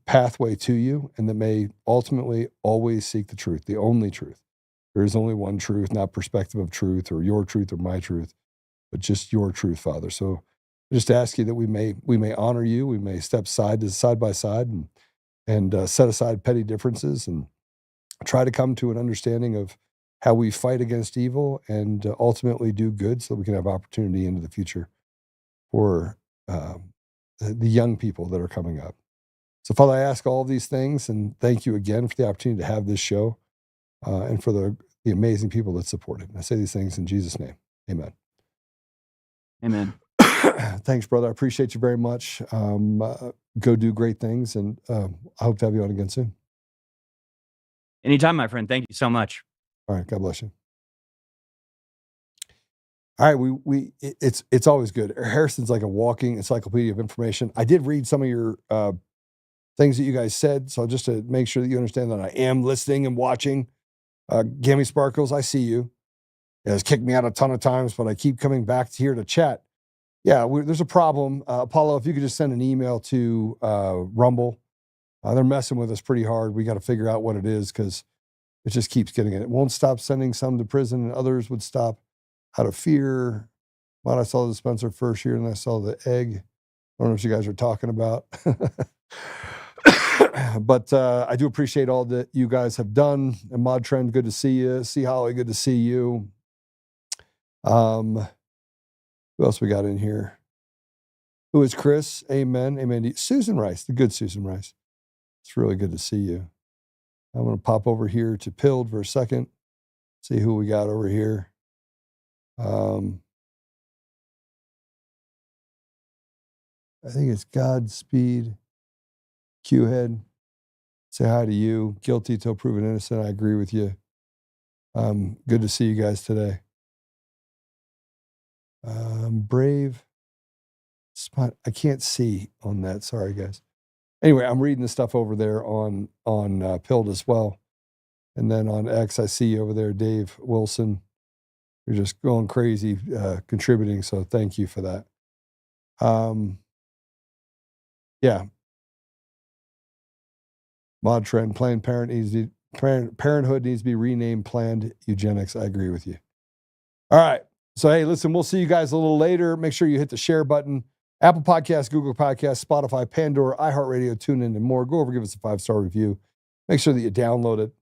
pathway to you, and that may ultimately always seek the truth, the only truth. There is only one truth, not perspective of truth or your truth or my truth, but just your truth, Father. So I just ask you that we may honor you, we may step side by side and set aside petty differences and try to come to an understanding of how we fight against evil and ultimately do good so that we can have opportunity into the future for the young people that are coming up. So, Father, I ask all of these things and thank you again for the opportunity to have this show and for the amazing people that support it. And I say these things in Jesus' name. Amen. Amen. Thanks, brother. I appreciate you very much. Go do great things, and I hope to have you on again soon. Anytime, my friend. Thank you so much. All right. God bless you. All right. It's always good. Harrison's like a walking encyclopedia of information. I did read some of your things that you guys said. So just to make sure that you understand that I am listening and watching. Gammy Sparkles, I see you. It has kicked me out a ton of times, but I keep coming back here to chat. Yeah, there's a problem. Apollo, if you could just send an email to Rumble. They're messing with us pretty hard. We got to figure out what it is because it just keeps getting it. It won't stop sending some to prison, and others would stop out of fear. Well, I saw the dispenser first year, and I saw the egg. I don't know what you guys are talking about. But I do appreciate all that you guys have done. And Mod Trend, good to see you. See Holly, good to see you. Who else we got in here? Who is Chris? Amen. Amen. Susan Rice, the good Susan Rice. It's really good to see you. I'm going to pop over here to Pilled for a second. See who we got over here. I think it's Godspeed. Qhead. Say hi to you. Guilty till proven innocent. I agree with you. Good to see you guys today. Brave Spot. I can't see on that. Sorry, guys. Anyway, I'm reading the stuff over there on Pilled as well. And then on X, I see you over there, Dave Wilson. You're just going crazy contributing, so thank you for that. Yeah. Mod Trend, Planned Parenthood needs to be renamed Planned Eugenics. I agree with you. All right. So, hey, listen, we'll see you guys a little later. Make sure you hit the share button. Apple Podcasts, Google Podcasts, Spotify, Pandora, iHeartRadio, TuneIn, and more. Go over, give us a 5-star review. Make sure that you download it.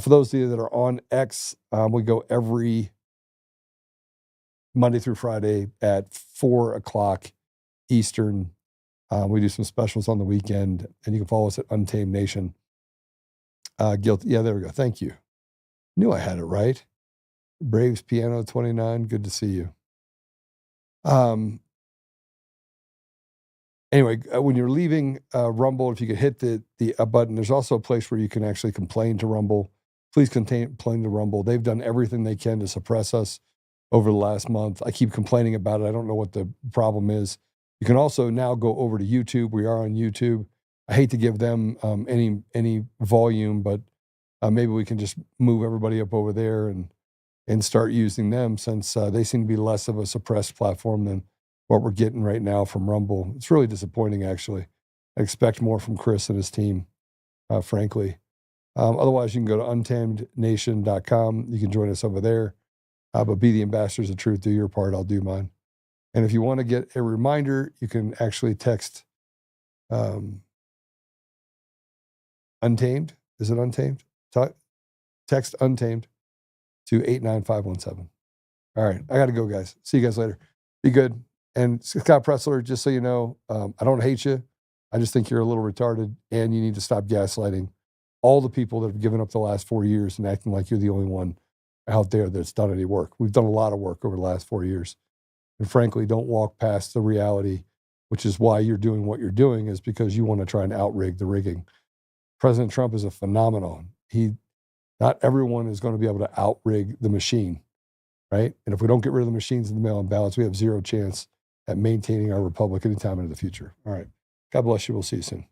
For those of you that are on X, we go every Monday through Friday at 4 o'clock Eastern. We do some specials on the weekend, and you can follow us at Untamed Nation. Guilty. Yeah, there we go. Thank you. Knew I had it right. Braves Piano 29. Good to see you. Anyway, when you're leaving Rumble, if you could hit the up button, there's also a place where you can actually complain to Rumble. Please complain to Rumble. They've done everything they can to suppress us over the last month. I keep complaining about it. I don't know what the problem is. You can also now go over to YouTube. We are on YouTube. I hate to give them any volume, but maybe we can just move everybody up over there and start using them, since they seem to be less of a suppressed platform than what we're getting right now from Rumble. It's really disappointing, actually. I expect more from Chris and his team, frankly. Otherwise, you can go to untamednation.com. You can join us over there. But be the ambassadors of truth. Do your part. I'll do mine. And if you want to get a reminder, you can actually text Untamed. Is it Untamed? Text Untamed to 89517. All right. I got to go, guys. See you guys later. Be good. And Scott Presler, just so you know, I don't hate you. I just think you're a little retarded, and you need to stop gaslighting all the people that have given up the last 4 years and acting like you're the only one out there that's done any work. We've done a lot of work over the last 4 years. And frankly, don't walk past the reality, which is why you're doing what you're doing, is because you want to try and outrig the rigging. President Trump is a phenomenon. Not everyone is going to be able to outrig the machine, right? And if we don't get rid of the machines in the mail-in ballots, we have zero chance at maintaining our republic anytime into the future. All right. God bless you. We'll see you soon.